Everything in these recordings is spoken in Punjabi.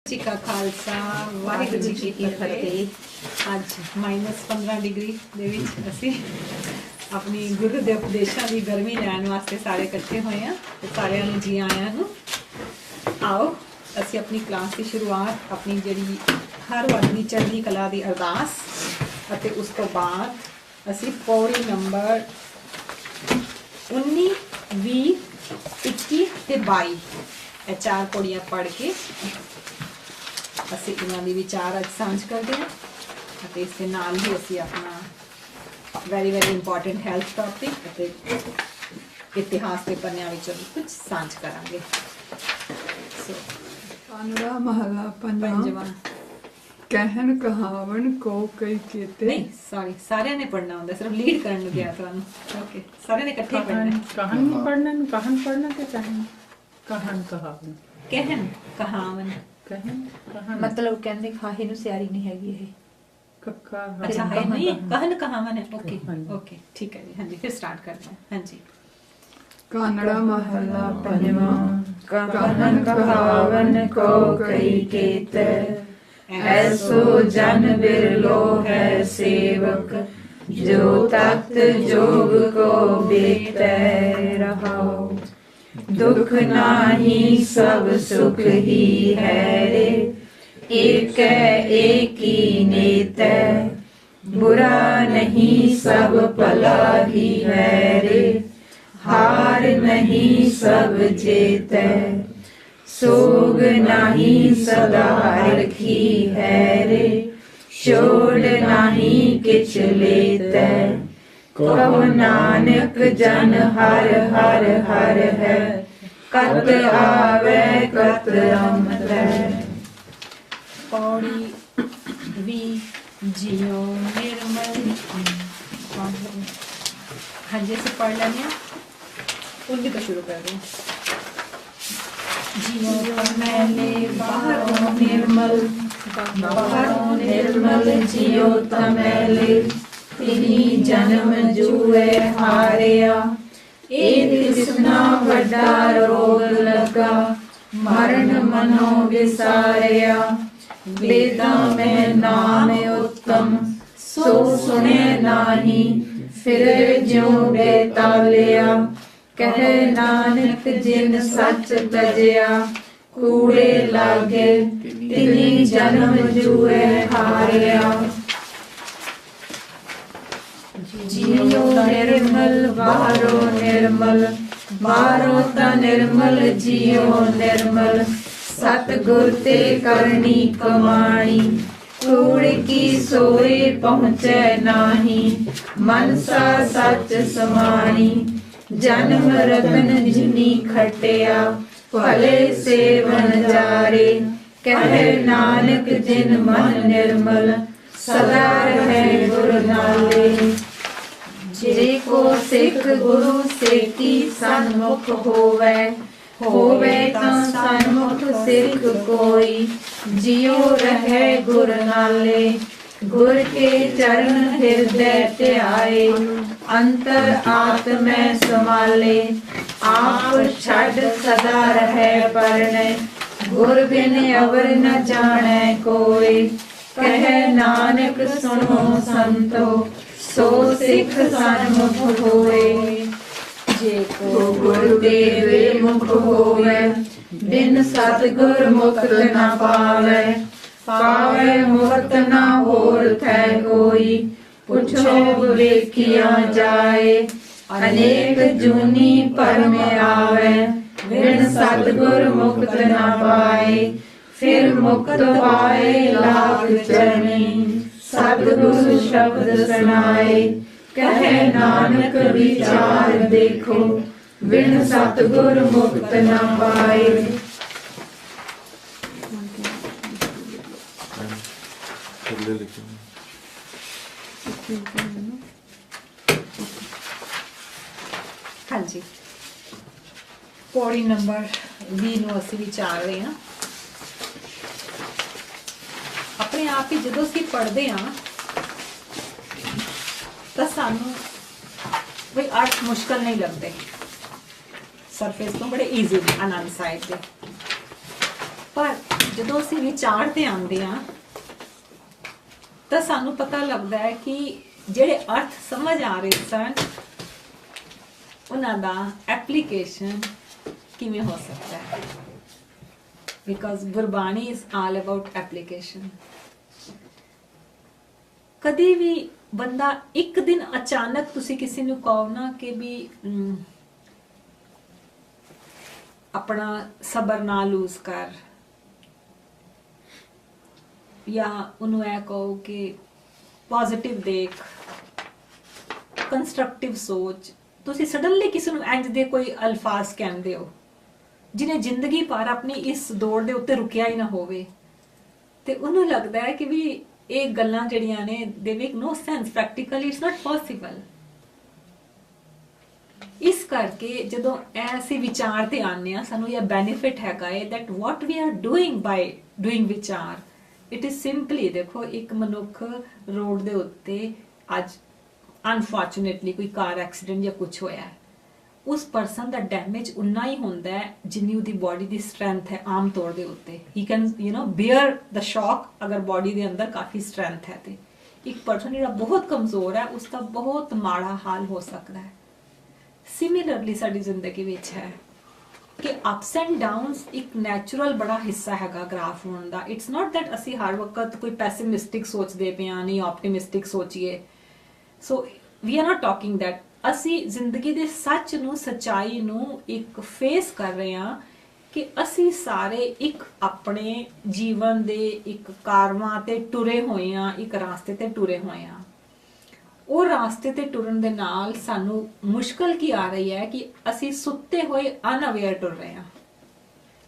जी का खालसा वाहिगुरू जी की फतेह। ਅੱਜ -15 ਡਿਗਰੀ ਦੇ ਵਿੱਚ ਅਸੀਂ ਆਪਣੀ ਗੁਰੂ ਦੇ ਉਪਦੇਸ਼ਾਂ ਦੀ ਗਰਮੀ ਲੈਣ ਵਾਸਤੇ ਸਾਰੇ ਇਕੱਠੇ ਹੋਏ ਹਾਂ ਤੇ ਸਾਰਿਆਂ ਨੂੰ ਜੀ ਆਇਆਂ ਨੂੰ। ਆਓ ਅਸੀਂ ਆਪਣੀ ਕਲਾਸ ਦੀ ਸ਼ੁਰੂਆਤ ਆਪਣੀ ਜਿਹੜੀ ਹਰ ਵਕਤ ਦੀ ਚੜ੍ਹਦੀ ਕਲਾ ਦੀ ਅਰਦਾਸ ਅਤੇ ਉਸ ਤੋਂ ਬਾਅਦ ਅਸੀਂ ਪੌੜੀ ਨੰਬਰ 19 20 21 ਤੇ 22 ਇਹ ਚਾਰ ਪੌੜੀਆਂ ਪੜ੍ਹ ਕੇ ਅਸੀਂ ਇਹਨਾਂ ਦੀ ਵਿਚਾਰ ਅੱਜ ਸਾਂਝ ਕਰਦੇ ਹਾਂ ਅਤੇ ਇਸ ਦੇ ਨਾਲ ਹੀ ਅਸੀਂ ਆਪਣਾ ਵੈਰੀ ਇੰਪੋਰਟੈਂਟ ਹੈਲਥ ਟੌਪਿਕ ਅਤੇ ਇਤਿਹਾਸ ਦੇ ਪੰਨਿਆਂ ਵਿੱਚੋਂ ਕੁਝ ਸਾਂਝ ਕਰਾਂਗੇ। ਸੋ ਕਾਨੜਾ ਮਹਲਾ ਪੰਜਵਾਂ ਕਹਿਣ ਕਹਾਵਣ ਕੋ ਕਈ ਕੀਤੇ ਨਹੀਂ ਸੌਰੀ ਸਾਰਿਆਂ ਨੇ ਪੜ੍ਹਨਾ ਹੁੰਦਾ, ਸਿਰਫ ਲੀਡ ਕਰਨ ਨੂੰ ਗਿਆ ਤੁਹਾਨੂੰ। ਓਕੇ ਸਾਰਿਆਂ ਨੇ ਇਕੱਠੇ ਪੜ੍ਹਨਾ। ਕਹਾਣ ਨਹੀਂ ਪੜ੍ਹਨਾ ਨੂੰ ਕਹਾਣ ਪੜ੍ਹਨਾ ਤੇ ਚਾਹੇ ਕਹਾਣ ਕਹਾਵਣ ਕਹਿਣ ਕਹਾਵਣ मतलब कहने खाहे नु सियारी नहीं हैगी ये ਕੱਕਾ अच्छा है नहीं कहन कहावन है। ओके ओके ठीक है जी। हाँ जी फिर स्टार्ट करते हैं। हाँ जी ਕਾਨੜਾ ਮਹਲਾ ਪੰਜਵਾਂ कहन कहावन को कई केत ऐसो जन बिरलो है सेवक जो तख्त जोग को बेते रहो दुख नाही सब सुख ही है रे एक ही नेत बुरा नहीं सब भला ही है रे हार नहीं सब जेत सोग नाही सदा रखी है रे छोड़ नहीं किछ लेत कहो नानक जन हर हर हर है कत आवे कत अमत पौड़ी वी जियो निर्मल। हाँ जी ऐसे पढ़ लेंगे। उन्हीं तो शुरू कर रहे जियो मैंने बाहरों निर्मल बाहरों निर्मल जियो तमैले तिनी जन्म जुए हारिया एक तिसना बड़ा रोग लगा मरण मनो विसारिया वेदा में नाम उत्तम सो सुने नाही फिर ज्यों बेतालिया कह नानक जिन सच तजया कूड़े लागे तिनी जन्म जुए हारिया जियो निर्मल बाहरो निर्मल बाहरो ता निर्मल जियो निर्मल सतगुर ते करनी कमाणी कूड़ की सोए पहुँचे नाही मनसा सच समाणी जन्म रतन जिनी खटिया भले सेवन जारे कह नानक जिन मन निर्मल सदा रहे गुरु नाले जे को सिख गुरु सेती सन्मुख होवे ता सन्मुख सिख कोई जियो रहे गुर नाले गुर के चरण हृदय ध्याए अंतर आत्म संभाले आप छड़ सदा रहे परने गुर बिन अवर न जाने कोई कह नानक सुनो संतो सो सिख सन्मुख होए जे को गुर देवे मुख होवे बिन सतगुर मुक्त न पावे पावे मुक्त न होर थे कोई पुछो वेखिया जाए अनेक जूनी पर में आवे बिन सतगुर मुक्त न पाए फिर मुक्त पाए लाख चरनी सतगुरु शब्द सुनाए कह नानक विचार देखो बिन सतगुर मुक्त न पाए। हाँ जी पौड़ी नंबर 20 ਨੂੰ ਅਸੀਂ ਵਿਚਾਰ ਰਹੇ ਹਾਂ। ਆਪਣੇ ਆਪ ਹੀ ਜਦੋਂ ਅਸੀਂ ਪੜ੍ਹਦੇ ਹਾਂ ਤਾਂ ਸਾਨੂੰ ਵੀ अर्थ मुश्किल नहीं लगते, सरफेस तो बड़े ईजी आनंद साइड के, पर ਜਦੋਂ ਅਸੀਂ ਵਿਚਾਰ ਤੇ ਆਉਂਦੇ ਆ ਤਾਂ ਸਾਨੂੰ ਪਤਾ ਲੱਗਦਾ ਹੈ ਕਿ ਜਿਹੜੇ ਅਰਥ ਸਮਝ ਆ ਰਹੇ ਸਨ ਉਹਨਾਂ ਦਾ ਐਪਲੀਕੇਸ਼ਨ ਕਿਵੇਂ ਹੋ ਸਕਦਾ ਹੈ, because Gurbani is all about application. ਕਦੀ ਵੀ ਬੰਦਾ ਇੱਕ ਦਿਨ ਅਚਾਨਕ ਤੁਸੀਂ ਕਿਸੇ ਨੂੰ ਕਹੋ ਨਾ ਕਿ ਵੀ ਆਪਣਾ ਸਬਰ ਨਾ ਲੂਜ਼ ਕਰ, ਜਾਂ ਉਹਨੂੰ ਇਹ ਕਹੋ ਕਿ ਪੋਜ਼ਿਟਿਵ ਦੇਖ, ਕੰਸਟਰਕਟਿਵ ਸੋਚ, ਤੁਸੀਂ ਸਡਨਲੀ ਕਿਸੇ ਨੂੰ ਇੰਜ ਦੇ ਕੋਈ ਅਲਫਾਜ਼ ਕਹਿੰਦੇ ਹੋ ਜਿਹਨੇ ਜ਼ਿੰਦਗੀ ਭਰ ਆਪਣੀ ਇਸ ਦੌੜ ਦੇ ਉੱਤੇ ਰੁਕਿਆ ਹੀ ਨਾ ਹੋਵੇ, ਤੇ ਉਹਨੂੰ ਲੱਗਦਾ ਹੈ ਕਿ ਵੀ ਇਹ ਗੱਲਾਂ ਜਿਹੜੀਆਂ ਨੇ ਦੇ make no sense, practically it's not possible. ਇਸ ਕਰਕੇ ਜਦੋਂ ਐਸੇ ਵਿਚਾਰ ਤੇ ਆਉਂਦੇ ਆ ਸਾਨੂੰ ਇਹ ਬੈਨੀਫਿਟ ਹੈਗਾ ਹੈ that what we are doing by doing ਵਿਚਾਰ, it is simply ਦੇਖੋ ਇੱਕ ਮਨੁੱਖ ਰੋਡ ਦੇ ਉੱਤੇ ਅੱਜ ਅਨਫੋਰਚੂਨੇਟਲੀ ਕੋਈ ਕਾਰ ਐਕਸੀਡੈਂਟ ਜਾਂ ਕੁਝ ਹੋਇਆ ਹੈ, ਉਸ ਪਰਸਨ ਦਾ ਡੈਮੇਜ ਉਨਾ ਹੀ ਹੁੰਦਾ ਹੈ ਜਿੰਨੀ ਉਹਦੀ ਬੋਡੀ ਦੀ ਸਟਰੈਂਥ ਹੈ ਆਮ ਤੌਰ ਦੇ ਉੱਤੇ। ਹੀ ਕੈਨ ਬੀਅਰ ਦ ਸ਼ੌਕ ਅਗਰ ਬੋਡੀ ਦੇ ਅੰਦਰ ਕਾਫੀ ਸਟਰੈਂਥ ਹੈ ਤੇ ਇੱਕ ਪਰਸਨ ਜਿਹੜਾ ਬਹੁਤ ਕਮਜ਼ੋਰ ਹੈ ਉਸ ਦਾ ਬਹੁਤ ਮਾੜਾ ਹਾਲ ਹੋ ਸਕਦਾ ਹੈ। ਸਿਮਿਲਰਲੀ ਸਾਡੀ ਜ਼ਿੰਦਗੀ ਵਿੱਚ ਹੈ ਕਿ ਅਪਸ ਐਂਡ ਡਾਊਨਸ ਇੱਕ ਨੈਚੁਰਲ ਬੜਾ ਹਿੱਸਾ ਹੈਗਾ ਗ੍ਰਾਫ ਹੋਣ ਦਾ। ਇਟਸ ਨਾਟ ਦੈਟ ਅਸੀਂ ਹਰ ਵਕਤ ਕੋਈ ਪੈਸਿਮਿਸਟਿਕ ਸੋਚਦੇ ਪਏ ਹਾਂ, ਨਹੀਂ ਆਪਟੀਮਿਸਟਿਕ ਸੋਚੀਏ। So we are not talking that, ਅਸੀਂ ਜ਼ਿੰਦਗੀ ਦੇ ਸੱਚ ਨੂੰ, ਸੱਚਾਈ ਨੂੰ ਇੱਕ ਫੇਸ ਕਰ ਰਹੇ ਹਾਂ ਕਿ ਅਸੀਂ ਸਾਰੇ ਇੱਕ ਆਪਣੇ ਜੀਵਨ ਦੇ ਇੱਕ ਕਾਰਵਾਂ ਤੇ ਟੁਰੇ ਹੋਏ ਹਾਂ, ਇੱਕ ਰਾਸਤੇ ਤੇ ਟੁਰੇ ਹੋਏ ਹਾਂ। ਉਹ ਰਾਸਤੇ ਤੇ ਟੁਰਨ ਦੇ ਨਾਲ ਸਾਨੂੰ ਮੁਸ਼ਕਲ ਕੀ ਆ ਰਹੀ ਹੈ ਕਿ ਅਸੀਂ ਸੁੱਤੇ ਹੋਏ ਅਨਅਵੇਅਰ ਟੁਰ ਰਹੇ ਹਾਂ,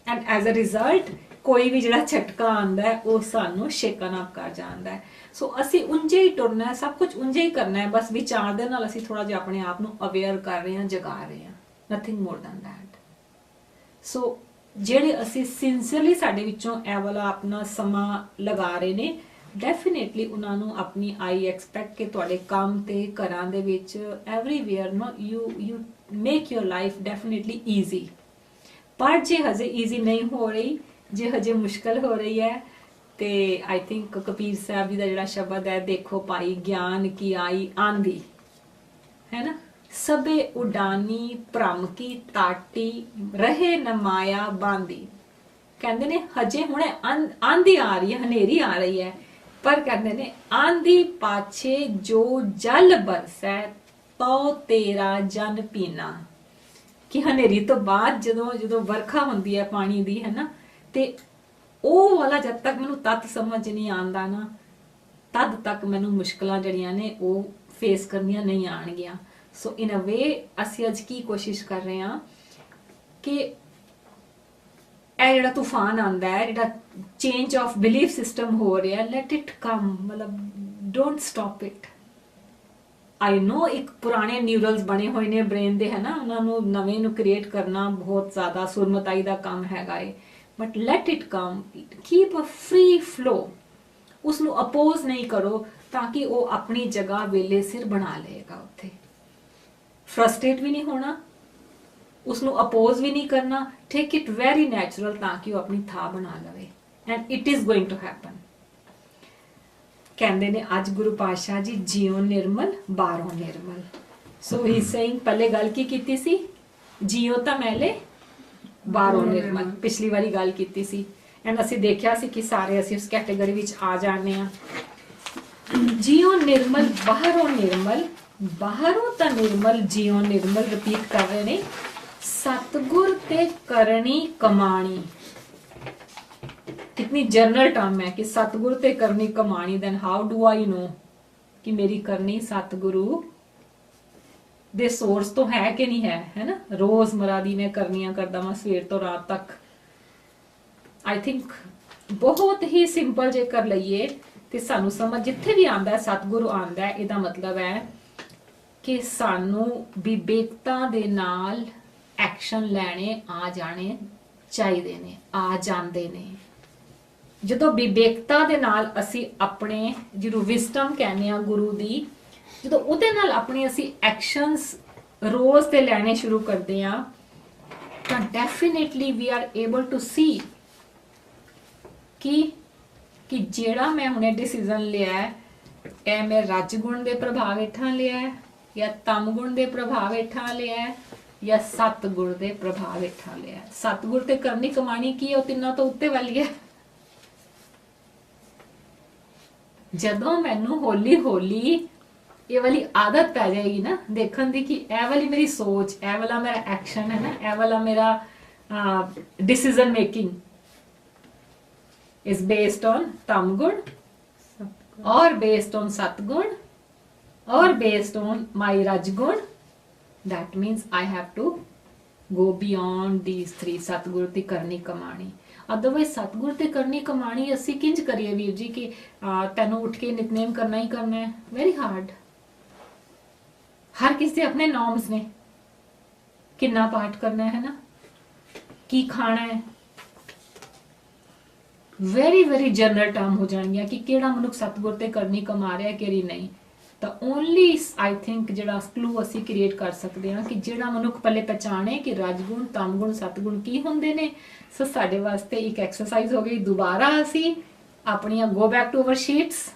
ਐਂਡ ਐਜ਼ ਅ ਰਿਜ਼ਲਟ ਕੋਈ ਵੀ ਜਿਹੜਾ ਝਟਕਾ ਆਉਂਦਾ ਹੈ ਉਹ ਸਾਨੂੰ ਸ਼ੇਕਨ ਅਪ ਕਰ ਜਾਂਦਾ ਹੈ। ਸੋ ਅਸੀਂ ਉਂਝੇ ਹੀ ਟੁਰਨਾ ਹੈ, ਸਭ ਕੁਝ ਉਂਝੇ ਹੀ ਕਰਨਾ ਹੈ, ਬਸ ਵਿਚਾਰ ਦੇ ਨਾਲ ਅਸੀਂ ਥੋੜਾ ਜਿਹਾ ਆਪਣੇ ਆਪ ਨੂੰ ਅਵੇਅਰ ਕਰ ਰਹੇ ਹਾਂ, ਜਗਾ ਰਹੇ ਹਾਂ, ਨਥਿੰਗ ਮੋਰ ਦੈਨ ਦੈਟ। ਸੋ ਜਿਹੜੇ ਅਸੀਂ ਸਿੰਸੀਅਰਲੀ ਸਾਡੇ ਵਿੱਚੋਂ ਇਹ ਵਾਲਾ ਆਪਣਾ ਸਮਾਂ ਲਗਾ ਰਹੇ ਨੇ, ਡੈਫੀਨੇਟਲੀ ਉਹਨਾਂ ਨੂੰ ਆਪਣੀ ਆਈ ਐਕਸਪੈਕਟ ਕਿ ਤੁਹਾਡੇ ਕੰਮ ਤੇ ਘਰਾਂ ਦੇ ਵਿੱਚ everywhere you make your life definitely easy. ਪਰ ਜੇ ਹਜੇ ਈਜ਼ੀ ਨਹੀਂ ਹੋ ਰਹੀ, ਜੇ ਹਜੇ ਮੁਸ਼ਕਲ ਹੋ ਰਹੀ ਹੈ, ਤੇ ਆਈ ਥਿੰਕ ਕਬੀਰ ਸਾਹਿਬ ਜੀ ਦਾ ਜਿਹੜਾ ਸ਼ਬਦ ਹੈ, ਦੇਖੋ ਭਾਈ ਗਿਆਨ ਕੀ ਆਈ ਆਂधी, ਹੈ ਨਾ, ਸਭੇ ਉਡਾਨੀ ਭ੍ਰਮ ਕੀ ਤਾਟੀ ਰਹੇ ਨ ਮਾਇਆ ਬਾਂਦੀ। ਕਹਿੰਦੇ ਨੇ ਹਜੇ ਹੁਣੇ ਆਂधी ਆ ਰਹੀ ਹੈ, ਹਨੇਰੀ ਆ ਰਹੀ ਹੈ, ਪਰ ਕਹਿੰਦੇ ਨੇ ਆਂधी ਪਾਛੇ ਜੋ ਜਲ ਬਰਸੈ ਤੋ ਤੇਰਾ ਜਨ ਪੀਣਾ, ਕਿ ਹਨੇਰੀ ਤੋਂ ਬਾਅਦ ਜਦੋਂ ਵਰਖਾ ਹੁੰਦੀ ਹੈ ਪਾਣੀ ਦੀ, ਹੈ ਨਾ, ਤੇ ਉਹ ਵਾਲਾ ਜਦ ਤੱਕ ਮੈਨੂੰ ਤੱਤ ਸਮਝ ਨਹੀਂ ਆਉਂਦਾ ਨਾ, ਤਦ ਤੱਕ ਮੈਨੂੰ ਮੁਸ਼ਕਲਾਂ ਜਿਹੜੀਆਂ ਨੇ ਉਹ ਫੇਸ ਕਰਨੀਆਂ ਨਹੀਂ ਆਣਗੀਆਂ। ਸੋ ਇਨ ਅ ਵੇ ਅਸੀਂ ਅੱਜ ਕੀ ਕੋਸ਼ਿਸ਼ ਕਰ ਰਹੇ ਹਾਂ ਕਿ ਇਹ ਜਿਹੜਾ ਤੂਫਾਨ ਆਉਂਦਾ ਹੈ, ਜਿਹੜਾ ਚੇਂਜ ਆਫ ਬਿਲੀਫ ਸਿਸਟਮ ਹੋ ਰਿਹਾ, ਲੈਟ ਇਟ ਕਮ, ਮਤਲਬ ਡੋਂਟ ਸਟਾਪ ਇਟ। ਆਈ ਨੋ ਇੱਕ ਪੁਰਾਣੇ ਨਿਊਰਲਸ ਬਣੇ ਹੋਏ ਨੇ ਬ੍ਰੇਨ ਦੇ, ਹੈ ਨਾ, ਉਹਨਾਂ ਨੂੰ ਨਵੇਂ ਨੂੰ ਕ੍ਰੀਏਟ ਕਰਨਾ ਬਹੁਤ ਜ਼ਿਆਦਾ ਸੁਰਮਤਾਈ ਦਾ ਕੰਮ ਹੈਗਾ ਏ, but let it come, keep a free flow, ਉਸਨੂੰ ਅਪੋਜ਼ ਨਹੀਂ ਕਰੋ ਤਾਂ ਕਿ ਉਹ ਆਪਣੀ ਜਗ੍ਹਾ ਵੇਲੇ ਸਿਰ ਬਣਾ ਲਏਗਾ। ਉੱਥੇ ਫਰਸਟ੍ਰੇਟ ਵੀ ਨਹੀਂ ਹੋਣਾ, ਉਸਨੂੰ ਅਪੋਜ਼ ਵੀ ਨਹੀਂ ਕਰਨਾ, ਟੇਕ ਇਟ ਵੈਰੀ ਨੈਚੁਰਲ ਤਾਂ ਕਿ ਉਹ ਆਪਣੀ ਥਾਂ ਬਣਾ ਲਵੇ, and it is going to happen. ਕਹਿੰਦੇ ਨੇ ਅੱਜ ਗੁਰੂ ਪਾਤਸ਼ਾਹ ਜੀ ਜੀਓ ਨਿਰਮਲ ਬਾਹਰੋਂ ਨਿਰਮਲ। ਸੋ ਹੀ ਸੇਇੰਗ, ਪਹਿਲੇ ਗੱਲ ਕੀ ਕੀਤੀ ਸੀ, ਜੀਓ ਤਾਂ ਮੈਲੇ ਬਾਹਰੋਂ ਨਿਰਮਲ, ਪਿਛਲੀ ਵਾਰੀ ਗੱਲ ਕੀਤੀ ਸੀ, ਐਂਡ ਅਸੀਂ ਦੇਖਿਆ ਸੀ ਕਿ ਸਾਰੇ ਅਸੀਂ ਉਸ ਕੈਟੇਗਰੀ ਵਿੱਚ ਆ ਜਾਣੇ ਆ। ਜੀਓ ਨਿਰਮਲ ਬਾਹਰੋਂ ਨਿਰਮਲ, ਬਾਹਰੋਂ ਤਾਂ ਨਿਰਮਲ ਜੀਓ ਨਿਰਮਲ ਰਿਪੀਟ ਕਰ ਰਹੇ ਨੇ। ਸਤਗੁਰ ਤੇ ਕਰਨੀ ਕਮਾਣੀ, कितनी जनरल टर्म है कि सतगुरु ते करनी कमानी। Then how do I know कि मेरी करनी सतगुरु दे सोर्स तो है कि नहीं है ना। रोजमर्रा दी मैं करनियां करदा वां सवेर तो रात तक। आई थिंक बहुत ही सिंपल जे कर लईए ते सानू समझ जिथे भी आंदा है सतगुरु आंदा है, इहदा मतलब है कि सानू विवेकता दे नाल एक्शन लैने आ जाने चाहिए ने, आ जांदे ने। ਜਦੋਂ ਵਿਵੇਕਤਾ ਦੇ ਨਾਲ ਅਸੀਂ ਆਪਣੇ ਜਿਹਨੂੰ ਵਿਜ਼ਡਮ ਕਹਿੰਦੇ ਆ ਗੁਰੂ ਦੀ, ਜਦੋਂ ਉਹਦੇ ਨਾਲ ਆਪਣੇ ਅਸੀਂ ਐਕਸ਼ਨਸ ਰੋਜ਼ ਤੇ ਲੈਣੇ ਸ਼ੁਰੂ ਕਰਦੇ ਆ ਤਾਂ definitely we are able to see कि ਜਿਹੜਾ ਮੈਂ ਹੁਣੇ ਡਿਸੀਜਨ ਲਿਆ ਹੈ ਇਹ ਮੈਂ ਰਜਗੁਣ ਦੇ ਪ੍ਰਭਾਵ ਹੇਠਾਂ ਲਿਆ ਹੈ ਜਾਂ ਤਮਗੁਣ ਦੇ ਪ੍ਰਭਾਵ ਹੇਠਾਂ ਲਿਆ ਹੈ ਜਾਂ ਸਤਗੁਣ ਦੇ ਪ੍ਰਭਾਵ ਹੇਠਾਂ ਲਿਆ ਹੈ। ਸਤਗੁਰ ਤੇ ਕਰਨੀ ਕਮਾਣੀ ਕੀ ਹੈ, ਉਹ ਤਿੰਨਾਂ ਤੋਂ ਉੱਤੇ ਵਾਲੀ ਹੈ। ਜਦੋਂ ਮੈਨੂੰ ਹੌਲੀ ਹੌਲੀ ਇਹ ਵਾਲੀ ਆਦਤ ਪੈ ਜਾਏਗੀ ਨਾ ਦੇਖਣ ਦੀ ਕਿ ਇਹ ਵਾਲੀ ਮੇਰੀ ਸੋਚ, ਇਹ ਵਾਲਾ ਮੇਰਾ ਐਕਸ਼ਨ ਹੈ ਨਾ, ਇਹ ਵਾਲਾ ਮੇਰਾ decision making is based on tamgun or based on satgun or based on my rajgun, that means I have to go beyond these three, सतगुर ते करनी कमाणी। अदरवाइज सतगुर ते करनी कमाणी ਅਸੀਂ ਕਿੰਜ ਕਰੀਏ ਵੀਰ ਜੀ ਕਿ ਤੈਨੂੰ ਉੱਠ ਕੇ ਨਿਤਨੇਮ ਕਰਨਾ ਹੀ ਕਰਨਾ ਹੈ, ਵੈਰੀ ਹਾਰਡ। ਹਰ ਕਿਸੇ ਦੇ ਆਪਣੇ ਨॉर्म्स ਨੇ, ਕਿੰਨਾ ਪਾਠ ਕਰਨਾ ਹੈ ਨਾ, ਕੀ ਖਾਣਾ ਹੈ, ਵੈਰੀ ਵੈਰੀ ਜਨਰਲ ਟਰਮ ਹੋ ਜਾਣਗੀਆਂ ਕਿ ਕਿਹੜਾ ਮਨੁੱਖ ਸਤਗੁਰ ਤੇ ਕਰਨੀ ਕਮਾ ਰਿਹਾ ਕਿਹੜੀ ਨਹੀਂ। ਤਾਂ ਓਨਲੀ ਆਈ ਥਿੰਕ ਜਿਹੜਾ ਕਲੂ ਅਸੀਂ ਕ੍ਰੀਏਟ ਕਰ ਸਕਦੇ ਹਾਂ ਕਿ ਜਿਹੜਾ ਮਨੁੱਖ ਪਹਿਲੇ ਪਛਾਣੇ ਕਿ ਰਜਗੁਣ ਤਮਗੁਣ ਸਤਗੁਣ ਕੀ ਹੁੰਦੇ ਨੇ। ਸੋ ਸਾਡੇ ਵਾਸਤੇ ਇੱਕ ਐਕਸਰਸਾਈਜ਼ ਹੋ ਗਈ, ਦੁਬਾਰਾ ਅਸੀਂ ਆਪਣੀਆਂ go back to our sheets,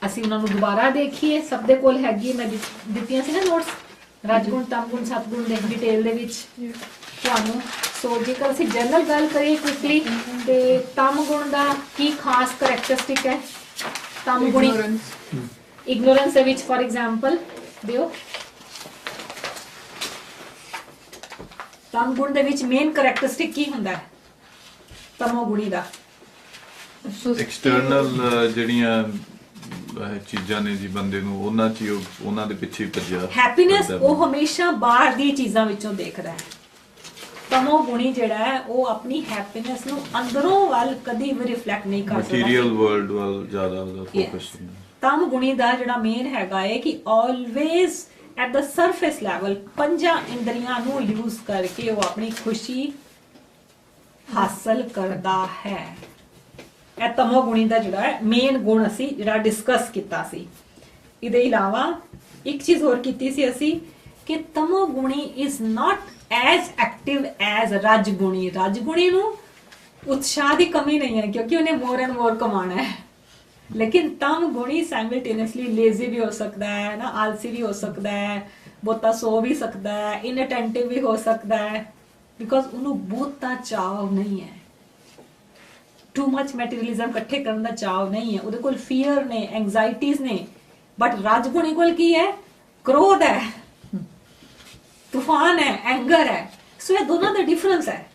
ਅਸੀਂ ਉਹਨਾਂ ਨੂੰ ਦੁਬਾਰਾ ਦੇਖੀਏ। ਸਭ ਦੇ ਕੋਲ ਹੈਗੀ, ਮੈਂ ਦਿੱਤੀਆਂ ਸੀ ਨਾ ਨੋਟਸ, ਰਜਗੁਣ ਤਮਗੁਣ ਸਤਗੁਣ ਦੇ ਡਿਟੇਲ ਦੇ ਵਿੱਚ ਤੁਹਾਨੂੰ। ਸੋ ਜੇਕਰ ਅਸੀਂ ਜਨਰਲ ਗੱਲ ਕਰੀਏ ਕੁਇਕਲੀ ਤੇ ਤਮਗੁਣ ਦਾ ਕੀ ਖਾਸ ਕਰੈਕਟਰਿਸਟਿਕ ਹੈ? ਤਮਗੁਣੀ ਇਗਨੋਰੈਂਸ ਦੇ ਵਿੱਚ ਫॉर ਐਗਜ਼ਾਮਪਲ ਦਿਓ, ਤਮਗੁਣ ਦੇ ਵਿੱਚ ਮੇਨ ਕਰੈਕਟਰਿਸਟਿਕ ਕੀ ਹੁੰਦਾ ਹੈ ਤਮੋਗੁਣੀ ਦਾ? ਐਕਸਟਰਨਲ ਜਿਹੜੀਆਂ ਚੀਜ਼ਾਂ ਨੇ ਜੀ ਬੰਦੇ ਨੂੰ ਉਹਨਾਂ ਚ ਉਹਨਾਂ ਦੇ ਪਿੱਛੇ ਭੱਜਿਆ। ਹੈਪੀਨੈਸ ਉਹ ਹਮੇਸ਼ਾ ਬਾਹਰ ਦੀ ਚੀਜ਼ਾਂ ਵਿੱਚੋਂ ਦੇਖਦਾ ਹੈ। ਤਮੋਗੁਣੀ ਜਿਹੜਾ ਹੈ ਉਹ ਆਪਣੀ ਹੈਪੀਨੈਸ ਨੂੰ ਅੰਦਰੋਂ ਵੱਲ ਕਦੀ ਵੀ ਰਿਫਲੈਕਟ ਨਹੀਂ ਕਰ ਸਕਦਾ, ਮਟੀਰੀਅਲ ਵਰਲਡ ਵੱਲ ਜ਼ਿਆਦਾ ਉਹਦਾ ਫੋਕਸ ਹੁੰਦਾ। ਤਮਗੁਣੀ ਦਾ ਜਿਹੜਾ ਮੇਨ ਹੈਗਾ ਹੈ ਕਿ always at the surface level ਪੰਜਾਂ ਇੰਦਰੀਆਂ ਨੂੰ ਯੂਜ਼ ਕਰਕੇ ਉਹ ਆਪਣੀ ਖੁਸ਼ੀ ਹਾਸਲ ਕਰਦਾ ਹੈ। ਇਹ ਤਮੋਗੁਣੀ ਦਾ ਜਿਹੜਾ ਮੇਨ ਗੁਣ ਅਸੀਂ ਜਿਹੜਾ ਡਿਸਕਸ ਕੀਤਾ ਸੀ। ਇਹਦੇ ਇਲਾਵਾ ਇੱਕ ਚੀਜ਼ ਹੋਰ ਕੀਤੀ ਸੀ ਅਸੀਂ ਕਿ ਤਮੋਗੁਣੀ is not as active as ਰਜਗੁਣੀ। ਰਜਗੁਣੀ ਨੂੰ ਉਤਸ਼ਾਹ ਦੀ ਕਮੀ ਨਹੀਂ ਹੈ ਕਿਉਂਕਿ ਉਹਨੇ ਮੋਰ ਐਂਡ ਮੋਰ ਕਮਾਣਾ ਹੈ, ਲੇਕਿਨ ਤਮਗੁਣੀ ਸਾਈਮਲਟੇਨੀਅਸਲੀ ਲੇਜ਼ੀ ਵੀ ਹੋ ਸਕਦਾ ਹੈ ਨਾ, ਆਲਸੀ ਵੀ ਹੋ ਸਕਦਾ ਹੈ, ਬਹੁਤਾ ਸੋ ਵੀ ਸਕਦਾ ਹੈ, ਇਨਅਟੈਂਟਿਵ ਵੀ ਹੋ ਸਕਦਾ ਹੈ, ਬਿਕੋਜ਼ ਉਹਨੂੰ ਬਹੁਤਾ ਚਾਅ ਨਹੀਂ ਹੈ, ਟੂ ਮਚ ਮੈਟੀਰੀਅਲਿਜ਼ਮ ਇਕੱਠੇ ਕਰਨ ਦਾ ਚਾਅ ਨਹੀਂ ਹੈ, ਉਹਦੇ ਕੋਲ ਫੀਅਰ ਨੇ, ਐਂਜ਼ਾਈਟੀਜ਼ ਨੇ। ਬਟ ਰਜਗੁਣੀ ਕੋਲ ਕੀ ਹੈ? ਕ੍ਰੋਧ ਹੈ, ਤੂਫਾਨ ਹੈ, ਐਂਗਰ ਹੈ। ਸੋ ਇਹ ਦੋਨਾਂ ਦਾ ਡਿਫਰੈਂਸ ਹੈ।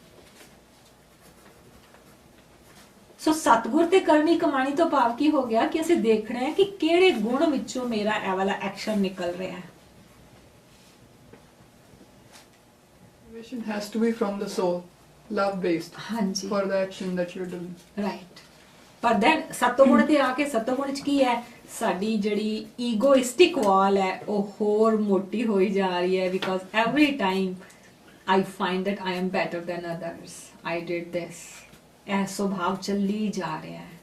ਸੋ ਸਤਗੁਰ ਤੇ ਕਰਨੀ ਕਮਾਣੀ ਤੋਂ ਭਾਵ ਕੀ ਹੋ ਗਿਆ ਕਿ ਅਸੀਂ ਦੇਖਣਾ ਹੈ ਕਿ ਕਿਹੜੇ ਗੁਣ ਵਿੱਚੋਂ ਮੇਰਾ ਇਹ ਵਾਲਾ ਐਕਸ਼ਨ ਨਿਕਲ ਰਿਹਾ ਹੈ। Motivation has to be from the soul, love based, ਹਾਂਜੀ, for the action that you're doing. Right. ਪਰ ਦੈਨ ਸਤਗੁਣ ਤੇ ਆ ਕੇ ਸਤਗੁਣ ਚ ਕੀ ਹੈ? ਸਾਡੀ ਜਿਹੜੀ ਈਗੋਇਸਟਿਕ ਵਾਲ ਹੈ ਉਹ ਹੋਰ ਮੋਟੀ ਹੋਈ ਜਾ ਰਹੀ ਹੈ, because every time I find that I am better than others, I did this. ਇਹ ਸੁਭਾਵ ਚੱਲੀ ਜਾ ਰਿਹਾ ਹੈ।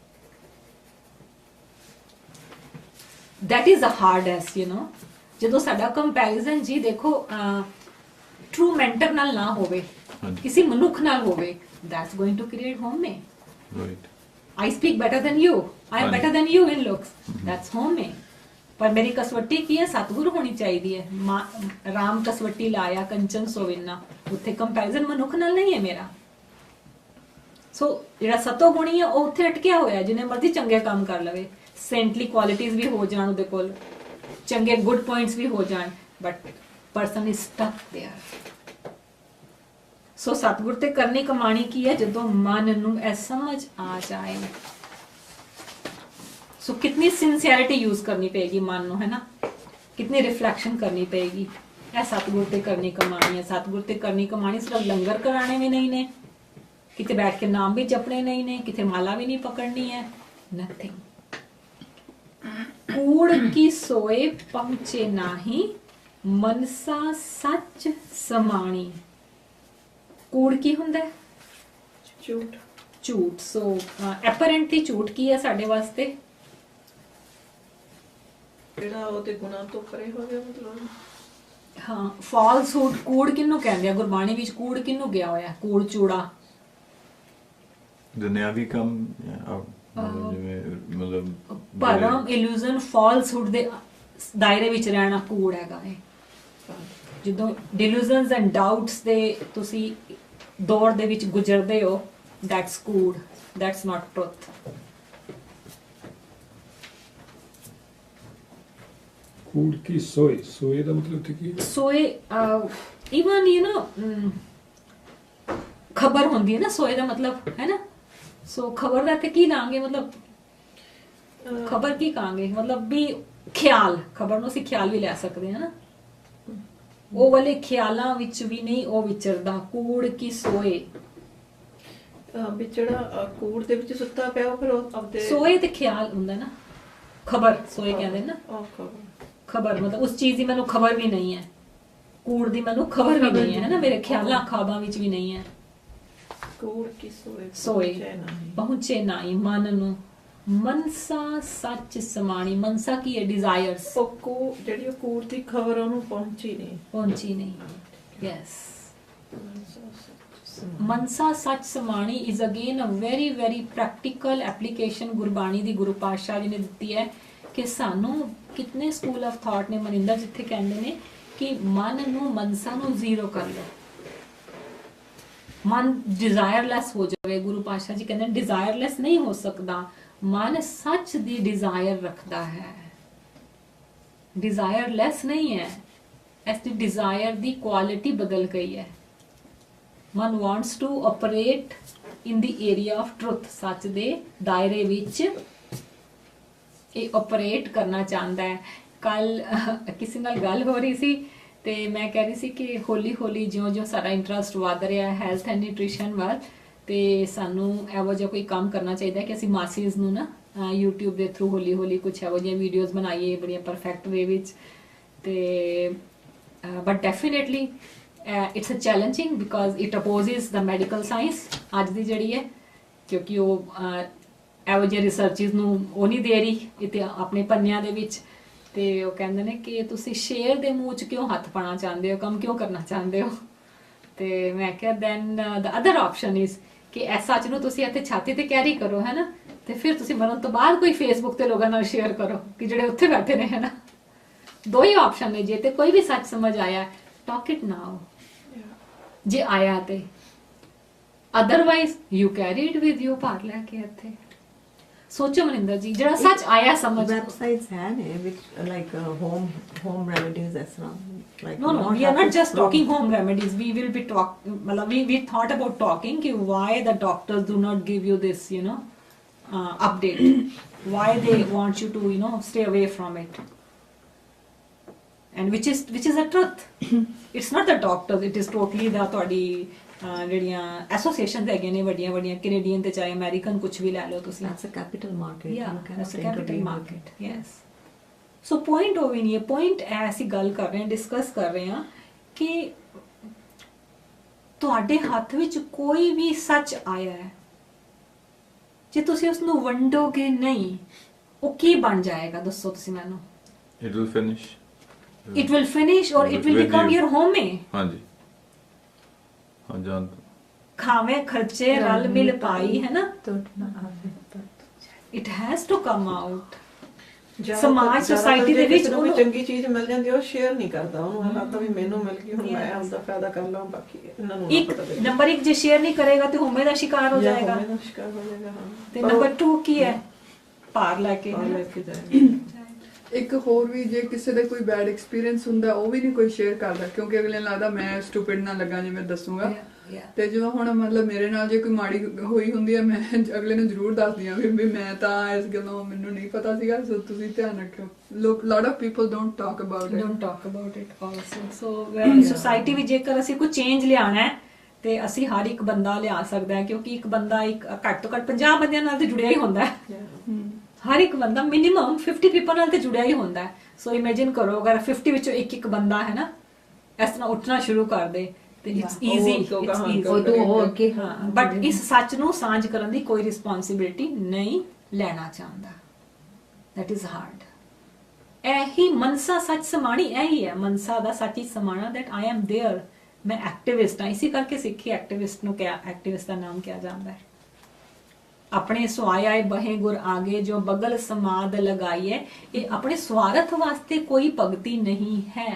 that is the hardest, you know, ਜਦੋਂ ਸਾਡਾ ਕੰਪੈਰੀਜ਼ਨ ਜੀ ਦੇਖੋ ਟਰੂ ਮੈਂਟਰ ਨਾਲ ਨਾ ਹੋਵੇ, ਕਿਸੇ ਮਨੁੱਖ ਨਾਲ ਹੋਵੇ, that's going to create home right. I speak better than you, I am better than you in looks, that's home। ਪਰ ਮੇਰੀ ਕਸਵੱਟੀ ਕੀ ਹੈ? ਸਤਿਗੁਰੂ ਹੋਣੀ ਚਾਹੀਦੀ ਹੈ। ਰਾਮ ਕਸਵੱਟੀ ਲਾਇਆ ਕੰਚਨ ਸੋਵਿਨਾ, ਉੱਥੇ ਕੰਪੈਰੀਜ਼ਨ ਮਨੁੱਖ ਨਾਲ ਨਹੀਂ ਹੈ ਮੇਰਾ। ਸੋ ਜਿਹੜਾ ਸਤੋ ਗੁਣੀ ਹੈ ਉਹ ਉੱਥੇ ਅਟਕਿਆ ਹੋਇਆ, ਜਿੰਨੇ ਮਰਜ਼ੀ ਚੰਗੇ ਕੰਮ ਕਰ ਲਵੇ, ਸੇਂਟਲੀ ਕੁਆਲਿਟੀਜ਼ ਵੀ ਹੋ ਜਾਣ ਉਹਦੇ ਕੋਲ, ਚੰਗੇ ਗੁੱਡ ਪੁਆਇੰਟਸ ਵੀ ਹੋ ਜਾਣ, but person is stuck there. So ਸਤਿਗੁਰ ਤੇ ਕਰਨੀ ਕਮਾਣੀ ਕੀ ਹੈ? ਜਦੋਂ ਮਨ ਨੂੰ ਇਹ ਸਮਝ ਆ ਜਾਏ। ਸੋ ਕਿਤਨੀ ਸਿੰਸੀਅਰਿਟੀ ਯੂਜ਼ ਕਰਨੀ ਪਏਗੀ ਮਨ ਨੂੰ, ਹੈ ਨਾ, ਕਿਤਨੀ ਰਿਫਲੈਕਸ਼ਨ ਕਰਨੀ ਪਏਗੀ। ਇਹ ਸਤਿਗੁਰ ਤੇ ਕਰਨੀ ਕਮਾਣੀ ਹੈ। ਸਤਿਗੁਰ ਤੇ ਕਰਨੀ ਕਮਾਣੀ ਸਿਰਫ ਲੰਗਰ ਕਰਾਣੇ ਵੀ ਨਹੀਂ ਨੇ, ਕਿਤੇ ਬੈਠ ਕੇ ਨਾਮ ਵੀ ਜਪਣੇ ਨਹੀਂ ਨੇ, ਕਿਤੇ ਮਾਲਾ ਵੀ ਨਹੀਂ ਪਕੜਨੀ ਹੈ, ਨਥਿੰਗ। ਕੂੜ ਕੀ ਸੋਏ ਪਹੁੰਚੇ ਨਾਹੀ, ਮਨਸਾ ਸੱਚ ਸਮਾਣੀ। ਕੂੜ ਕੀ ਹੁੰਦਾ ਹੈ? ਝੂਠ। ਝੂਠ। ਸੋ ਐਪਰੈਂਟਲੀ ਝੂਠ ਕੀ ਹੈ ਸਾਡੇ ਵਾਸਤੇ? ਜਿਹੜਾ ਉਹਦੇ ਗੁਨਾਹ ਤੋਂ ਪਰੇ ਹੋ ਗਿਆ, ਮਤਲਬ ਹਾਂ, ਫਾਲਸਹੁਡ। ਕੂੜ ਕਿਹਨੂੰ ਕਹਿੰਦੇ ਆ ਗੁਰਬਾਣੀ ਵਿੱਚ? ਕੂੜ ਕਿਹਨੂੰ ਗਿਆ ਹੋਇਆ? ਕੂੜ ਚੂੜਾ, ਦੁਨਿਆਵੀ ਕੰਮ ਮਤਲਬ ਜਿਵੇਂ ਮਤਲਬ ਭਰਮ, ਇਲੂਜ਼ਨ, ਫਾਲਸਹੁੱਡ ਦੇ ਦਾਇਰੇ ਵਿੱਚ ਰਹਿਣਾ ਕੂੜ ਹੈਗਾ ਹੈ। ਜਦੋਂ ਡਿਲੂਜ਼ਨਸ ਐਂਡ ਡਾਊਟਸ ਦੇ ਤੁਸੀਂ ਦੌਰ ਦੇ ਵਿੱਚ ਗੁਜ਼ਰਦੇ ਹੋ, ਦੈਟਸ ਕੂੜ, ਦੈਟਸ ਨਾਟ ਟਰੁਥ। कूड़ की सोए, सोए का मतलब थे कि ਸੋਏ ਇਵਨ ਯੂ نو ਖਬਰ ਹੁੰਦੀ ਹੈ ਨਾ, ਸੋਏ ਦਾ ਮਤਲਬ ਹੈ ਨਾ, ਸੋ ਖਬਰ ਦਾ ਤੇ ਕੀ ਲਾਂਗੇ, ਮਤਲਬ ਖਬਰ ਕੀ ਕਹਾਂਗੇ, ਮਤਲਬ ਵੀ ਖਿਆਲ, ਖਬਰ ਨੂੰ ਅਸੀਂ ਖਿਆਲ ਵੀ ਲੈ ਸਕਦੇ ਹਾਂ ਨਾ, ਉਹ ਵਾਲੇ ਖਿਆਲਾਂ ਵਿੱਚ ਵੀ ਨਹੀਂ ਉਹ ਵਿਚਰਦਾ। ਕੂੜ ਕੀ ਸੋਏ, ਵੀ ਜਿਹੜਾ ਕੂੜ ਦੇ ਵਿੱਚ ਸੁੱਤਾ ਪਿਆ ਉਹ ਫਿਰ ਉਹ ਆਪਦੇ ਸੋਏ ਤੇ ਖਿਆਲ ਹੁੰਦਾ ਨਾ, ਖਬਰ ਸੋਏ ਕਹਿੰਦੇ ਨਾ, ਉਹ ਖਬਰ ਖਬਰ ਮਤਲਬ ਉਸ ਚੀਜ਼ ਦੀ ਮੈਨੂੰ ਖਬਰ ਵੀ ਨਹੀਂ ਹੈ, ਕੂੜ ਦੀ ਮੈਨੂੰ ਖਬਰ ਵੀ ਨਹੀਂ ਹੈ ਨਾ, ਮੇਰੇ ਖਿਆਲਾਂ ਖਾਬਾਂ ਵਿੱਚ ਵੀ ਨਹੀਂ ਹੈ। ਕੂੜ ਕੀ ਸੋਏ ਸੋਏ ਪਹੁੰਚੇ ਨਹੀਂ। ਪਹੁੰਚੇ ਨਾਈ ਮਨ ਨੂੰ, ਮਨਸਾ ਸੱਚ ਸਮਾਣੀ, ਮਨਸਾ ਕੀ ਹੈ, ਡਿਜ਼ਾਇਰਸ, ਉਹ ਜਿਹੜੀ ਉਹ ਕੂੜ ਦੀ ਖਬਰ ਉਹਨੂੰ ਪਹੁੰਚੀ ਨਹੀਂ। ਪਹੁੰਚੀ ਨਹੀਂ। ਯੈਸ, ਮਨਸਾ ਸੱਚ ਸਮਾਣੀ is again a very very practical application Gurbani ਦੀ ਗੁਰੂ ਪਾਤਸ਼ਾਹ ਜੀ ਨੇ ਦਿੱਤੀ ਹੈ ਕਿ ਸਾਨੂੰ ਕਿਤਨੇ ਸਕੂਲ ਆਫ ਥਾਟ ਨੇ ਮਨਿੰਦਰ ਜਿੱਥੇ ਕਹਿੰਦੇ ਨੇ ਕਿ ਮਨ ਨੂੰ, ਮਨਸਾ ਨੂੰ ਜ਼ੀਰੋ ਕਰ ਲਓ, ਮਨ ਡਿਜ਼ਾਇਰਲੈਸ ਹੋ ਜਾਵੇ। ਗੁਰੂ ਪਾਤਸ਼ਾਹ ਜੀ ਕਹਿੰਦੇ ਡਿਜ਼ਾਇਰਲੈਸ ਨਹੀਂ ਹੋ ਸਕਦਾ, ਮਨ ਸੱਚ ਦੀ ਡਿਜ਼ਾਇਰ ਰੱਖਦਾ ਹੈ, ਡਿਜ਼ਾਇਰਲੈਸ ਨਹੀਂ ਹੈ। ਇਸ ਦੀ ਡਿਜ਼ਾਇਰ ਦੀ ਕੁਆਲਿਟੀ ਬਦਲ ਗਈ ਹੈ। ਮਨ wants to operate in the area of truth, ਸੱਚ ਦੇ ਦਾਇਰੇ ਵਿੱਚ ਇਹ ਆਪਰੇਟ ਕਰਨਾ ਚਾਹੁੰਦਾ ਹੈ। ਕੱਲ ਕਿਸੇ ਨਾਲ ਗੱਲ ਹੋ ਰਹੀ ਸੀ ਤੇ ਮੈਂ ਕਹਿ ਰਹੀ ਸੀ ਕਿ ਹੌਲੀ ਹੌਲੀ ਜਿਉਂ-ਜਿਉਂ ਸਾਡਾ ਇੰਟਰਸਟ ਵਧ ਰਿਹਾ ਹੈ ਹੈਲਥ ਐਂਡ ਨਿਊਟ੍ਰੀਸ਼ਨ ਵੱਲ, ਤੇ ਸਾਨੂੰ ਇਹੋ ਜਿਹਾ ਕੋਈ ਕੰਮ ਕਰਨਾ ਚਾਹੀਦਾ ਕਿ ਅਸੀਂ ਮਾਸਿਸ ਨੂੰ ਨਾ YouTube ਦੇ ਥਰੂ ਹੌਲੀ ਹੌਲੀ ਕੁਝ ਇਹੋ ਜਿਹੀਆਂ ਵੀਡੀਓਜ਼ ਬਣਾਈਏ ਬੜੀਆਂ ਪਰਫੈਕਟ ਵੇ ਵਿੱਚ। ਤੇ but definitely it's a challenging because it opposes the medical science ਅੱਜ ਦੀ ਜਿਹੜੀ ਹੈ, ਕਿਉਂਕਿ ਉਹ ਇਹੋ ਜਿਹੇ ਰਿਸਰਚਿਸ ਨੂੰ ਉਹ ਨਹੀਂ ਦੇ ਰਹੀ ਇਹ ਆਪਣੇ ਪੰਨਿਆਂ ਦੇ ਵਿੱਚ। ਤੇ ਉਹ ਕਹਿੰਦੇ ਨੇ ਕਿ ਤੁਸੀਂ ਸ਼ੇਰ ਦੇ ਮੂੰਹ 'ਚ ਕਿਉਂ ਹੱਥ ਪਾਣਾ ਚਾਹੁੰਦੇ ਹੋ, ਕੰਮ ਕਿਉਂ ਕਰਨਾ ਚਾਹੁੰਦੇ ਹੋ। ਤੇ ਮੈਂ ਕਿਹਾ then the other option is ਕਿ ਇਸ ਸੱਚ ਨੂੰ ਤੁਸੀਂ ਇੱਥੇ ਛਾਤੀ ਤੇ ਕੈਰੀ ਕਰੋ, ਹੈ ਨਾ, ਤੇ ਫਿਰ ਤੁਸੀਂ ਮਰਨ ਤੋਂ ਬਾਅਦ ਕੋਈ ਫੇਸਬੁੱਕ ਤੇ ਲੋਕਾਂ ਨਾਲ ਸ਼ੇਅਰ ਕਰੋ ਕਿ ਜਿਹੜੇ ਉੱਥੇ ਬੈਠੇ ਨੇ, ਹੈ ਨਾ। ਦੋ ਹੀ ਆਪਸ਼ਨ ਨੇ, ਜੇ ਤੇ ਕੋਈ ਵੀ ਸੱਚ ਸਮਝ ਆਇਆ ਟਾਕ ਇਟ ਨਾਓ, ਜੇ ਆਇਆ ਤੇ, otherwise you carry it with you, ਭਾਰ ਲੈ ਕੇ ਇੱਥੇ। ਸੋਚੋ ਮਨਿੰਦਰ ਜੀ, ਜਿਹੜਾ ਸੱਚ ਆਇਆ ਸਮਝ, websites have which like home remedies as well. Like no we are not just talking home remedies, we will be we thought about talking ki why the doctors do not give you this update, why they want you to stay away from it, and which is a truth. It's not the doctors, it is totally the ਤੁਹਾਡੀ ਜਿਹੜੀਆਂ ਐਸੋਸੀਏਸ਼ਨਸ ਹੈਗੀਆਂ ਨੇ ਵੱਡੀਆਂ ਵੱਡੀਆਂ, ਕੈਨੇਡੀਅਨ ਤੇ ਚਾਹੇ ਅਮਰੀਕਨ ਕੁਝ ਵੀ ਲੈ ਲਓ ਤੁਸੀਂ। That's a capital market. Yeah, You cannot that's a intervene capital with market. Yes. So point ਉਹ ਵੀ ਨਹੀਂ ਹੈ, point ਐਸੀ ਗੱਲ ਕਰ ਰਹੇ ਹਾਂ, ਡਿਸਕਸ ਕਰ ਰਹੇ ਹਾਂ ਕਿ ਤੁਹਾਡੇ ਹੱਥ ਵਿੱਚ ਕੋਈ ਵੀ ਸੱਚ ਆਇਆ ਹੈ, ਜੇ ਤੁਸੀਂ ਉਸ ਨੂੰ ਵੰਡੋਗੇ ਨਹੀਂ, ਉਹ ਕੀ ਬਣ ਜਾਏਗਾ ਦੱਸੋ ਤੁਸੀਂ ਮੈਨੂੰ। It will finish. It will finish or it will With become you. your home. ਹਾਂਜੀ, ਹਾਂ ਜਾਨ ਖਾਵੇਂ ਖਰਚੇ ਰਲ ਮਿਲ ਪਾਈ, ਹੈ ਨਾ। ਟੁੱਟਣਾ ਆਵੇ ਪਰ It has to come out. ਜ਼ਿਆਦਾਤਰ- ਸਮਾਜ, ਜ਼ਿਆਦਾਤਰ society ਦੇ ਜੇ ਵਿੱਚ ਕਿਸੇ ਨੂੰ ਕੋਈ ਉਹਨੂੰ- ਚੰਗੀ ਚੀਜ਼ ਮਿਲ ਜਾਂਦੀ ਉਹ ਸ਼ੇਅਰ ਨਹੀਂ ਕਰਦਾ, ਉਹਨੂੰ ਇਹ ਲੱਗਦਾ ਵੀ ਮੈਨੂੰ ਮਿਲ ਗਈ ਹੁਣ ਮੈਂ Yes. ਆਪਦਾ ਫਾਇਦਾ ਕਰ ਲਵਾਂ, ਬਾਕੀ ਇਹਨਾਂ ਨੂੰ ਨਾ ਇੱਕ ਪਤਾ ਲੱਗੇ। ਨੰਬਰ 1 ਜੇ ਸ਼ੇਅਰ ਨਹੀਂ ਕਰੇਗਾ ਤੇ ਹੋਮੇ ਦਾ ਸ਼ਿਕਾਰ ਹੋ ਜਾਂ ਜਾਏਗਾ, ਹੋਮੇ ਦਾ ਸ਼ਿਕਾਰ ਹੋ ਜਾਏਗਾ, ਹਾਂ। ਤੇ ਪਰ ਨੰਬਰ 2 ਕੀ ਹੈ, ਭਾਰ ਲੈ ਕੇ, ਉਹ ਹੈ ਨਾ। ਲੈ ਕੇ ਜਾਏਗਾ। ਇੱਕ ਹੋਰ ਵੀ, ਜੇ ਕਿਸੇ ਦਾ ਕੋਈ ਬੈਡ ਐਕਸਪੀਰੀਅੰਸ ਹੁੰਦਾ ਉਹ ਵੀ ਨਹੀਂ ਕੋਈ ਸ਼ੇਅਰ ਕਰਦਾ, ਕਿਉਂਕਿ ਅਗਲੇ ਨੂੰ ਲੱਗਦਾ ਮੈਂ ਸਟੂਪਿਡ ਨਾ ਲੱਗਾ ਜੇ ਮੈਂ ਦੱਸੂਗਾ। Yeah, yeah. ਤੇ ਜਦੋਂ ਹੁਣ ਮਤਲਬ ਮੇਰੇ ਨਾਲ ਜੇ ਕੋਈ ਮਾੜੀ ਹੋਈ ਹੁੰਦੀ ਹੈ, ਮੈਂ ਅਗਲੇ ਨੂੰ ਜ਼ਰੂਰ ਦੱਸਦੀ ਹਾਂ ਵੀ ਮੈਂ ਤਾਂ ਇਸ ਗੱਲੋਂ ਮੈਨੂੰ ਨਹੀਂ ਪਤਾ ਸੀਗਾ, ਸੋ ਤੁਸੀਂ ਧਿਆਨ ਰੱਖਿਓ। lot of people don't talk about it. Don't talk about it also. So society ਵਿੱਚ ਜੇਕਰ ਅਸੀਂ ਕੋਈ ਚੇਂਜ ਲਿਆਣਾ ਹੈ ਤੇ ਅਸੀਂ ਹਰ ਇੱਕ ਬੰਦਾ ਲਿਆ ਸਕਦਾ ਹੈ, ਕਿਉਂਕਿ ਇੱਕ ਬੰਦਾ ਇੱਕ ਘੱਟ ਤੋਂ ਘੱਟ 50 ਬੰਦਿਆਂ ਨਾਲ ਤੇ ਜੁੜਿਆ ਹੀ ਹੁੰਦਾ ਹੈ। ਹਰ ਇੱਕ ਬੰਦਾ ਮਿਨੀਮਮ 50 ਪੀਪਲ ਨਾਲ ਤੇ ਜੁੜਿਆ ਹੀ ਹੁੰਦਾ ਹੈ। ਸੋ ਇਮੇਜਿਨ ਕਰੋ ਅਗਰ 50 ਵਿੱਚੋਂ ਇੱਕ ਬੰਦਾ ਹੈ ਨਾ ਇਸ ਤਰ੍ਹਾਂ ਉੱਠਣਾ ਸ਼ੁਰੂ ਕਰ ਦੇ ਤੇ ਇਟਸ ਈਜ਼ੀ, ਉਹ ਤੋਂ ਹੋ ਅੱਗੇ। ਹਾਂ, ਬਟ ਇਸ ਸੱਚ ਨੂੰ ਸਾਂਝ ਕਰਨ ਦੀ ਕੋਈ ਰਿਸਪੌਂਸਿਬਿਲਿਟੀ ਨਹੀਂ ਲੈਣਾ ਚਾਹੁੰਦਾ। That is hard. ਇਹੀ ਮਨਸਾ ਸੱਚ ਸਮਾਣੀ ਇਹੀ ਹੈ, ਮਨਸਾ ਦਾ ਸੱਚ ਹੀ ਸਮਾਣਾ, ਦੈਟ ਆਈ ਐਮ देयर। ਮੈਂ ਐਕਟਿਵਿਸਟ ਹਾਂ, ਇਸੇ ਕਰਕੇ ਸਿੱਖੀ ਐਕਟਿਵਿਸਟ ਨੂੰ ਕਿਹਾ, ਐਕਟਿਵਿਸਟ ਦਾ ਨਾਮ ਕਿਹਾ ਜਾਂਦਾ ਹੈ। ਆਪਣੇ ਸੁਆਏ ਬਹੇ ਗੁਰ ਆਗੇ ਜੋ ਬਗਲ ਸਮਾਦ ਲਗਾਈਏ, ਇਹ ਆਪਣੇ ਸਵਾਰਥ ਵਾਸਤੇ ਕੋਈ ਭਗਤੀ ਨਹੀਂ ਹੈ।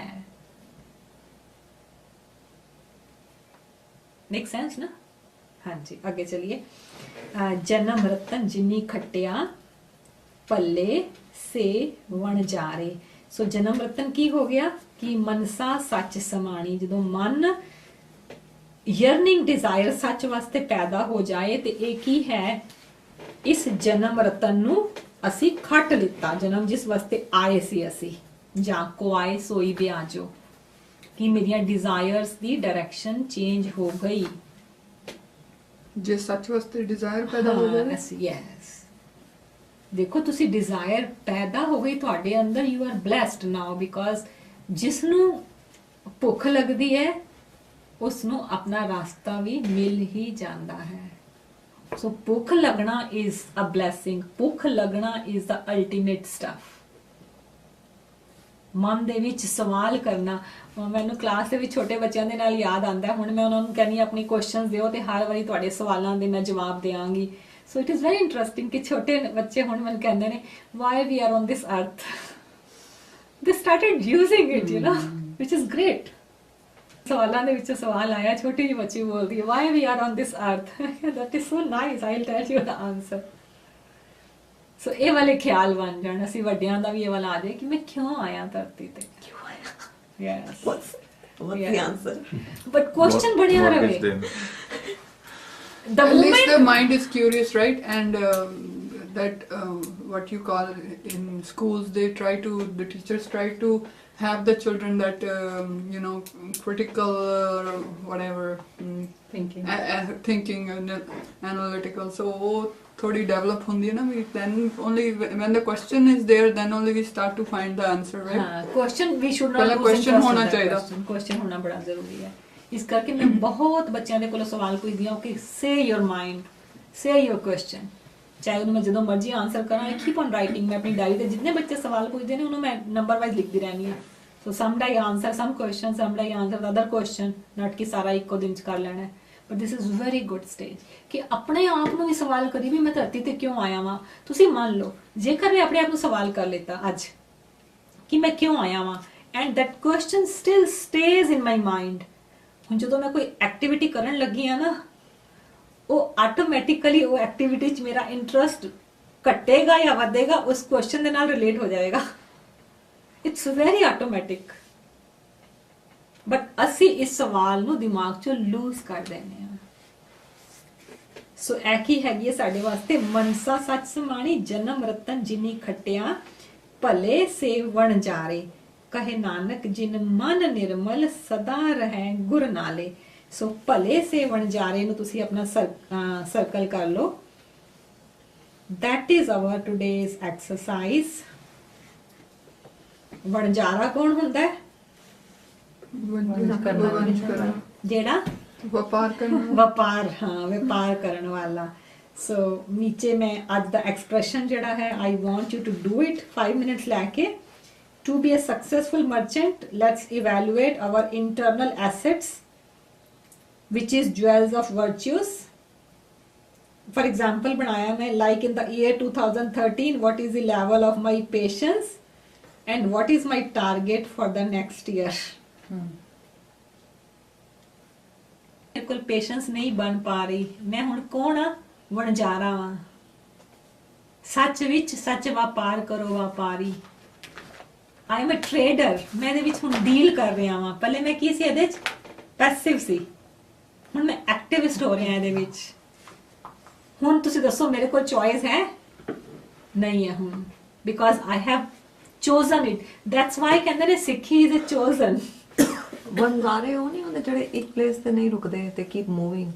मेक सेंस ना? हाँ जी, आगे चलिए। जन्म रतन जिन्नी खटिया पल्ले से वण जारे। सो जन्म रतन की हो गया कि मनसा सच समाणी, जो मन यर्निंग डिजायर सच वास्ते पैदा हो जाए तो एक ही है, इस जन्म रतन नू असी खट लिता। जन्म जिस वास्ते आए सी असी, जाको आए सोई ब्याजो, कि मेरिया डिजायर्स दी डायरेक्शन चेंज हो गई। जे सच वास्ते डिजायर पैदा हो जाए, यस, देखो तुसी डिजायर पैदा हो गई ਤੁਹਾਡੇ ਅੰਦਰ, you are blessed now, because जिस ਨੂੰ ਭੁੱਖ लगदी है ਉਸ ਨੂੰ ਆਪਣਾ ਰਾਸਤਾ ਵੀ ਮਿਲ ਹੀ ਜਾਂਦਾ ਹੈ। ਸੋ ਭੁੱਖ ਲੱਗਣਾ is a blessing, ਭੁੱਖ ਲੱਗਣਾ is the ultimate stuff। ਮਨ ਦੇ ਵਿੱਚ ਸਵਾਲ ਕਰਨਾ, ਮੈਨੂੰ ਕਲਾਸ ਦੇ ਵਿੱਚ ਛੋਟੇ ਬੱਚਿਆਂ ਦੇ ਨਾਲ ਯਾਦ ਆਉਂਦਾ, ਹੁਣ ਮੈਂ ਉਹਨਾਂ ਨੂੰ ਕਹਿੰਦੀ ਆਪਣੀ ਕੁਐਸਚਨਸ ਦਿਓ ਤੇ ਹਰ ਵਾਰੀ ਤੁਹਾਡੇ ਸਵਾਲਾਂ ਦੇ ਮੈਂ ਜਵਾਬ ਦੇਵਾਂਗੀ। So it is very interesting ਕਿ ਛੋਟੇ ਬੱਚੇ ਹੁਣ ਮੈਨੂੰ ਕਹਿੰਦੇ ਨੇ why we are on this earth, they started using it, you know, which is great. ਸਵਾਲਾਂ ਦੇ ਵਿੱਚ ਸਵਾਲ ਆਇਆ, ਛੋਟੀ ਜਿਹੀ ਬੱਚੀ ਬੋਲਦੀ ਹੈ why we are on this earth, that is so nice, I will tell you the answer. So ਇਹ ਵਾਲੇ ਖਿਆਲ ਬਣ ਜਾਣ, ਅਸੀਂ ਵੱਡਿਆਂ ਦਾ ਵੀ ਇਹ ਵਾਲਾ ਆ ਜਾਏ ਕਿ ਮੈਂ ਕਿਉਂ ਆਇਆ ਧਰਤੀ ਤੇ, ਕਿਉਂ ਆਇਆ। Yes. What's the answer? But question बढ़िया What रहे। is them? The at least the moment mind is curious, right? And that what you call in schools, the teachers try to have the children that critical whatever thinking and analytical, so थोड़ी डेवलप होती है ना, we then only when the question is there, then only we start to find the answer, right? हाँ, question we should not पहले lose question interest होना in that चाहिए। question। question होना बड़ा जरूरी है। इस करके मैं बहुत बच्चों के कोलों सवाल पूछदी हूं कि say your mind, say your question, चाहे उन्हें मैं ਜਦੋਂ ਮਰਜ਼ੀ ਆਨਸਰ ਕਰਾਂ, I keep on writing, मैं अपनी डायरी ਤੇ जितने बच्चे सवाल पूछते हैं उन्हें मैं नंबर वाइज लिखती रहनी है। so some day answer some question, some day answer the other question, not कि सारा ਇੱਕੋ ਦਿਨ ਚ ਕਰ ਲੈਣਾ ਹੈ। but this is very good stage ਕਿ ਆਪਣੇ ਆਪ ਨੂੰ ਵੀ ਸਵਾਲ ਕਰੀ ਵੀ ਮੈਂ ਧਰਤੀ ਤੇ ਕਿਉਂ ਆਇਆ ਵਾਂ। ਤੁਸੀਂ ਮੰਨ ਲਓ ਜੇਕਰ ਮੈਂ ਆਪਣੇ ਆਪ ਨੂੰ ਸਵਾਲ ਕਰ ਲਿੱਤਾ ਅੱਜ ਕਿ ਮੈਂ ਕਿਉਂ ਆਇਆ ਵਾਂ, and that question still stays in my mind, ਹੁਣ ਜਦੋਂ ਮੈਂ ਕੋਈ ਐਕਟੀਵਿਟੀ ਕਰਨ ਲੱਗੀ ਆ ਨਾ, ਉਹ ਆਟੋਮੈਟਿਕਲੀ ਉਹ ਐਕਟੀਵਿਟੀ 'ਚ ਮੇਰਾ ਇੰਟਰਸਟ ਘਟੇਗਾ ਜਾਂ ਵਧੇਗਾ ਉਸ ਕੁਐਸਚਨ ਦੇ ਨਾਲ ਰਿਲੇਟ ਹੋ ਜਾਏਗਾ। It's very automatic. ਬਟ ਅਸੀਂ ਇਸ ਸਵਾਲ ਨੂੰ ਦਿਮਾਗ 'ਚੋਂ ਲੂਜ਼ ਕਰ ਦਿੰਦੇ ਹਾਂ। ਸੋ ਇਹ ਕੀ ਹੈਗੀ ਹੈ ਸਾਡੇ ਵਾਸਤੇ, ਮਨਸਾ ਸੱਚ ਸਮਾਣੀ ਜਨਮ ਰਤਨ ਜਿਨੀ ਖਟਿਆ ਭਲੇ ਸੇ ਵਣ ਜਾਰੇ, ਕਹੇ ਨਾਨਕ ਜਿਨ ਮਨ ਨਿਰਮਲ ਸਦਾ ਰਹਿ ਗੁਰ ਨਾਲੇ। ਸੋ ਭਲੇ ਸੇ ਵਣਜਾਰੇ ਨੂੰ ਤੁਸੀਂ ਆਪਣਾ ਸਰਕਲ ਕਰ ਲਓ। that is our today's exercise। Vanjara ਕੌਣ ਹੁੰਦਾ ਹੈ? ਜਿਹੜਾ ਵਪਾਰ ਕਰਨਾ, ਵਪਾਰ, ਹਾਂ ਵਪਾਰ ਕਰਨ ਵਾਲਾ। ਸੋ ਨੀਚੇ ਮੈਂ ਅੱਜ ਦਾ ਐਕਸਪ੍ਰੈਸ਼ਨ ਜਿਹੜਾ ਹੈ, I want you to do it 5 minutes ਲੈ ਕੇ। To be a successful merchant, let's evaluate our internal assets, which is jewels of virtues। For example, बनाया मैं like in the year 2013, what is the level of my patience and what is my target for the next year। मेरे कोल पेशेंस नहीं बन पा रही, मैं हुण कौन आ? वणजारा वां। सच विच सच व्यापार करो व्यापारी। आई एम अ ट्रेडर, मैं ਇਹਦੇ ਵਿੱਚ ਹੁਣ ਡੀਲ ਕਰ ਰਿਹਾ ਵਾਂ। ਪਹਿਲੇ ਮੈਂ ਕੀ ਸੀ ਇਹਦੇ ਚ? ਪੈਸਿਵ ਸੀ, ਹੁਣ ਮੈਂ ਐਕਟਿਵਿਸਟ ਹੋ ਰਿਹਾ ਇਹਦੇ ਵਿੱਚ। ਹੁਣ ਤੁਸੀਂ ਦੱਸੋ ਮੇਰੇ ਕੋਲ ਚੋਇਸ ਹੈ? ਨਹੀਂ ਹੈ ਹੁਣ, because I have ਚੋਜ਼ਨ it. That's why ਕਹਿੰਦੇ ਨੇ ਸਿੱਖੀ ਇਜ਼ ਅ ਚੋਜ਼ਨ। ਵਣਜਾਰੇ ਉਹ ਨਹੀਂ ਹੁੰਦੇ ਜਿਹੜੇ ਇੱਕ ਪਲੇਸ ਤੇ ਨਹੀਂ ਰੁਕਦੇ ਤੇ ਕੀਪ ਮੂਵਿੰਗ।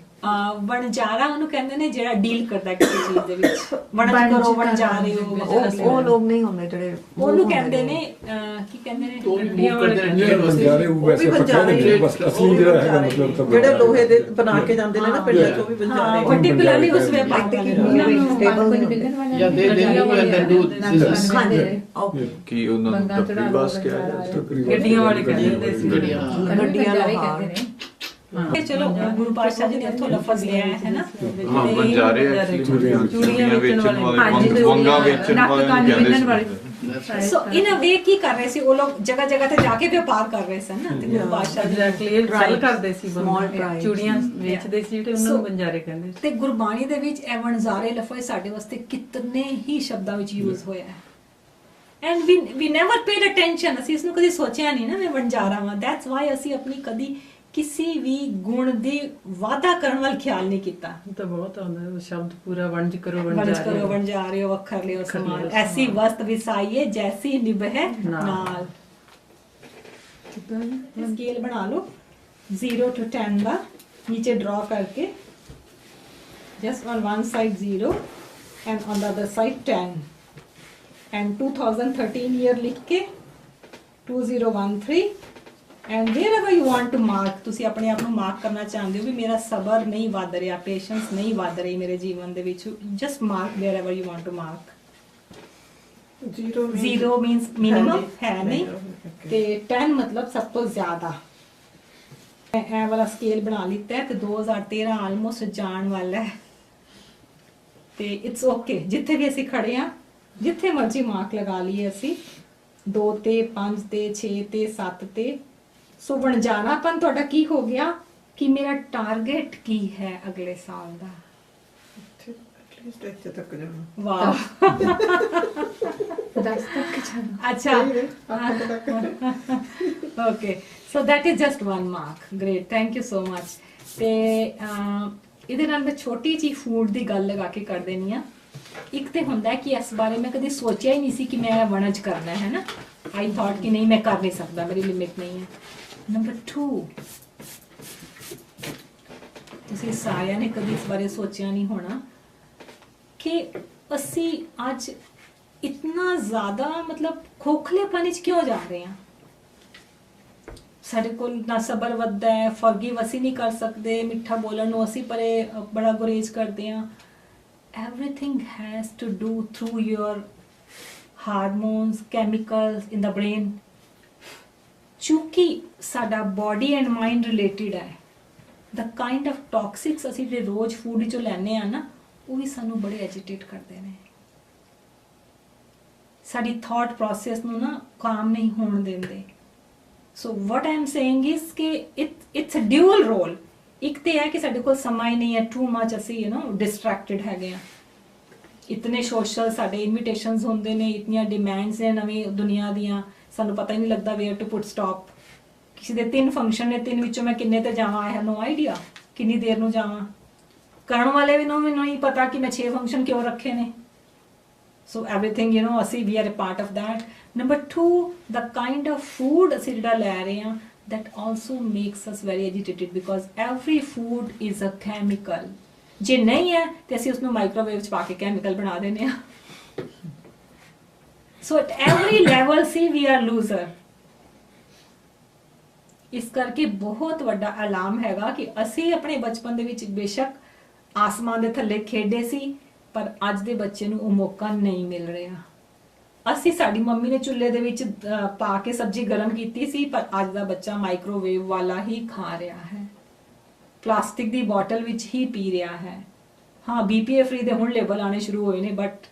ਵਣਜਾਰਾ ਉਹਨੂੰ ਕਹਿੰਦੇ ਨੇ ਜਿਹੜਾ ਡੀਲ ਕਰਦਾ ਕਿਸੇ ਚੀਜ਼ ਦੇ ਵਿੱਚ। ਵਣਜ ਕਰੋ, ਵਣਜਾਰੇ ਹੋ। ਉਹ ਲੋਕ ਨਹੀਂ ਹੁੰਦੇ ਜਿਹੜੇ ਉਹਨੂੰ ਕਹਿੰਦੇ ਨੇ ਕੀ ਕਹਿੰਦੇ ਨੇ? ਵਣਜਾਰੇ ਉਹ ਵੈਸੇ ਪੱਕੇ ਬਸ ਅਸਲੀ ਜਿਹੜਾ ਹੈਗਾ ਮਤਲਬ ਤਾਂ ਜਿਹੜੇ ਲੋਹੇ ਦੇ ਬਣਾ ਕੇ ਜਾਂਦੇ ਨੇ ਨਾ ਪਿੰਡਾਂ ਚੋਂ ਵੀ ਬੰਜਾਰੇ। ਪਾਰਟਿਕੂਲਰਲੀ ਉਸ ਵਪਾਰ ਤੇ ਕੀ stable Yeah, they do this. ਕਿ ਉਹਨਾਂ ਨੂੰ ਟੱਪੀ ਬਸ ਕਿਹਾ ਜਾਂਦਾ। ਗੱਡੀਆਂ ਵਾਲੇ ਗੱਡੀਆਂ ਲੋਹਾਰ ਤੇ ਚਲੋ ਗੁਰੂ ਪਾਤਸ਼ਾਹ ਜੀ ਨੇ ਉੱਥੋਂ ਲਫ਼ਜ਼ ਲਿਆ ਹੈ ਨਾ ਹਾਂ ਬੰਜਾਰੇ ਐਕਚੁਅਲੀ ਚੂੜੀਆਂ ਵੇਚਣ ਵਾਲੇ ਵੰਗਾ ਵੇਚਣ ਵਾਲੇ ਕਹਿੰਦੇ ਸੋ ਇਨ ਅ ਵੇ ਕੀ ਕਰ ਰਹੇ ਸੀ ਉਹ ਲੋਕ ਜਗ੍ਹਾ ਜਗ੍ਹਾ ਤੇ ਜਾ ਕੇ ਵਪਾਰ ਕਰ ਰਹੇ ਸਨ ਨਾ ਤੇ ਗੁਰੂ ਪਾਤਸ਼ਾਹ ਜੀ ਐਗਜ਼ੈਕਟਲੀ ਟਰਾਈ ਕਰਦੇ ਸੀ Small tribes. ਚੂੜੀਆਂ ਵੇਚਦੇ ਸੀ ਤੇ ਉਹਨਾਂ ਨੂੰ ਬੰਜਾਰੇ ਕਹਿੰਦੇ ਸੀ। ਤੇ ਗੁਰਬਾਣੀ ਦੇ ਵਿੱਚ ਇਹ ਵਣਜ਼ਾਰੇ ਲਫ਼ਜ਼ ਸਾਡੇ ਵਾਸਤੇ ਕਿਤਨੇ ਹੀ ਸ਼ਬਦਾਂ ਵਿੱਚ ਯੂਜ਼ ਹੋਇਆ ਹੈ and we never paid attention ਅਸੀਂ ਇਸ ਨੂੰ ਕਦੀ ਸੋਚਿਆ ਨਹੀਂ ਨਾ ਮੈਂ ਵਣਜਾਰਾ ਵਾਂ ਦੈਟਸ ਵਾਈ ਅਸੀਂ ਆਪਣੀ ਕਦੀ ਕਿਸੇ ਵੀ ਗੁਣ ਦੀ ਵਾਅਦਾ ਕਰਨ ਵੱਲ ਖਿਆਲ ਨਹੀਂ ਕੀਤਾ ਤਾਂ ਬਹੁਤ ਆਉਂਦਾ ਉਹ ਸ਼ਬਦ ਪੂਰਾ ਵਣਜ ਕਰੋ ਵਣਜ ਕਰੋ ਵਣਜਾਰੇ ਹੋ ਅੱਖਰ ਲਿਓ ਸਮਾਨ ਐਸੀ ਵਸਤ ਵਿਸਾਈਏ ਜੈਸੀ ਨਿਭੇ ਨਾਲ ਸਕੇਲ ਬਣਾ ਲਓ 0 to 10 ਦਾ ਨੀਚੇ ਡਰਾ ਕਰਕੇ just on one side 0 and on the other side 10 and 2013 year ਲਿਖ ਕੇ 2013 and wherever you want to mark ਤੁਸੀਂ ਆਪਣੇ ਆਪ ਨੂੰ ਮਾਰਕ ਕਰਨਾ ਚਾਹੁੰਦੇ ਹੋ ਵੀ ਮੇਰਾ ਸਬਰ ਨਹੀਂ ਵੱਧ ਰਿਹਾ ਪੇਸ਼ੈਂਸ ਨਹੀਂ ਵੱਧ ਰਹੀ ਮੇਰੇ ਜੀਵਨ ਦੇ ਵਿੱਚ just mark wherever you want to mark 0 means minimum ਹੈ ਨਹੀਂ ਤੇ 10 ਮਤਲਬ ਸਭ ਤੋਂ ਜ਼ਿਆਦਾ ਇਹ ਵਾਲਾ ਸਕੇਲ ਬਣਾ ਲਿੱਤਾ ਹੈ ਤੇ 2013 ਆਲਮੋਸਟ ਜਾਣ ਵਾਲਾ ਹੈ ਤੇ ਇਟਸ ਓਕੇ ਜਿੱਥੇ ਵੀ ਅਸੀਂ ਖੜੇ ਆ ਜਿੱਥੇ ਮਰਜ਼ੀ ਮਾਰਕ ਲਗਾ ਲਈਏ ਅਸੀਂ 2 ਤੇ 5 ਤੇ 6 ਤੇ 7 ਤੇ ਸੋ ਵਣਜਾਰਾਪਨ ਤੁਹਾਡਾ ਕੀ ਹੋ ਗਿਆ ਕਿ ਮੇਰਾ ਟਾਰਗੇਟ ਕੀ ਹੈ ਅਗਲੇ ਸਾਲ ਦਾ ਐਟਲੀਸਟ ਇੱਥੇ ਤੱਕ ਜਾਣਾ ਵਾਓ 10 ਤੱਕ ਜਾਣਾ ਅੱਛਾ okay so that is just 1 mark great thank you so much ਤੇ ਇਹਦੇ ਨਾਲ ਮੈਂ ਛੋਟੀ ਜਿਹੀ ਫੂਡ ਦੀ ਗੱਲ ਲਗਾ ਕੇ ਕਰ ਦੇਣੀ ਆ ਇੱਕ ਤੇ ਹੁੰਦਾ ਕਿ ਇਸ ਬਾਰੇ ਮੈਂ ਕਦੇ ਸੋਚਿਆ ਹੀ ਨਹੀਂ ਸੀ ਕਿ ਮੈਂ ਵਣਜ ਕਰਨਾ ਹੈ ਨਾ ਆਈ ਥਾਟ ਕਿ ਨਹੀਂ ਮੈਂ ਕਰ ਨਹੀਂ ਸਕਦਾ ਮੇਰੀ ਲਿਮਿਟ ਨਹੀਂ ਹੈ ਨੰਬਰ 2 ਤੁਸੀਂ ਸਾਰਿਆਂ ਨੇ ਕਦੀ ਇਸ ਬਾਰੇ ਸੋਚਿਆ ਨਹੀਂ ਹੋਣਾ ਕਿ ਅਸੀਂ ਅੱਜ ਇਤਨਾ ਜ਼ਿਆਦਾ ਮਤਲਬ ਖੋਖਲੇਪਨ ਵਿੱਚ ਕਿਉਂ ਜਾ ਰਹੇ ਹਾਂ ਸਾਡੇ ਕੋਲ ਨਾ ਸਬਰ ਵੱਧਦਾ ਹੈ ਫੋਰਗਿਵ ਅਸੀਂ ਨਹੀਂ ਕਰ ਸਕਦੇ ਮਿੱਠਾ ਬੋਲਣ ਨੂੰ ਅਸੀਂ ਪਰੇ ਬੜਾ ਗੁਰੇਜ਼ ਕਰਦੇ ਹਾਂ everything has to do through your hormones chemicals in the brain ਚੂੰਕਿ ਸਾਡਾ body and mind related ਹੈ the kind of toxics ਅਸੀਂ ਜਿਹੜੇ ਰੋਜ਼ ਫੂਡ ਵਿੱਚੋਂ ਲੈਂਦੇ ਆ ਨਾ ਉਹ ਵੀ ਸਾਨੂੰ ਬੜੇ ਐਜੀਟੇਟ ਕਰਦੇ ਨੇ ਸਾਡੀ ਥਾਟ ਪ੍ਰੋਸੈਸ ਨੂੰ ਨਾ ਕਾਮ ਨਹੀਂ ਹੋਣ ਦਿੰਦੇ ਸੋ ਵਾਟ ਆਈ ਐਮ ਸੇਇੰਗ ਇਜ਼ ਕਿ ਇਟਸ ਅ ਡਿਊਅਲ ਰੋਲ ਇੱਕ ਤੇ ਹੈ ਕਿ ਸਾਡੇ ਕੋਲ ਸਮਾਂ ਹੀ ਨਹੀਂ ਹੈ ਟੂ ਮਚ ਅਸੀਂ ਡਿਸਟਰੈਕਟਡ ਹੈਗੇ ਆ ਇਤਨੇ ਸੋਸ਼ਲ ਸਾਡੇ ਇਨਵੀਟੇਸ਼ਨਸ ਹੁੰਦੇ ਨੇ ਇਤਨੀਆਂ ਡਿਮਾਂਡਸ ਨੇ ਨਵੀਂ ਦੁਨੀਆ ਦੀਆਂ ਸਾਨੂੰ ਪਤਾ ਹੀ ਨਹੀਂ ਲੱਗਦਾ ਵੇਅਰ ਟੂ ਪੁੱਟ ਸਟਾਪ ਕਿਸੇ ਦੇ 3 ਫੰਕਸ਼ਨ ਨੇ 3 ਵਿੱਚੋਂ ਮੈਂ ਕਿੰਨੇ ਤੇ ਜਾਵਾਂ ਆਈ ਹੈਵ ਨੋ ਆਈਡੀਆ ਕਿੰਨੀ ਦੇਰ ਨੂੰ ਜਾਵਾਂ ਕਰਨ ਵਾਲੇ ਵੀ ਮੈਨੂੰ ਨਹੀਂ ਪਤਾ ਕਿ ਮੈਂ 6 ਫੰਕਸ਼ਨ ਕਿਉਂ ਰੱਖੇ ਨੇ so everything ਅਸੀਂ we are a part of that number 2 the kind of food ਅਸੀਂ ਜਿਹੜਾ ਲੈ ਰਹੇ ਹਾਂ that also makes us very agitated because every food is a chemical ਜੇ ਨਹੀਂ ਹੈ ਤੇ ਅਸੀਂ ਉਸ ਨੂੰ ਮਾਈਕ੍ਰੋਵੇਵ ਚ ਪਾ ਕੇ ਕੈਮੀਕਲ ਬਣਾ ਦਿੰਦੇ ਆ so at every level see we are loser ਇਸ ਕਰਕੇ ਬਹੁਤ ਵੱਡਾ ਅਲਾਰਮ ਹੈਗਾ ਕਿ ਅਸੀਂ ਆਪਣੇ ਬਚਪਨ ਦੇ ਵਿੱਚ ਬੇਸ਼ੱਕ ਆਸਮਾਨ ਦੇ ਥੱਲੇ ਖੇਡੇ ਸੀ ਪਰ ਅੱਜ ਦੇ ਬੱਚੇ ਨੂੰ ਉਹ ਮੌਕਾ ਨਹੀਂ ਮਿਲ ਰਿਹਾ ਅਸੀਂ ਸਾਡੀ ਮੰਮੀ ਨੇ ਚੁੱਲ੍ਹੇ ਦੇ ਵਿੱਚ ਪਾ ਕੇ ਸਬਜ਼ੀ ਗਰਮ ਕੀਤੀ ਸੀ ਪਰ ਅੱਜ ਦਾ ਬੱਚਾ ਮਾਈਕ੍ਰੋਵੇਵ ਵਾਲਾ ਹੀ ਖਾ ਰਿਹਾ ਹੈ ਪਲਾਸਟਿਕ ਦੀ ਬੋਟਲ ਵਿੱਚ ਹੀ ਪੀ ਰਿਹਾ ਹੈ ਹਾਂ BPA ਫ੍ਰੀ ਦੇ ਹੁਣ ਲੇਬਲ ਆਣੇ ਸ਼ੁਰੂ ਹੋਏ ਨੇ ਬਟ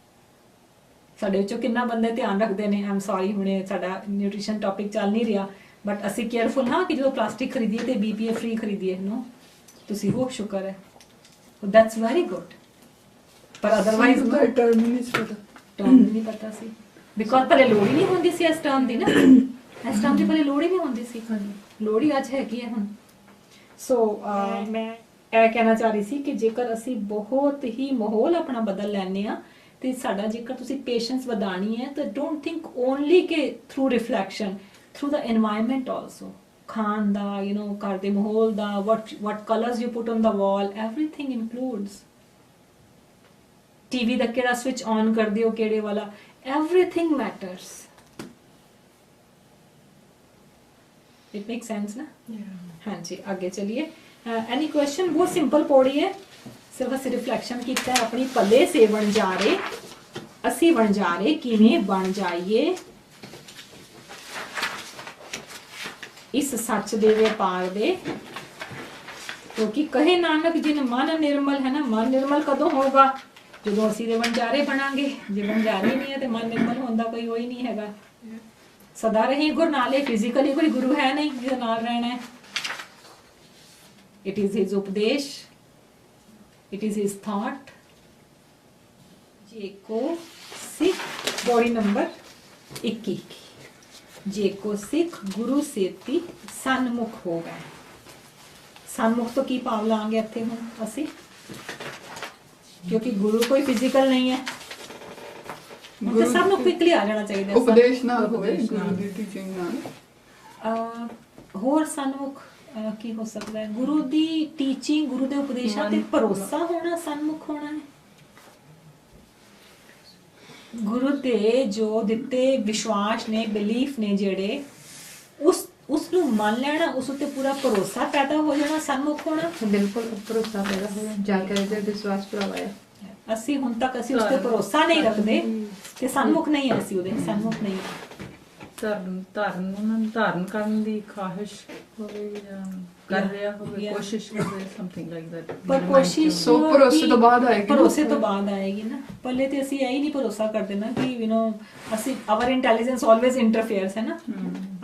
ਸਾਡੇ ਵਿੱਚੋਂ ਕਿੰਨਾ ਬੰਦੇ ਧਿਆਨ ਰੱਖਦੇ ਨੇ ਆਮ ਸੌਰੀ ਹੁਣੇ ਸਾਡਾ ਨਿਊਟ੍ਰੀਸ਼ਨ ਟੌਪਿਕ ਚੱਲ ਨਹੀਂ ਰਿਹਾ ਬਟ ਅਸੀਂ ਕੇਅਰਫੁਲ ਹਾਂ ਕਿ ਜਦੋਂ ਪਲਾਸਟਿਕ ਖਰੀਦੀਏ ਤੇ BPA ਫ੍ਰੀ ਖਰੀਦੀਏ ਨੋ ਤੁਸੀਂ ਹੋ ਸ਼ੁਕਰ ਹੈ ਦੈਟਸ ਵੈਰੀ ਗੁੱਡ ਪਰ ਅਦਰਵਾਈਜ਼ ਟਰਮ ਨਹੀਂ ਪਤਾ ਸੀ ਬਿਕੋਜ਼ ਪਹਿਲੇ ਲੋੜ ਹੀ ਨਹੀਂ ਹੁੰਦੀ ਸੀ ਇਸ ਟਰਮ ਦੀ ਨਾ ਇਸ ਟਰਮ ਦੀ ਪਹਿਲੇ ਲੋੜ ਹੀ ਨਹੀਂ ਹੁੰਦੀ ਸੀ ਲੋੜ ਹੀ ਅੱਜ ਹੈਗੀ ਹੈ ਹੁਣ ਸੋ ਮੈਂ ਇਹ ਕਹਿਣਾ ਚਾਹ ਰਹੀ ਸੀ ਕਿ ਜੇਕਰ ਅਸੀਂ ਬਹੁਤ ਹੀ ਮਾਹੌਲ ਆਪਣਾ ਬਦਲ ਲੈਂਦੇ ਆ ਤੇ ਸਾਡਾ ਜੇਕਰ ਤੁਸੀਂ ਪੇਸ਼ੈਂਸ ਵਧਾਣੀ ਹੈ ਤਾਂ ਡੋਂਟ ਥਿੰਕ ਓਨਲੀ ਕਿ ਥਰੂ ਰਿਫਲੈਕਸ਼ਨ ਥਰੂ ਦਾ এনवायरमेंट ਆਲਸੋ ਖਾਣ ਦਾ ਘਰ ਦੇ ਮਾਹੌਲ ਦਾ what colors you put on the wall everything includes TV ਦਾ ਕਿਹੜਾ ਸਵਿਚ ਔਨ ਕਰਦੇ ਹੋ ਕਿਹੜੇ ਵਾਲਾ everything matters it makes sense ਨਾ ਹਾਂਜੀ ਅੱਗੇ ਚਲਿਏ ਐਨੀ ਕੁਐਸਚਨ ਬਹੁਤ ਸਿੰਪਲ ਪੌੜੀ ਹੈ ਸਿਰਫ ਅਸੀਂ ਰਿਫਲੈਕਸ਼ਨ ਕੀਤਾ ਹੈ ਆਪਣੀ ਪੱਲੇ ਸੇ ਬਣ ਜਾ ਰਹੇ ਅਸੀਂ ਬਣ ਜਾ ਰਹੇ ਕਿਵੇਂ ਬਣ ਜਾਈਏ ਇਸ ਸੱਚ ਦੇ ਵਪਾਰ ਦੇ ਕਿਉਂਕਿ ਕਹੇ ਨਾਨਕ ਜਿਨ ਮਨ ਨਿਰਮਲ ਹੈ ਨਾ, ਮਨ ਨਿਰਮਲ ਕਦੋਂ ਹੋਗਾ? ਜਦੋਂ ਅਸੀਂ ਦੇ ਵਣਜਾਰੇ ਬਣਾਂਗੇ। ਜੇ ਵਣਜਾਰੇ ਨਹੀਂ ਹੈ ਤੇ ਮਨ ਨਿਰਮਲ ਹੋਣ ਦਾ ਕੋਈ ਉਹ ਹੀ ਨਹੀਂ ਹੈਗਾ। ਸਦਾ ਰਹੇ ਗੁਰ ਨਾਲੇ, ਫਿਜ਼ੀਕਲੀ ਕੋਈ ਗੁਰੂ ਹੈ ਨਹੀਂ ਜਿਹਦੇ ਨਾਲ ਰਹਿਣਾ ਹੈ। ਇਟ ਇਜ਼ ਹਿਜ਼ ਉਪਦੇਸ਼, ਇਟ ਇਜ਼ ਹਿਜ਼ ਥਾਟ। ਜੇ ਕੋ ਸਿੱਖ, ਪੌੜੀ ਨੰਬਰ 21, ਜੇ ਕੋ ਸਿੱਖ ਗੁਰੂ ਸੇਤੀ ਸਨਮੁਖ ਹੋ ਗਏ। ਸਨਮੁਖ ਤੋਂ ਕੀ ਭਾਵ ਲਾਂਗੇ ਇੱਥੇ ਹੁਣ ਅਸੀਂ? ਕਿਉਂਕਿ ਗੁਰੂ ਕੋਈ ਫਿਜ਼ੀਕਲ ਨਹੀਂ ਹੈ, ਹੁਣ ਤਾਂ ਸਭ ਨੂੰ ਕੁਇਕਲੀ ਆ ਜਾਣਾ ਚਾਹੀਦਾ ਹੈ। ਉਪਦੇਸ਼ ਨਾਲ ਹੋਵੇ, ਗੁਰੂ ਦੀ ਟੀਚਿੰਗ ਨਾਲ। ਹੋਰ ਸਨਮੁਖ ਕੀ ਹੋ ਸਕਦਾ ਹੈ? ਗੁਰੂ ਦੀ ਟੀਚਿੰਗ, ਗੁਰੂ ਦੇ ਉਪਦੇਸ਼ਾਂ ਤੇ ਭਰੋਸਾ ਹੋਣਾ ਸਨਮੁਖ ਹੋਣਾ ਹੈ। ਗੁਰੂ ਦੇ ਜੋ ਦਿੱਤੇ ਵਿਸ਼ਵਾਸ ਨੇ, ਬਿਲੀਫ ਨੇ ਜਿਹੜੇ, ਉਸ ਨੂੰ ਮੰਨ ਲੈਣਾ, ਉਸ ਉੱਤੇ ਪੂਰਾ ਭਰੋਸਾ ਪੈਦਾ ਹੋ ਜਾਣਾ ਸਨਮੁਖ ਹੋਣਾ। ਬਿਲਕੁਲ ਭਰੋਸਾ ਪੈਦਾ ਹੋਇਆ, ਜਾ ਕੇ ਇਹਦੇ ਵਿਸ਼ਵਾਸ ਪ੍ਰਵਾਇਆ। ਅਸੀਂ ਹੁਣ ਤੱਕ ਅਸੀਂ ਉਸ ਤੇ ਭਰੋਸਾ ਨਹੀਂ ਰੱਖਦੇ ਕਿ ਸਨਮੁਖ ਨਹੀਂ ਹੈ, ਅਸੀਂ ਉਹਦੇ ਸਨਮੁਖ ਨਹੀਂ ਹਾਂ। ਧਾਰਨ ਉਹਨਾਂ ਨੂੰ ਧਾਰਨ ਕਰਨ ਦੀ ਖਾਹਿਸ਼ ਹੋਵੇ ਜਾਂ ਕਰ ਰਿਹਾ ਹੋਵੇ, ਕੋਸ਼ਿਸ਼ ਹੋਵੇ, ਸਮਥਿੰਗ ਲਾਈਕ ਦੈਟ। ਪਰ ਕੋਸ਼ਿਸ਼ ਸੋ ਭਰੋਸੇ ਤੋਂ ਬਾਅਦ ਆਏਗੀ, ਭਰੋਸੇ ਤੋਂ ਬਾਅਦ ਆਏਗੀ ਨਾ। ਪਹਿਲੇ ਤੇ ਅਸੀਂ ਇਹ ਹੀ ਨਹੀਂ ਭਰੋਸਾ ਕਰਦੇ ਨਾ ਕਿ ਅਸੀਂ ਆਵਰ ਇੰਟੈਲੀਜੈਂਸ ਆਲਵੇਜ਼ ਇੰਟਰਫੇਅਰਸ ਹੈ ਨਾ,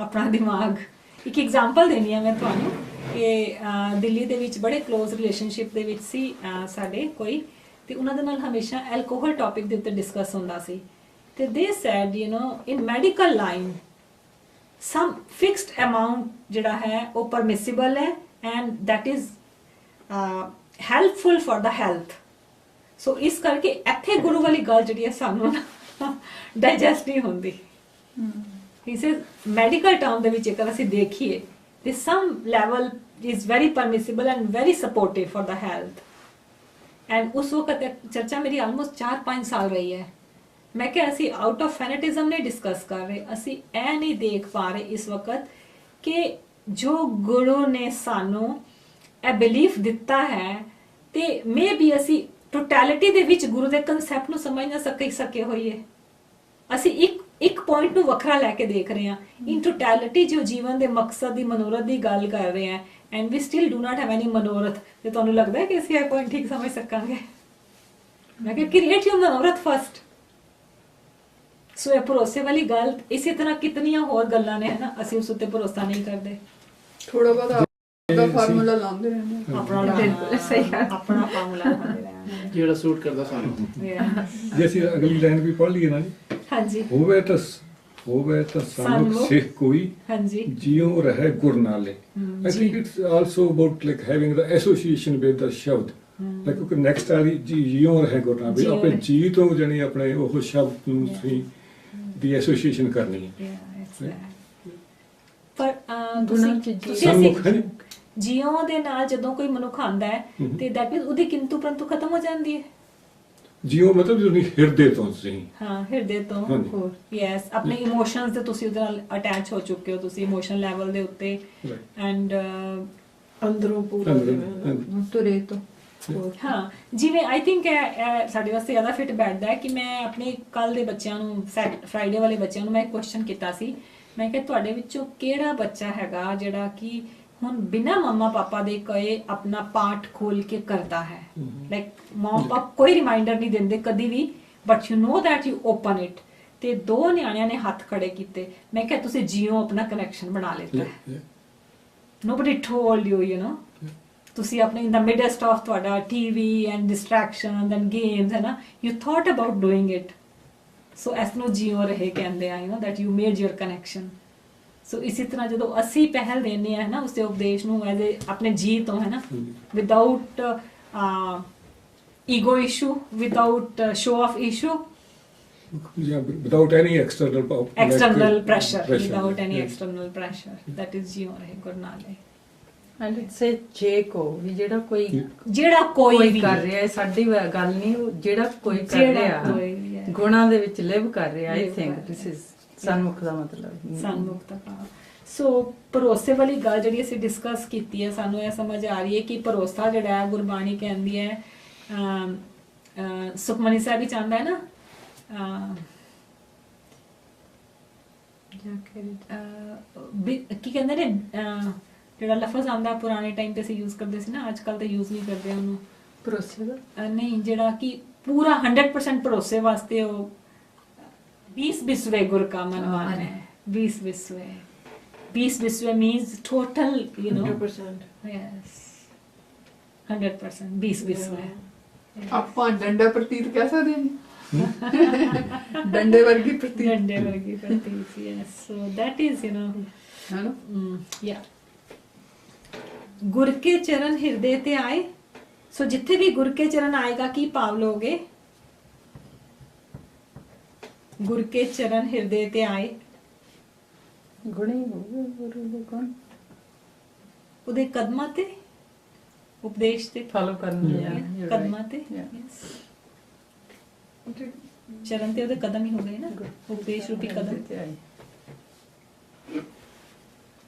ਆਪਣਾ ਦਿਮਾਗ। ਇੱਕ ਐਗਜ਼ਾਮਪਲ ਦੇਣੀ ਹੈ ਮੈਂ ਤੁਹਾਨੂੰ ਕਿ ਦਿੱਲੀ ਦੇ ਵਿੱਚ ਬੜੇ ਕਲੋਜ਼ ਰਿਲੇਸ਼ਨਸ਼ਿਪ ਦੇ ਵਿੱਚ ਸੀ ਸਾਡੇ ਕੋਈ, ਤੇ ਉਹਨਾਂ ਦੇ ਨਾਲ ਹਮੇਸ਼ਾ ਐਲਕੋਹਲ ਟੌਪਿਕ ਦੇ ਉੱਤੇ ਡਿਸਕਸ ਹੁੰਦਾ ਸੀ। ਤੇ ਦੇ ਸੈਡ ਇਨ medical line some fixed amount ਜਿਹੜਾ ਹੈ ਉਹ permissible ਹੈ and that is helpful for the health। so ਇਸ ਕਰਕੇ ਇੱਥੇ ਗੁਰੂ ਵਾਲੀ ਗੱਲ ਜਿਹੜੀ ਹੈ ਸਾਨੂੰ ਡਾਈਜੈਸਟ ਨਹੀਂ ਹੁੰਦੀ। he says medical term ਦੇ ਵਿੱਚ ਜੇਕਰ ਅਸੀਂ ਦੇਖੀਏ ਤੇ some level is very permissible and very supportive for the health and ਉਸ ਵਕਤ ਚਰਚਾ ਮੇਰੀ almost 4-5 ਸਾਲ ਰਹੀ ਹੈ। ਮੈਂ ਕਿਹਾ ਅਸੀਂ ਆਊਟ ਆਫ ਫੈਨੇਟਿਜ਼ਮ ਨਹੀਂ ਡਿਸਕਸ ਕਰ ਰਹੇ, ਅਸੀਂ ਇਹ ਨਹੀਂ ਦੇਖ ਪਾ ਰਹੇ ਇਸ ਵਕਤ ਕਿ ਜੋ ਗੁਰੂ ਨੇ ਸਾਨੂੰ ਇਹ ਬਿਲੀਫ ਦਿੱਤਾ ਹੈ ਤੇ ਮੇ ਵੀ ਅਸੀਂ ਟੋਟੈਲਿਟੀ ਦੇ ਵਿੱਚ ਗੁਰੂ ਦੇ ਕਨਸੈਪਟ ਨੂੰ ਸਮਝ ਨਾ ਸਕੇ ਹੋਈਏ। ਅਸੀਂ ਇੱਕ ਪੁਆਇੰਟ ਨੂੰ ਵੱਖਰਾ ਲੈ ਕੇ ਦੇਖ ਰਹੇ ਹਾਂ। ਇਨ ਟੋਟੈਲਿਟੀ ਜੋ ਜੀਵਨ ਦੇ ਮਕਸਦ ਦੀ ਮਨੋਰਥ ਦੀ ਗੱਲ ਕਰ ਰਹੇ ਹਾਂ and we still do not have any ਮਨੋਰਥ। ਤੇ ਤੁਹਾਨੂੰ ਲੱਗਦਾ ਹੈ ਕਿ ਅਸੀਂ ਇਹ ਪੁਆਇੰਟ ਠੀਕ ਸਮਝ ਸਕਾਂਗੇ? ਮੈਂ ਕਿਹਾ ਕ੍ਰੀਏਟ ਯੂਰ ਮਨੋਰਥ ਫਸਟ। ਸੋ ਇਹ ਭਰੋਸੇ ਵਾਲੀ ਗੱਲ, ਇਸੇ ਤਰ੍ਹਾਂ ਕਿਤਨੀਆਂ ਹੋਰ ਗੱਲਾਂ ਨੇ, ਹੈ ਨਾ, ਅਸੀਂ ਉਸ ਉੱਤੇ ਭਰੋਸਾ ਨਹੀਂ ਕਰਦੇ। ਥੋੜਾ ਬਹੁਤ ਆਪਣਾ ਫਾਰਮੂਲਾ ਲਾਉਂਦੇ ਰਹਿੰਦੇ, ਆਪਣਾ ਸਹੀ ਆਪਣਾ ਫਾਰਮੂਲਾ ਲਾਉਂਦੇ ਰਹਿੰਦੇ ਜਿਹੜਾ ਸੂਟ ਕਰਦਾ ਸਾਨੂੰ। ਜੇ ਅਸੀਂ ਅਗਲੀ ਲਾਈਨ ਵੀ ਪੜ੍ਹ ਲਈਏ ਨਾ ਜੀ, ਹਾਂਜੀ, ਹੋਵੇ ਤਾਂ ਸਾਨੂੰ ਸਿੱਖ ਕੋਈ, ਹਾਂਜੀ, ਜਿਉ ਰਹੇ ਗੁਰ ਨਾਲੇ। I think it's also about like having the association with the ਸ਼ਬਦ। ਕਿਉਂਕਿ ਨੈਕਸਟ ਆ ਰਹੀ ਜਿਉ ਰਹੇ ਗੁਰ ਨਾਲੇ, ਵੀ ਆਪਣੇ ਜੀ ਤੋਂ ਜਾਣੀ ਆਪਣੇ ਉਹ ਸ਼ਬਦ ਨੂੰ ਤੁਸੀਂ ਦੀ ਐਸੋਸੀਏਸ਼ਨ ਕਰਨੀ ਹੈ। ਪਰ ਜੀਓ ਦੇ ਨਾਲ ਜਦੋਂ ਕੋਈ ਮਨੁੱਖ ਆਂਦਾ ਹੈ ਤੇ ਦੈਟ ਮੀਨਸ ਉਹਦੀ ਕਿੰਤੂ ਪਰੰਤੂ ਖਤਮ ਹੋ ਜਾਂਦੀ ਹੈ। ਜਿਉ ਮਤਲਬ ਤੁਸੀਂ ਹਿਰਦੇ ਤੋਂ ਤੁਸੀਂ, ਹਾਂ, ਹਿਰਦੇ ਤੋਂ, ਯੈਸ, ਆਪਣੇ ਇਮੋਸ਼ਨਸ ਦੇ ਤੁਸੀਂ ਉਹਦੇ ਨਾਲ ਅਟੈਚ ਹੋ ਚੁੱਕੇ ਹੋ, ਤੁਸੀਂ ਇਮੋਸ਼ਨਲ ਲੈਵਲ ਦੇ ਉੱਤੇ ਐਂਡ ਅੰਦਰੋਂ ਪੂਰਾ ਤੁਰੇ ਤੋਂ। ਹਾਂ, ਜਿਵੇਂ ਆਈ ਥਿੰਕ ਸਾਡੇ ਵਾਸਤੇ ਜ਼ਿਆਦਾ ਫਿੱਟ ਬੈਠਦਾ ਹੈ ਕਿ ਮੈਂ ਆਪਣੇ ਕੱਲ ਦੇ ਬੱਚਿਆਂ ਨੂੰ, ਫਰਾਈਡੇ ਵਾਲੇ ਬੱਚਿਆਂ ਨੂੰ ਮੈਂ ਇੱਕ ਕੁਐਸਚਨ ਕੀਤਾ ਸੀ। ਮੈਂ ਕਿਹਾ ਤੁਹਾਡੇ ਵਿੱਚੋਂ ਕਿਹੜਾ ਬੱਚਾ ਹੈਗਾ ਜਿਹੜਾ ਕਿ ਹੁਣ ਬਿਨਾਂ ਮੰਮਾ ਪਾਪਾ ਦੇ ਕਹੇ ਆਪਣਾ ਪਾਠ ਖੋਲ ਕੇ ਕਰਦਾ ਹੈ? ਲਾਈਕ ਮਮ ਪਾਪਾ ਕੋਈ ਰਿਮਾਈਂਡਰ ਨਹੀਂ ਦਿੰਦੇ ਕਦੀ ਵੀ, but you know that you open it. ਤੇ 2 ਨਿਆਣਿਆਂ ਨੇ ਹੱਥ ਖੜੇ ਕੀਤੇ। ਮੈਂ ਕਿਹਾ ਤੁਸੀਂ ਜੀਓ ਆਪਣਾ ਕਨੈਕਸ਼ਨ ਬਣਾ ਲਿੱਤਾ ਹੈ। Nobody told you, you know, ਤੁਸੀਂ ਆਪਣੇ ਇਨ ਦਾ ਮਿਡਸਟ ਆਫ ਤੁਹਾਡਾ TV and distraction and games, ਹੈ ਨਾ, you thought about doing it. So ਇਸ ਨੂੰ ਜੀਓ ਰਹੇ ਕਹਿੰਦੇ ਆ, you know, that you made your connection. So ਇਸੇ ਤਰ੍ਹਾਂ ਜਦੋਂ ਅਸੀਂ ਪਹਿਲ ਦਿੰਦੇ ਆ ਨਾ ਉਸਦੇ ਉਪਦੇਸ਼ ਨੂੰ ਐਜ਼ ਆਪਣੇ ਜੀ ਤੋਂ, ਹੈ ਨਾ, without ego issue, without show off issue, without any external pressure, without any external pressure, that is jio rahe Guru Nanak। And it's a ਜੇ ਕੋ ਵੀ ਜਿਹੜਾ ਕੋਈ ਵੀ ਕਰ ਰਿਹਾ ਹੈ, ਸਾਡੀ ਗੱਲ ਨਹੀਂ, ਜਿਹੜਾ ਕੋਈ ਕਰ ਰਿਹਾ ਗੁਣਾਂ ਦੇ ਵਿੱਚ ਲਿਵ ਕਰ ਰਿਹਾ। ਆਈ ਥਿੰਕ ਦਿਸ ਇਜ਼ ਸਨਮੁਖ ਦਾ ਮਤਲਬ, ਸਨਮੁਖ ਦਾ ਭਾਵ। ਸੋ ਭਰੋਸੇ ਵਾਲੀ ਗੱਲ ਜਿਹੜੀ ਅਸੀਂ ਡਿਸਕਸ ਕੀਤੀ ਹੈ, ਸਾਨੂੰ ਇਹ ਸਮਝ ਆ ਰਹੀ ਹੈ ਕਿ ਭਰੋਸਾ ਜਿਹੜਾ ਹੈ ਗੁਰਬਾਣੀ ਕਹਿੰਦੀ ਹੈ, ਸੁਖਮਨੀ ਸਾਹਿਬ ਵੀ ਚਾਹੁੰਦਾ ਹੈ ਨਾ, ਕੀ ਕਹਿੰਦੇ ਨੇ, ਜਿਹੜਾ ਲਫ਼ਜ਼ ਆਉਂਦਾ ਪੁਰਾਣੇ ਟਾਈਮ ਤੇ ਅਸੀਂ ਯੂਜ਼ ਕਰਦੇ ਸੀ ਨਾ, ਅੱਜ ਕੱਲ ਤਾਂ ਯੂਜ਼ ਨਹੀਂ ਕਰਦੇ ਉਹਨੂੰ। ਭਰੋਸੇ ਦਾ ਨਹੀਂ, ਜਿਹੜਾ ਕਿ ਪੂਰਾ 100% ਭਰੋਸੇ ਵਾਸਤੇ ਉਹ 20 ਬਿਸਵੇ ਗੁਰ ਕਾ ਮਨ ਮਾਨੇ। 20 ਬਿਸਵੇ, 20 ਬਿਸਵੇ means total, you know, 100%. yes, 100%, 20 ਬਿਸਵੇ। ਆਪਾਂ ਡੰਡਾ ਪ੍ਰਤੀਤ ਕਹਿ ਸਕਦੇ ਹਾਂ ਜੀ। ਡੰਡੇ ਵਰਗੀ ਪ੍ਰਤੀਤ। ਡੰਡੇ ਵਰਗੀ ਪ੍ਰਤੀਤ, yes, so that is, you know, ਹੈ ਨਾ। yeah, ਗੁਰ ਕੇ ਚਰਨ ਹਿਰਦੇ ਤੇ ਆਏ। ਸੋ ਜਿੱਥੇ ਵੀ ਗੁਰ ਕੇ ਚਰਨ ਆਏਗਾ ਕੀ ਭਾਵ ਲੋਗੇ? ਗੁਰ ਕੇ ਚਰਨ ਹਿਰਦੇ ਤੇ ਆਏ, ਗੁਣੀ ਹੋ ਗਏ ਗੁਰੂ ਦੇ ਗੁਣ ਉਹਦੇ ਕਦਮਾਂ ਤੇ, ਉਪਦੇਸ਼ ਤੇ ਫਾਲੋ ਕਰਨੀ ਕਦਮਾਂ ਤੇ, yes, ਚਰਨ ਤੇ ਉਹਦੇ ਕਦਮ ਹੀ ਹੋ ਗਏ ਨਾ, ਉਪਦੇਸ਼ ਰੂਪੀ ਕਦਮ। ਤੇ ਆਏ।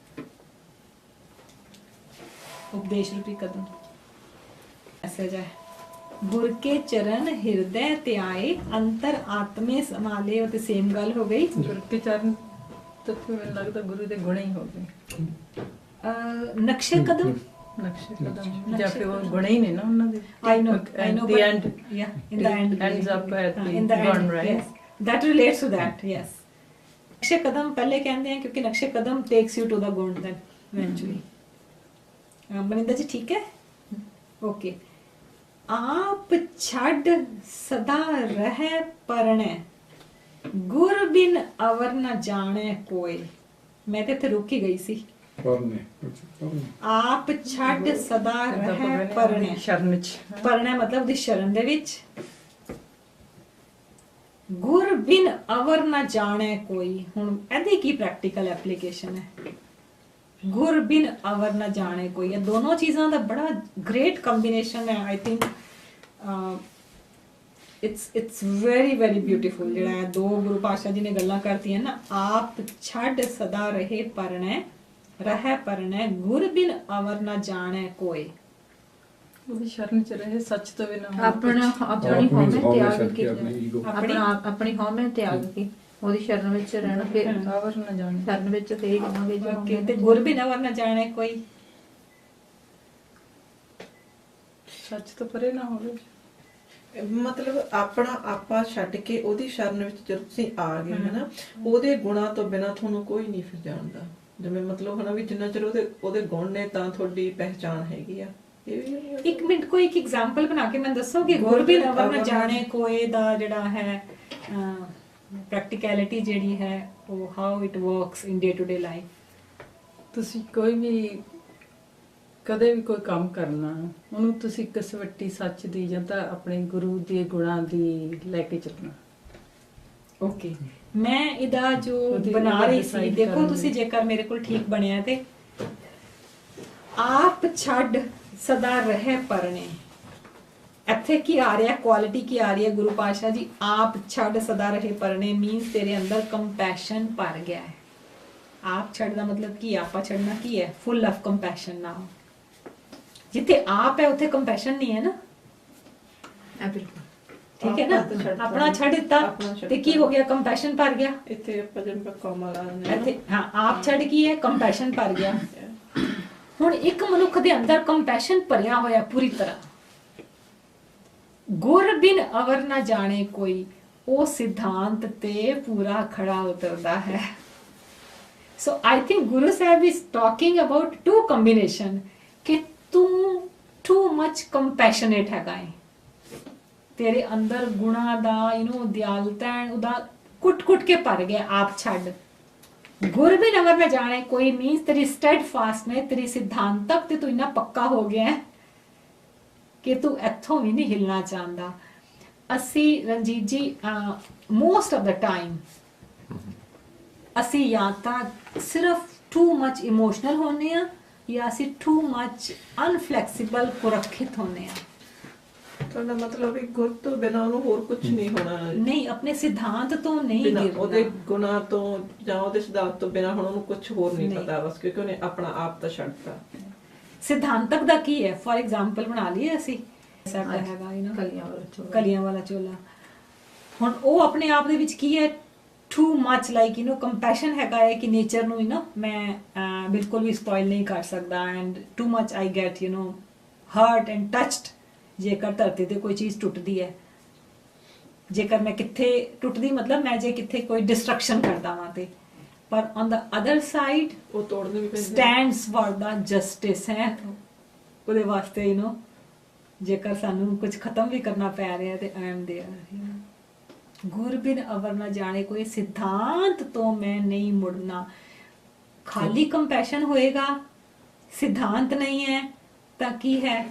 ਉਪਦੇਸ਼ ਰੂਪੀ ਕਦਮ ਮੈਸੇਜ ਹੈ। ਗੁਰ ਕੇ ਚਰਨ ਹਿਰਦੈ ਤੇ ਆਏ, ਅੰਤਰ ਆਤਮੇ ਸਮਾਲੇ। ਉਹ ਤੇ ਸੇਮ ਗੱਲ ਹੋ ਗਈ। ਗੁਰੂ ਕੇ ਚਰਨ ਤਾਂ ਮੈਨੂੰ ਲੱਗਦਾ ਗੁਰੂ ਦੇ ਗੁਣ ਹੀ ਹੋ ਗਏ। ਨਕਸ਼ੇ ਕਦਮ, ਨਕਸ਼ੇ ਕਦਮ ਜਾਂ ਫਿਰ ਉਹ ਗੁਣ ਹੀ ਨੇ ਨਾ ਉਹਨਾਂ ਦੇ। I know, the but end, yeah, in the end, ends up at the in the gun, end, right? yes, that relates to that, yes. ਨਕਸ਼ੇ ਕਦਮ ਪਹਿਲੇ ਕਹਿੰਦੇ ਆ ਕਿਉਂਕਿ ਨਕਸ਼ੇ ਕਦਮ takes you to the ਗੁਣ then eventually। ਮਨਿੰਦਰ ਜੀ ਠੀਕ ਹੈ? ਓਕੇ। ਆਪ ਛੱਡ ਸਦਾ ਰਹਿ ਪਰਣੈ, ਗੁਰ ਬਿਨ ਅਵਰ ਨ ਜਾਣੈ ਕੋਇ। ਮੈਂ ਤੇ ਇੱਥੇ ਰੁਕ ਹੀ ਗਈ ਸੀ। ਪਰਨੇ ਆਪ ਛੱਡ ਸਦਾ ਰਹਿ ਪਰਣੈ, ਸ਼ਰਨ ਚ। ਪਰਣੈ ਮਤਲਬ ਦੀ ਸ਼ਰਨ ਦੇ ਵਿੱਚ। ਗੁਰ ਬਿਨ ਅਵਰ ਨ ਜਾਣੈ ਕੋਈ। ਹੁਣ ਇਹਦੀ ਕੀ ਪ੍ਰੈਕਟੀਕਲ ਐਪਲੀਕੇਸ਼ਨ ਹੈ? ਗੁਰ ਬਿਨ ਅਵਰ ਨ ਜਾਣੇ ਕੋਈ। ਇਹ ਦੋਨੋਂ ਚੀਜ਼ਾਂ ਦਾ ਬੜਾ ਗ੍ਰੇਟ ਕੰਬੀਨੇਸ਼ਨ ਹੈ। I think it's very very beautiful. ਜਿਹੜਾ ਇਹ ਦੋ ਗੁਰੂ ਪਾਤਸ਼ਾਹ ਜੀ ਨੇ ਗੱਲਾਂ ਕਰਤੀਆਂ ਨਾ, ਆਪ ਛੱਡ ਸਦਾ ਰਹੇ ਪਰਣੈ, ਰਹਿ ਪਰਣੈ, ਗੁਰ ਬਿਨ ਅਵਰ ਨ ਜਾਣੈ ਕੋਈ। ਉਹਦੀ ਸ਼ਰਨ ਚ ਰਹੇ, ਸੱਚ ਤੋਂ ਬਿਨਾਂ ਆਪਣੀ ਹਉਮੈ ਤਿਆਗ ਕੇ, ਆਪਣੀ ਆਪਣੀ ਹਉਮੈ ਤਿਆਗ ਕੇ ਉਹਦੀ ਸ਼ਰਨ ਵਿੱਚ ਰਹਿਣਾ। ਫਿਰ ਅਵਰ ਨਾ ਜਾਣੇ, ਸ਼ਰਨ ਵਿੱਚ ਫਿਰ ਹੀ ਕਹਾਂਗੇ ਜੋ Okay, ਤੇ ਗੁਰ ਬਿਨ ਅਵਰ ਨ ਜਾਣੈ ਕੋਈ। ਸੱਚ ਤੋਂ ਪਰੇ ਨਾ ਹੋਵੇ। ਮਤਲਬ ਆਪਣਾ ਆਪਾ ਛੱਡ ਕੇ ਉਹਦੀ ਸ਼ਰਨ ਵਿੱਚ ਜਦੋਂ ਤੁਸੀਂ ਆ ਗਏ ਹਨਾ, ਉਹਦੇ ਗੁਣਾਂ ਤੋਂ ਬਿਨਾਂ ਤੁਹਾਨੂੰ ਕੋਈ ਨਹੀਂ ਫਿਰ ਜਾਣਦਾ। ਜਿਵੇਂ ਮਤਲਬ ਹਨਾ ਵੀ ਜਿੰਨਾ ਚਿਰ ਉਹਦੇ ਗੁਣ ਨੇ ਤਾਂ ਤੁਹਾਡੀ ਪਹਿਚਾਣ ਹੈਗੀ ਆ। ਇਹ ਵੀ ਇੱਕ ਮਿੰਟ ਕੋਈ ਇੱਕ ਐਗਜ਼ਾਮਪਲ ਬਣਾ ਕੇ ਮੈਂ ਦੱਸੋਗੇ ਗੁਰ ਬਿਨ ਅਵਰ ਨ ਜਾਣੈ ਕੋਈ ਦਾ ਜਿਹੜਾ ਹੈ ਪ੍ਰੈਕਟੀਕੈਲਿਟੀ ਜਿਹੜੀ ਹੈ ਉਹ how it works in day to day life. ਤੁਸੀਂ ਕੋਈ ਵੀ ਕਦੇ ਵੀ ਕੋਈ ਕੰਮ ਕਰਨਾ, ਉਹਨੂੰ ਤੁਸੀਂ ਕਸਵੱਟੀ ਸੱਚ ਦੀ ਜਾਂ ਤਾਂ ਆਪਣੇ ਗੁਰੂ ਦੇ ਗੁਣਾਂ ਦੀ ਲੈ ਕੇ ਚੱਲਣਾ। ਓਕੇ, ਮੈਂ ਇਹਦਾ ਜੋ ਉਹਦੀ ਬਣਾ ਰਹੀ ਸੀ, decide ਦੇਖੋ ਕਰਨ ਤੁਸੀਂ ਜੇਕਰ ਮੇਰੇ ਕੋਲ ਠੀਕ ਬਣਿਆ ਤੇ ਆਪ ਛੱਡ ਸਦਾ ਰਹਿ ਪਰਣੇ। ਇੱਥੇ ਕੀ ਆ ਰਿਹਾ, ਕੁਆਲਿਟੀ ਕੀ ਆ ਰਹੀ ਹੈ? ਗੁਰੂ ਪਾਤਸ਼ਾਹ ਜੀ ਆਪ ਛੱਡ ਸਦਾ ਰਹੇ ਪਰਣੇ ਮੀਨਸ ਤੇਰੇ ਅੰਦਰ ਕੰਪੈਸ਼ਨ ਭਰ ਗਿਆ ਹੈ। ਆਪ ਛੱਡ ਦਾ ਮਤਲਬ ਕੀ? ਆਪਾ ਛੱਡਣਾ ਕੀ ਹੈ? ਫੁੱਲ ਆਫ ਕੰਪੈਸ਼ਨ ਨਾਓ। ਜਿੱਥੇ ਆਪ ਹੈ ਉੱਥੇ ਕੰਪੈਸ਼ਨ ਨਹੀਂ ਹੈ ਨਾ। ਬਿਲਕੁਲ ਠੀਕ ਹੈ ਨਾ, ਆਪਣਾ ਛੱਡ ਦਿੱਤਾ ਤੇ ਕੀ ਹੋ ਗਿਆ? ਕੰਪੈਸ਼ਨ ਭਰ ਗਿਆ। ਇੱਥੇ ਆਪਾਂ ਜਿਵੇਂ ਕੋਮਾ ਲਾ ਦਿੰਦੇ ਇੱਥੇ ਹਾਂ, ਆਪ ਛੱਡ ਕੀ ਹੈ? ਕੰਪੈਸ਼ਨ ਭਰ ਗਿਆ। ਹੁਣ ਇੱਕ ਮਨੁੱਖ ਦੇ ਅੰਦਰ ਕੰਪੈਸ਼ਨ ਭਰਿਆ ਹੋਇਆ ਪੂਰੀ ਤਰ੍ਹਾਂ। ਗੁਰ ਬਿਨ ਅਵਰ ਨਾ ਜਾਣੇ ਕੋਈ, ਉਹ ਸਿਧਾਂਤ ਤੇ ਪੂਰਾ ਖੜਾ ਉਤਰਦਾ ਹੈ। So I think Guru Sahib is talking about two combination ਕਿ ਤੂੰ ਟੂ ਮਚ ਕੰਪੈਸ਼ਨੇਟ ਹੈਗਾ ਹੈ। ਤੇਰੇ ਅੰਦਰ ਗੁਣਾ ਦਾ ਦਿਆਲਤਾ ਉਹਦਾ ਕੁੱਟ ਕੇ ਭਰ ਗਿਆ। ਆਪ ਛੱਡ ਗੁਰ ਬਿਨ ਅਵਰ ਨਾ ਜਾਣੇ ਕੋਈ ਮੀਨਸ ਤੇਰੀ ਸਟੈਡਫਾਸਟ ਨੇ, ਤੇਰੀ ਸਿਧਾਂਤਕ ਤੇ ਤੂੰ ਇੰਨਾ ਪੱਕਾ ਹੋ ਗਿਆ ਹੈ ਕਿ ਤੂੰ ਇੱਥੋਂ ਵੀ ਨਹੀਂ ਹਿਲਣਾ ਚਾਹੁੰਦਾ। ਅਸੀਂ ਰਣਜੀਤ ਜੀ ਮੋਸਟ ਆਫ ਦਾ ਟਾਈਮ ਅਸੀਂ ਜਾਂ ਤਾਂ ਸਿਰਫ ਟੂ ਮਚ ਇਮੋਸ਼ਨਲ ਹੋਨੇ ਆ ਜਾਂ ਅਸੀਂ ਟੂ ਮਚ ਅਨਫਲੈਕਸੀਬਲ ਕੁਰੱਖਿਤ ਹੋਨੇ ਆ। ਤੁਹਾਡਾ ਮਤਲਬ ਵੀ ਗੁਰ ਤੋਂ ਬਿਨਾਂ ਉਹਨੂੰ ਹੋਰ ਕੁਝ ਨਹੀਂ ਹੋਣਾ। ਨਹੀਂ, ਆਪਣੇ ਸਿਧਾਂਤ ਤੋਂ ਨਹੀਂ ਬਿਨਾਂ ਗਿਰਨਾ। ਉਹਦੇ ਗੁਣਾਂ ਤੋਂ ਜਾਂ ਉਹਦੇ ਸਿਧਾਂਤ ਤੋਂ ਬਿਨਾਂ ਹੁਣ ਉਹਨੂੰ ਕੁਝ ਹੋਰ ਨਹੀਂ ਪਤਾ ਬਸ, ਕਿਉਂਕਿ ਉਹਨੇ ਆਪਣਾ ਆਪ ਤਾਂ ਛੱਡਤਾ। ਸਿਧਾਂਤਕ ਦਾ ਕੀ ਹੈ? ਫॉर ਐਗਜ਼ਾਮਪਲ ਬਣਾ ਲਈਏ ਅਸੀਂ ਸਾਹਿਬ ਦਾ ਹੈਗਾ ਕਲੀਆਂ ਵਾਲਾ ਚੋਲਾ। ਕਲੀਆਂ ਵਾਲਾ ਚੋਲਾ। ਹੁਣ ਉਹ ਆਪਣੇ ਆਪ ਦੇ ਵਿੱਚ ਕੀ ਹੈ? ਟੂ ਮੱਚ ਲਾਈਕ ਕੰਪੈਸ਼ਨ ਹੈਗਾ ਹੈ ਕਿ ਨੇਚਰ ਨੂੰ ਮੈਂ ਬਿਲਕੁਲ ਵੀ ਸਪੋਇਲ ਨਹੀਂ ਕਰ ਸਕਦਾ and too much I get hurt and touched ਜੇਕਰ ਧਰਤੀ ਤੇ ਕੋਈ ਚੀਜ਼ ਟੁੱਟਦੀ ਹੈ, ਜੇਕਰ ਮੈਂ ਕਿੱਥੇ ਟੁੱਟਦੀ ਮਤਲਬ ਮੈਂ ਜੇ ਕਿੱਥੇ ਕੋਈ ਡਿਸਟਰਕਸ਼ਨ ਕਰਦਾ ਵਾਂ ਤੇ ਪਰ ਔਨ ਦਾ ਅਦਰ ਸਾਈਡ ਉਹ ਤੋੜਨੇ ਵੀ ਪੈਂਦੇ ਸਟੈਂਡਸ ਫॉर ਦਾ ਜਸਟਿਸ ਹੈ ਉਹਦੇ ਵਾਸਤੇ ਜੇਕਰ ਸਾਨੂੰ ਕੁਝ ਖਤਮ ਵੀ ਕਰਨਾ ਪੈ ਰਿਹਾ ਤੇ ਆਈ ਐਮ देयर ਗੁਰਬਿਨ ਅਵਰ ਨਾ ਜਾਣੇ ਕੋਈ ਸਿਧਾਂਤ ਤੋਂ ਮੈਂ ਨਹੀਂ ਮੁੜਨਾ। ਖਾਲੀ ਕੰਪੈਸ਼ਨ ਹੋਏਗਾ, ਸਿਧਾਂਤ ਨਹੀਂ ਹੈ ਤਾਂ ਕੀ ਹੈ,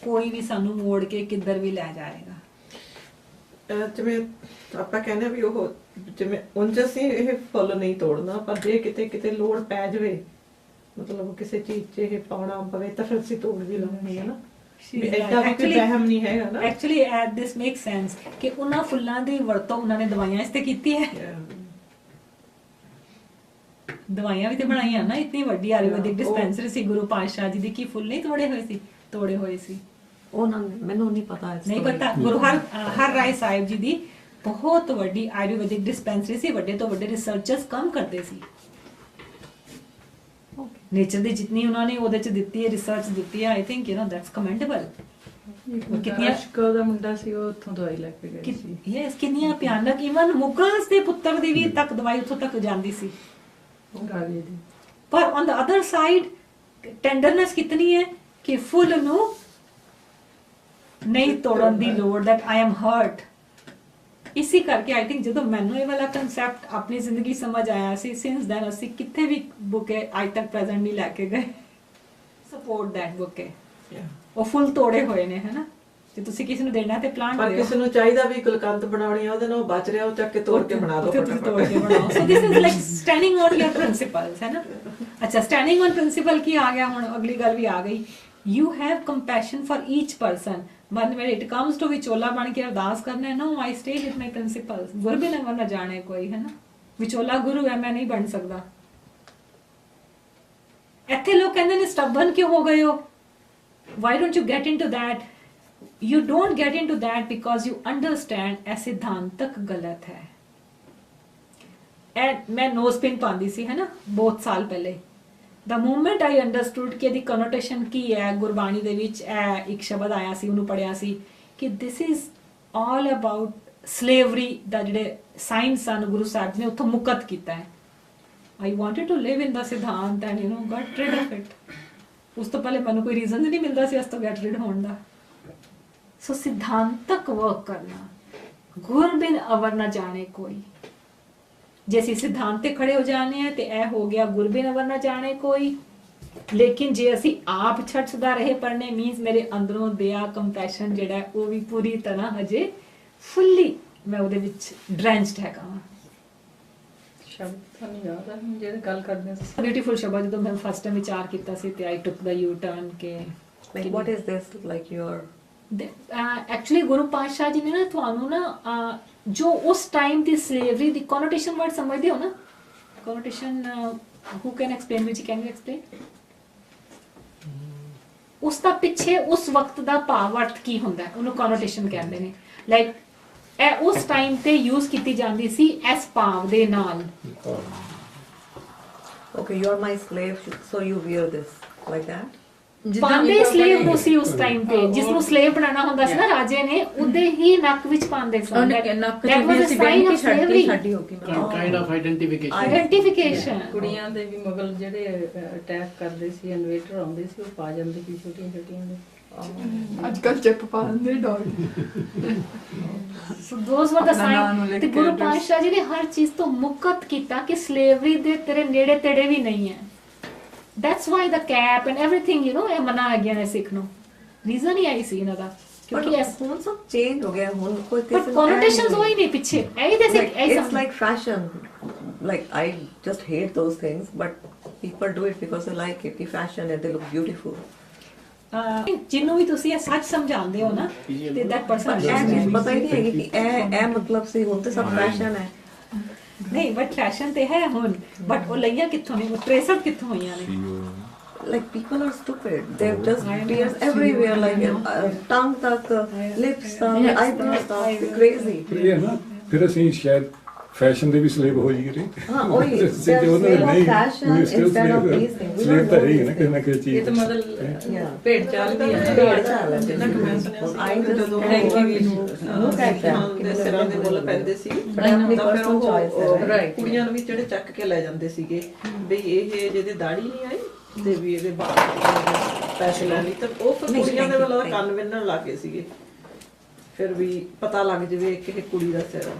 ਕੋਈ ਵੀ ਸਾਨੂੰ ਮੋੜ ਕੇ ਕਿੱਧਰ ਵੀ ਲੈ ਜਾਏਗਾ। ਜਿਵੇਂ ਆਪਾਂ ਕਹਿੰਦੇ ਆ ਵੀ ਉਹ ਜਿਵੇਂ ਉਂਝ ਅਸੀਂ ਇਹ ਫੁੱਲ ਨਹੀਂ ਤੋੜਨਾ, ਪਰ ਜੇ ਕਿਤੇ ਕਿਤੇ ਲੋੜ ਪੈ ਜਾਵੇ ਮਤਲਬ ਕਿਸੇ ਚੀਜ਼ 'ਚ ਇਹ ਪਾਉਣਾ ਪਵੇ ਤਾਂ ਫਿਰ ਅਸੀਂ ਤੋੜ ਵੀ ਲਾਉਂਦੇ ਹਾਂ ਨਾ। ਵੀ ਏਦਾਂ ਵੀ ਕੋਈ ਵਹਿਮ ਨਹੀਂ ਹੈਗਾ ਨਾ। Actually at this make sense ਕਿ ਉਹਨਾਂ ਫੁੱਲਾਂ ਦੀ ਵਰਤੋਂ ਉਹਨਾਂ ਨੇ ਦਵਾਈਆਂ ਇਸ ਤੇ ਕੀਤੀ ਹੈ। ਦਵਾਈਆਂ ਵੀ ਤੇ ਬਣਾਈਆਂ ਨਾ, ਇਤਨੀ ਵੱਡੀ ਆਯੁਰਵੈਦਿਕ ਡਿਸਪੈਂਸਰੀ ਸੀ ਗੁਰੂ ਪਾਤਸ਼ਾਹ ਜੀ ਦੀ, ਕੀ ਫੁੱਲ ਨਹੀਂ ਤੋੜੇ ਹੋਏ ਸੀ। ਉਹ ਨਾ ਮੈਨੂੰ ਨਹੀਂ ਪਤਾ ਇਸ ਨਹੀਂ story। ਪਤਾ। ਗੁਰੂ ਹਰ ਰਾਏ ਸਾਹਿਬ ਜੀ ਦੀ ਬਹੁਤ ਵੱਡੀ ਆਯੁਰਵੈਦਿਕ ਡਿਸਪੈਂਸਰੀ ਸੀ, ਵੱਡੇ ਤੋਂ ਵੱਡੇ ਰਿਸਰਚਰਸ ਕੰਮ ਕਰਦੇ ਸੀ। ਨੇਚਰ ਦੀ ਜਿੰਨੀ ਉਹਨਾਂ ਨੇ ਉਹਦੇ ਚ ਦਿੱਤੀ ਹੈ, ਰਿਸਰਚ ਦਿੱਤੀ ਹੈ, ਆਈ ਥਿੰਕ ਦੈਟਸ ਕਮੈਂਡੇਬਲ। ਕਿੰਨੀਆਂ ਅਸ਼ਕਾ ਦਾ ਮੁੰਡਾ ਸੀ, ਉਹ ਉੱਥੋਂ ਦਵਾਈ ਲੈ ਕੇ ਗਿਆ ਸੀ। ਯੈਸ, ਕਿੰਨੀਆਂ ਭਿਆਨਕ, ਇਵਨ ਮੁਗਲਸ ਦੇ ਪੁੱਤਰ ਦੀ ਵੀ ਤੱਕ ਦਵਾਈ ਉੱਥੋਂ ਤੱਕ ਜਾਂਦੀ ਸੀ। ਗਾਲੀ ਦੀ। ਪਰ ਔਨ ਦਾ ਅਦਰ ਸਾਈਡ ਟੈਂਡਰਨੈਸ ਕਿਤਨੀ ਹੈ ਕਿ ਫੁੱਲ ਨੂੰ ਨਹੀਂ ਤੋੜਨ ਦੀ ਲੋੜ, that I am hurt। ਇਸੇ ਕਰਕੇ ਆਈ ਥਿੰਕ ਜਦੋਂ ਮੈਨੂੰ ਇਹ ਵਾਲਾ ਕਨਸੈਪਟ ਆਪਣੀ ਜ਼ਿੰਦਗੀ ਸਮਝ ਆਇਆ ਸੀ, ਸਿੰਸ ਦੈਨ ਅਸੀਂ ਕਿੱਥੇ ਵੀ ਬੁਕੇ ਅੱਜ ਤੱਕ ਪ੍ਰੈਜ਼ੈਂਟ ਨਹੀਂ ਲੈ ਕੇ ਗਏ। ਸਪੋਰਟ ਦੈਟ ਬੁਕੇ। ਉਹ ਫੁੱਲ ਤੋੜੇ ਹੋਏ ਨੇ ਹੈ ਨਾ, ਜੇ ਤੁਸੀਂ ਕਿਸੇ ਨੂੰ ਦੇਣਾ ਤੇ ਪਲਾਂਟ ਪਰ ਕਿਸੇ ਨੂੰ ਚਾਹੀਦਾ ਵੀ ਗੁਲਕੰਦ ਬਣਾਉਣੀ ਆ, ਉਹਦੇ ਨਾਲ ਬਚ ਰਿਹਾ ਉਹ ਚੱਕ ਕੇ ਤੋੜ ਕੇ ਬਣਾ ਲਓ ਫਟਾਫਟ ਤੋੜ ਕੇ ਬਣਾਓ। So this is like standing on your principles ਹੈ ਨਾ। ਅੱਛਾ, ਸਟੈਂਡਿੰਗ ਔਨ ਪ੍ਰਿੰਸੀਪਲ ਕੀ ਆ ਗਿਆ ਹੁਣ, ਅਗਲੀ ਗੱਲ ਵੀ ਆ ਗਈ। You have compassion for each person, but when it comes to ਵਿਚੋਲਾ ਬਣ ਕੇ ਅਰਦਾਸ ਕਰਨਾ ਹੈ, no I stay with my principles। ਗੁਰਬਿਨ ਅਵਰ ਨਾ ਜਾਣੇ ਕੋਈ ਹੈ ਨਾ, ਵਿਚੋਲਾ ਗੁਰੂ ਹੈ, ਮੈਂ ਨਹੀਂ ਬਣ ਸਕਦਾ। ਇੱਥੇ ਲੋਕ ਕਹਿੰਦੇ ਨੇ ਸਟਬਨ ਕਿਉਂ ਹੋ ਗਏ ਹੋ, why don't you get into that? You don't get into that because you understand ਇਹ ਸਿਧਾਂਤਕ ਗਲਤ ਹੈ। ਮੈਂ ਨੋਜ਼ ਪਿਨ ਪਾਉਂਦੀ ਸੀ ਹੈ ਨਾ ਬਹੁਤ ਸਾਲ ਪਹਿਲੇ। The moment I understood ਕਿ ਇਹਦੀ connotation ਕੀ ਹੈ, ਗੁਰਬਾਣੀ ਦੇ ਵਿੱਚ ਇਹ ਇੱਕ ਸ਼ਬਦ ਆਇਆ ਸੀ, ਉਹਨੂੰ ਪੜਿਆ ਸੀ ਕਿ this is all about slavery ਦਾ ਜਿਹੜੇ ਸਾਇੰਸ ਹਨ ਗੁਰੂ ਸਾਹਿਬ ਜੀ ਨੇ ਉੱਥੋਂ ਮੁਕਤ ਕੀਤਾ ਹੈ। I wanted to live in the ਸਿਧਾਂਤ and got rid of it। ਉਸ ਤੋਂ ਪਹਿਲੇ ਮੈਨੂੰ ਕੋਈ ਰੀਜ਼ਨ ਨਹੀਂ ਮਿਲਦਾ ਸੀ ਇਸ ਤੋਂ get rid ਹੋਣ ਦਾ। ਸੋ ਸਿਧਾਂਤਕ ਵਰਕ ਕਰਨਾ, ਗੁਰਬਿਨ ਅਵਰ ਨਾ ਜਾਣੇ ਕੋਈ। ਜੇ ਅਸੀਂ ਸਿਧਾਂਤ ਤੇ ਖੜੇ ਹੋ ਜਾਣੇ ਆ ਤੇ ਇਹ ਹੋ ਗਿਆ ਗੁਰਬਿਨ ਅਵਰ ਨਾ ਜਾਣੇ ਕੋਈ। ਲੇਕਿਨ ਜੇ ਅਸੀਂ ਆਪ ਛੱਡਦਾ ਰਹੇ ਪੜਨੇ, ਮੀਨਸ ਮੇਰੇ ਅੰਦਰੋਂ ਦਇਆ ਕੰਪੈਸ਼ਨ ਜਿਹੜਾ ਉਹ ਵੀ ਪੂਰੀ ਤਰ੍ਹਾਂ ਹਜੇ ਫੁੱਲੀ ਮੈਂ ਉਹਦੇ ਵਿੱਚ ਡਰੈਂਚਡ ਹੈਗਾ ਵਾਂ। ਸ਼ਬਦ ਤੁਹਾਨੂੰ ਯਾਦ ਆ ਜਿਹੜੇ ਗੱਲ ਕਰਦੇ ਸੀ? ਬਿਊਟੀਫੁਲ ਸ਼ਬਦ ਜਦੋਂ ਮੈਂ ਫਸਟ ਟਾਈਮ ਵਿਚਾਰ ਕੀਤਾ ਸੀ ਤੇ I took the U turn ਕੇ Like what is this like your actually ਗੁਰੂ ਪਾਤਸ਼ਾਹ ਜੀ ਨੇ ਨਾ ਤੁਹਾਨੂੰ ਨਾ ਜੋ ਉਸ ਟਾਈਮ ਦੀ ਸਲੇਵਰੀ ਦੀ ਕੋਨੋਟੇਸ਼ਨ ਵਰਡ ਸਮਝਦੇ ਹੋ ਨਾ, connotation who can explain, which can you explain? ਉਸ ਦਾ ਪਿੱਛੇ ਉਸ ਵਕਤ ਦਾ ਭਾਵ ਅਰਥ ਕੀ ਹੁੰਦਾ ਹੈ, ਉਹਨੂੰ ਕੋਨੋਟੇਸ਼ਨ ਕਹਿੰਦੇ ਨੇ। ਲਾਈਕ ਇਹ ਉਸ ਟਾਈਮ ਤੇ ਯੂਜ਼ ਕੀਤੀ ਜਾਂਦੀ ਸੀ ਇਸ ਭਾਵ ਦੇ ਨਾਲ। okay, you're my slave, so you wear this like that? ਪਾਉਂਦੇ ਸਲੇਵ ਨੂੰ ਸੀ ਉਸ ਟਾਈਮ ਤੇ, ਜਿਸ ਨੂੰ ਸਲੇਵ ਬਣਾਉਣਾ ਹੁੰਦਾ ਸੀ ਨਾ ਰਾਜੇ ਨੇ, ਉਹਦੇ ਹੀ ਨੱਕ ਵਿੱਚ ਪਾਉਂਦੇ ਸਨ। ਉਹਨੇ ਨੱਕ ਚ ਵੀ ਅਸੀਂ ਬੈਠ ਕੇ ਸਾਡੀ ਹੋ ਗਈ kind of identification। ਆਈਡੈਂਟੀਫਿਕੇਸ਼ਨ। ਕੁੜੀਆਂ ਦੇ ਵੀ ਮੁਗਲ ਜਿਹੜੇ ਅਟੈਕ ਕਰਦੇ ਸੀ, ਇਨਵੇਟਰ ਆਉਂਦੇ ਸੀ, ਉਹ ਪਾ ਜਾਂਦੇ ਸੀ ਛੋਟੀਆਂ ਛੋਟੀਆਂ ਦੇ। ਅੱਜ ਕੱਲ ਚਿੱਪ ਪਾ ਦਿੰਦੇ ਡੌਗ। ਸੋ ਦੋਸ ਵਰ ਦਾ ਆਪਣਾ ਨਾਂ ਨੂੰ ਸਾਈਨ। ਲਿਖ ਤੇ ਕੇ ਗੁਰੂ address। ਪਾਤਸ਼ਾਹ ਜੀ ਨੇ ਹਰ ਚੀਜ਼ ਤੋਂ ਮੁਕਤ ਕੀਤਾ ਕਿ ਸਲੇਵਰੀ ਦੇ ਤੇਰੇ ਨੇੜੇ ਤੇੜੇ ਵੀ ਨਹੀਂ ਹੈ। That's why the cap and everything, ਇਹ ਮਨਾ ਹੈ ਗਿਆ ਨੇ ਸਿੱਖ ਨੂੰ। ਰੀਜ਼ਨ ਹੀ ਆਈ ਸੀ ਇਹਨਾਂ ਦਾ ਕਿਉਂਕਿ ਹੁਣ ਸਭ ਚੇਂਜ ਹੋ ਗਿਆ, ਹੁਣ ਕੋਈ ਪਰ connotations ਹੋਈ ਨਹੀਂ ਪਿੱਛੇ। ਇਹੀ ਦੇ ਸਿੱਖ it's like fashion, like I just hate those things but people do it because they like it, the fashion and they look beautiful। ਜਿਹਨੂੰ ਵੀ ਤੁਸੀਂ ਇਹ ਸੱਚ ਸਮਝਾਉਂਦੇ ਹੋ ਨਾ ਤੇ that person ਇਹ ਚੀਜ਼ ਪਤਾ ਹੀ ਨਹੀਂ ਹੈਗੀ ਕਿ ਇਹ ਮਤਲਬ ਸੀ, ਹੁਣ ਤੇ ਸਭ ਫੈਸ਼ਨ ਹੈ। ਨਹੀਂ ਬਟ ਫੈਸ਼ਨ ਤੇ ਹੈ ਹੁਣ, ਬਟ ਉਹ ਲਈਆਂ ਕਿੱਥੋਂ ਨੇ, ਉਹ ਟ੍ਰੇਸਡ ਕਿੱਥੋਂ ਹੋਈਆਂ ਨੇ? Like people are stupid, they've just tears everywhere, like tongue tak, lips tak, eyebrows tak, crazy। ਇਹ ਨਾ ਫਿਰ ਅਸੀਂ ਸ਼ਾਇਦ ਫੈਸ਼ਨ ਦੇ ਵੀ ਸਲੇਬ ਹੋ ਜੀ ਕਿਤੇ ਹਾਂ ਉਹੀ ਜੇ ਉਹਨਾਂ ਨੇ ਨਹੀਂ instead of these things. ਸਲੇਬ ਤਾਂ ਹੈ ਹੀ ਨਾ ਕਿਸੇ ਨਾ ਕਿਸੇ ਇਹ ਚੀਜ਼ ਤਾਂ ਮਤਲਬ ਭੇਡ ਚਾਲ ਦੀ ਹੈ ਭੇਡ ਚਾਲ ਹੈ। ਜਿੰਨਾ ਕਿ ਮੈਂ ਸੁਣਿਆ I ਸੀ just ਜਦੋਂ thank you. ਲੋਕ ਦੇ ਸਿਰਾਂ ਦੇ ਮੁੱਲ ਪੈਂਦੇ ਸੀ But ਆਪਣੀ ਤਾਂ ਫਿਰ personal choice ਹੈ, ਉਹ right? ਕੁੜੀਆਂ ਨੂੰ ਵੀ ਜਿਹੜੇ ਚੱਕ ਕੇ ਲੈ ਜਾਂਦੇ ਸੀਗੇ ਵੀ ਇਹ ਜਿਹਦੇ ਦਾੜੀ ਨਹੀਂ ਆਈ ਤੇ ਵੀ ਇਹਦੇ ਬਾਲ ਪੈਸੇ ਲੈ ਲਈ ਤਾਂ ਉਹ ਫਿਰ ਕੁੜੀਆਂ ਦੇ ਵੱਲੋਂ ਕੰਨ ਵਿੰਨਣ ਲੱਗੇ ਸੀਗੇ ਫਿਰ ਵੀ ਪਤਾ ਲੱਗ ਜਵੇ ਕਿ ਇਹ ਕੁੜੀ ਦਾ ਸਿਰ ਆ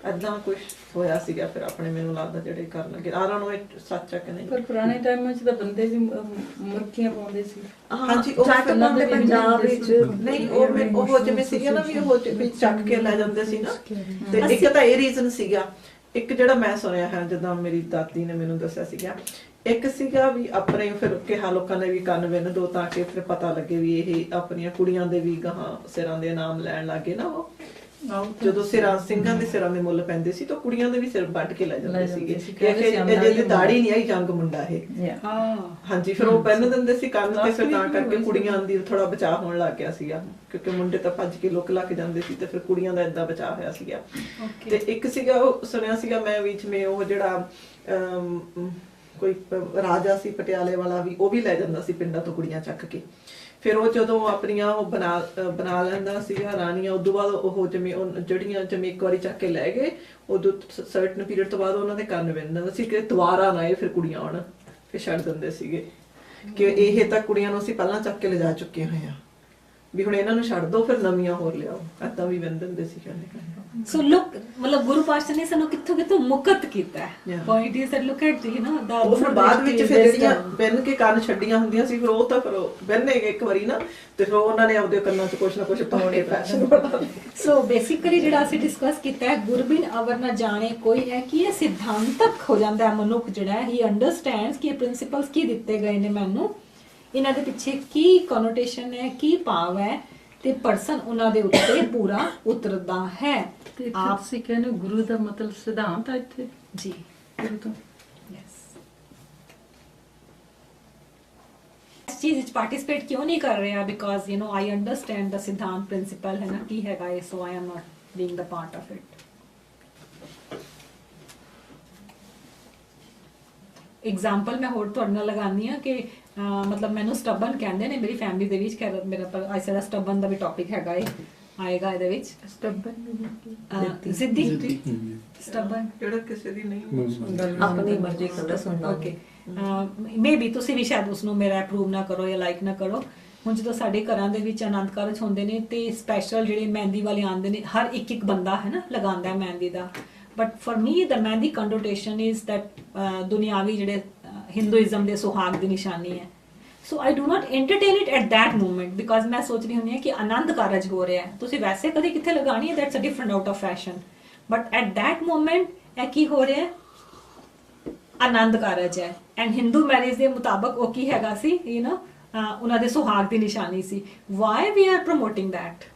ਏਦਾਂ ਕੁਝ ਹੋਇਆ ਸੀਗਾ ਫਿਰ ਆਪਣੇ ਮੈਨੂੰ ਲੱਗਦਾ ਜਿਹੜੇ ਕਰਨ ਲੱਗੇ ਆਰਾਂ ਨੂੰ ਇਹ ਸੱਚ ਆ ਕਿ ਨਹੀਂ ਪਰ ਪੁਰਾਣੇ ਟਾਈਮਾਂ 'ਚ ਤਾਂ ਬੰਦੇ ਵੀ ਮੁਰਕੀਆਂ ਪਾਉਂਦੇ ਸੀ। ਹਾਂਜੀ ਉਹ ਜੱਟ ਫਿਰ ਬੰਦੇ ਪੰਜਾਬ ਵਿੱਚ ਨਹੀਂ ਉਹ ਜਿਵੇਂ ਸੀਗਾ ਨਾ ਵੀ ਉਹ ਵੀ ਚੱਕ ਕੇ ਲੈ ਜਾਂਦੇ ਸੀ ਨਾ ਤੇ ਇੱਕ ਤਾਂ ਇਹ ਰੀਜ਼ਨ ਸੀਗਾ ਇੱਕ ਜਿਹੜਾ ਮੈਂ ਸੁਣਿਆ ਹੈ ਜਦੋਂ ਮੇਰੀ ਦਾਦੀ ਨੇ ਮੈਨੂੰ ਦੱਸਿਆ ਸੀਗਾ ਇੱਕ ਸੀਗਾ ਵੀ ਆਪਣੇ ਫਿਰ ਕਿਹਾ ਲੋਕਾਂ ਨੇ ਵੀ ਕੰਨ ਵਿੰਨ ਦੋ ਤਾਂ ਕਿ ਫਿਰ ਪਤਾ ਲੱਗੇ ਵੀ ਇਹ ਆਪਣੀਆਂ ਕੁੜੀਆਂ ਦੇ ਵੀ ਗਾਹਾਂ ਸਿਰਾਂ ਦੇ ਨਾਮ ਲੈਣ ਲੱਗੇ ਨਾ ਉਹ ਜਦੋਂ ਸਿਰਾਂ ਸਿੰਘਾਂ ਦੇ ਸਿਰਾਂ ਦੇ ਮੁੱਲ ਪੈਂਦੇ ਸੀ ਤਾਂ ਕੁੜੀਆਂ ਦੇ ਵੀ ਸਿਰ ਵੱਢ ਕੇ ਲੈ ਜਾਂਦੇ ਸੀਗੇ ਇਹ ਜਿਹਦੀ ਦਾੜੀ ਨਹੀਂ ਆਈ ਜੰਗ ਮੁੰਡਾ ਇਹ ਹਾਂਜੀ ਫਿਰ ਉਹ ਪਹਿਨ ਦਿੰਦੇ ਸੀ ਕੰਨ ਤੇ ਫਿਰ ਤਾਂ ਕਰਕੇ ਕੁੜੀਆਂ ਦੀ ਥੋੜਾ ਬਚਾਅ ਹੋਣ ਲੱਗ ਗਿਆ ਸੀਗਾ ਕਿਉਂਕਿ ਮੁੰਡੇ ਤਾਂ ਭੱਜ ਕੇ ਲੁੱਕ ਲੱਗ ਜਾਂਦੇ ਸੀ ਤੇ ਫਿਰ ਕੁੜੀਆਂ ਦਾ ਏਦਾਂ ਬਚਾਅ ਹੋਇਆ ਸੀਗਾ ਤੇ ਇੱਕ ਸੀਗਾ ਉਹ ਸੁਣਿਆ ਸੀਗਾ ਮੈਂ ਵਿੱਚ ਮੇ ਉਹ ਜਿਹੜਾ ਕੋਈ ਰਾਜਾ ਸੀ ਪਟਿਆਲੇ ਵਾਲਾ ਵੀ ਉਹ ਵੀ ਲੈ ਜਾਂਦਾ ਸੀ ਪਿੰਡਾਂ ਤੋਂ ਕੁੜੀਆਂ ਚੱਕ ਕੇ ਫਿਰ ਉਹ ਜਦੋਂ ਆਪਣੀਆਂ ਉਹ ਬਣਾ ਲੈਂਦਾ ਸੀਗਾ ਰਾਣੀਆਂ ਉਦੋਂ ਬਾਅਦ ਉਹ ਜਿਹੜੀਆਂ ਇੱਕ ਵਾਰੀ ਚੱਕ ਕੇ ਲੈ ਗਏ ਉਦੋਂ ਸਰਟਨ ਪੀਰੀਅਡ ਤੋਂ ਬਾਅਦ ਉਹਨਾਂ ਦੇ ਕੰਨ ਵਿੰਨਦਾ ਸੀ ਕਿ ਦੁਬਾਰਾ ਨਾ ਇਹ ਫਿਰ ਕੁੜੀਆਂ ਆਉਣ ਫਿਰ ਛੱਡ ਦਿੰਦੇ ਸੀਗੇ ਕਿ ਇਹ ਤਾਂ ਕੁੜੀਆਂ ਨੂੰ ਅਸੀਂ ਪਹਿਲਾਂ ਚੱਕ ਕੇ ਲਿਜਾ ਚੁੱਕੇ ਹੋਏ ਆ ਵੀ ਹੁਣ ਇਹਨਾਂ ਨੂੰ ਛੱਡ ਦਿਓ ਫਿਰ ਨਵੀਆਂ ਹੋਰ ਲਿਆਓ ਏਦਾਂ ਵੀ ਵਿੰਨ ਦਿੰਦੇ ਸੀ ਕਹਿੰਦੇ ਸੋ ਲੁੱਕ ਮਤਲਬ ਗੁਰੂ ਪਾਤਸ਼ਾਹ ਨੇ ਸਾਨੂੰ ਕਿੱਥੋਂ ਮੁਕਤ ਕੀਤਾ ਹੈ point is that look at you know ਦਾ ਉਹ ਫਿਰ ਬਾਅਦ ਵਿੱਚ ਫਿਰ ਜਿਹੜੀਆਂ ਬਿੰਨ ਕੇ ਕੰਨ ਛੱਡੀਆਂ ਹੁੰਦੀਆਂ ਸੀ ਫਿਰ ਉਹ ਤਾਂ ਫਿਰ ਬਿੰਨੇ ਇੱਕ ਵਾਰੀ ਨਾ ਤੇ ਫਿਰ ਉਹਨਾਂ ਨੇ ਆਪਦੇ ਕੰਨਾਂ 'ਚ ਕੁਛ ਨਾ ਕੁਛ ਪਾਉਣੇ ਫੈਸ਼ਨ ਬਣਾ ਸੋ ਬੇਸਿਕਲੀ ਜਿਹੜਾ ਅਸੀਂ ਡਿਸਕਸ ਕੀਤਾ ਹੈ ਗੁਰਬਿਨ ਅਵਰ ਨਾ ਜਾਣੇ ਕੋਈ ਹੈ ਕਿ ਇਹ ਸਿਧਾਂਤਕ ਹੋ ਜਾਂਦਾ ਹੈ ਮਨੁੱਖ ਜਿਹੜਾ ਹੀ ਅੰਡਰਸਟੈਂਡਸ ਕਿ ਇਹ ਪ੍ਰਿੰਸੀਪਲਸ ਕੀ ਦਿੱਤੇ ਗਏ ਨੇ ਮੈਨੂੰ ਇਹਨਾਂ ਦੇ ਪਿੱਛੇ ਕੀ ਕਨੋਟੇਸ਼ਨ ਹੈ ਕੀ ਭਾਵ ਹੈ ਤੇ ਪਰਸਨ ਉਹਨਾਂ ਦੇ ਉੱਤੇ ਪੂਰਾ ਉਤਰਦਾ ਹੈ ਆਪ ਸੀ ਕਹਿੰਦੇ ਗੁਰੂ ਦਾ ਮਤਲਬ ਸਿਧਾਂਤ ਹੈ ਇੱਥੇ ਜੀ ਗੁਰੂ ਤੋਂ ਯੈਸ ਇਸ ਚੀਜ਼ ਵਿੱਚ ਪਾਰਟਿਸਿਪੇਟ ਕਿਉਂ ਨਹੀਂ ਕਰ ਰਿਹਾ because you know I understand ਦਾ ਸਿਧਾਂਤ ਪ੍ਰਿੰਸੀਪਲ ਹੈ ਨਾ ਕੀ ਹੈਗਾ ਇਹ so I am not being the part of it example मैं होर तुहाडे नाल लगानी आ कि मतलब मैनू स्टबन कहंदे ने मेरी फैमिली दे विच मेरा पर आई साडा स्टबन दा भी टॉपिक हैगा आएगा ਇਹਦੇ ਵਿੱਚ स्टबन सिद्धि स्टबन ਜਿਹੜਾ ਕਿਸੇ ਦੀ ਨਹੀਂ ਆਪਣੀ ਮਰਜ਼ੀ ਕਰਦਾ ਸੁਣਨਾ ਓਕੇ ਮੇਬੀ ਤੁਸੀਂ ਵੀ ਸ਼ਾਇਦ ਉਸ ਨੂੰ ਮੇਰਾ ਅਪਰੂਵ ਨਾ ਕਰੋ ਜਾਂ ਲਾਈਕ ਨਾ ਕਰੋ ਹੁਣ ਜਦੋਂ ਸਾਡੇ ਘਰਾਂ ਦੇ ਵਿੱਚ ਆਨੰਦ ਕਾਰਜ ਹੁੰਦੇ ਨੇ ਤੇ ਸਪੈਸ਼ਲ ਜਿਹੜੇ ਮਹਿੰਦੀ ਵਾਲੇ ਆਉਂਦੇ ਨੇ ਹਰ ਇੱਕ ਬੰਦਾ ਹੈ ਨਾ ਲਗਾਉਂਦਾ ਹੈ ਮਹਿੰਦੀ ਦਾ but for me the mehndi connotation is that ਦੁਨਿਆਵੀ ਜਿਹੜੇ ਹਿੰਦੂਇਜ਼ਮ ਦੇ ਸੁਹਾਗ ਦੀ ਨਿਸ਼ਾਨੀ ਹੈ so I do not entertain it at that moment because ਮੈਂ ਸੋਚ ਰਹੀ ਹੁੰਦੀ ਹਾਂ ਕਿ ਆਨੰਦ ਕਾਰਜ ਹੋ ਰਿਹਾ ਹੈ ਤੁਸੀਂ ਵੈਸੇ ਕਦੇ ਕਿੱਥੇ ਲਗਾਣੀ ਹੈ that's a different out of fashion but at that moment ਇਹ ਕੀ ਹੋ ਰਿਹਾ ਹੈ ਆਨੰਦ ਕਾਰਜ ਹੈ ਐਂਡ ਹਿੰਦੂ ਮੈਰਿਜ ਦੇ ਮੁਤਾਬਕ ਉਹ ਕੀ ਹੈਗਾ ਸੀ ਯੂ نو ਉਹਨਾਂ ਦੇ ਸੁਹਾਗ ਦੀ ਨਿਸ਼ਾਨੀ ਸੀ why we are promoting that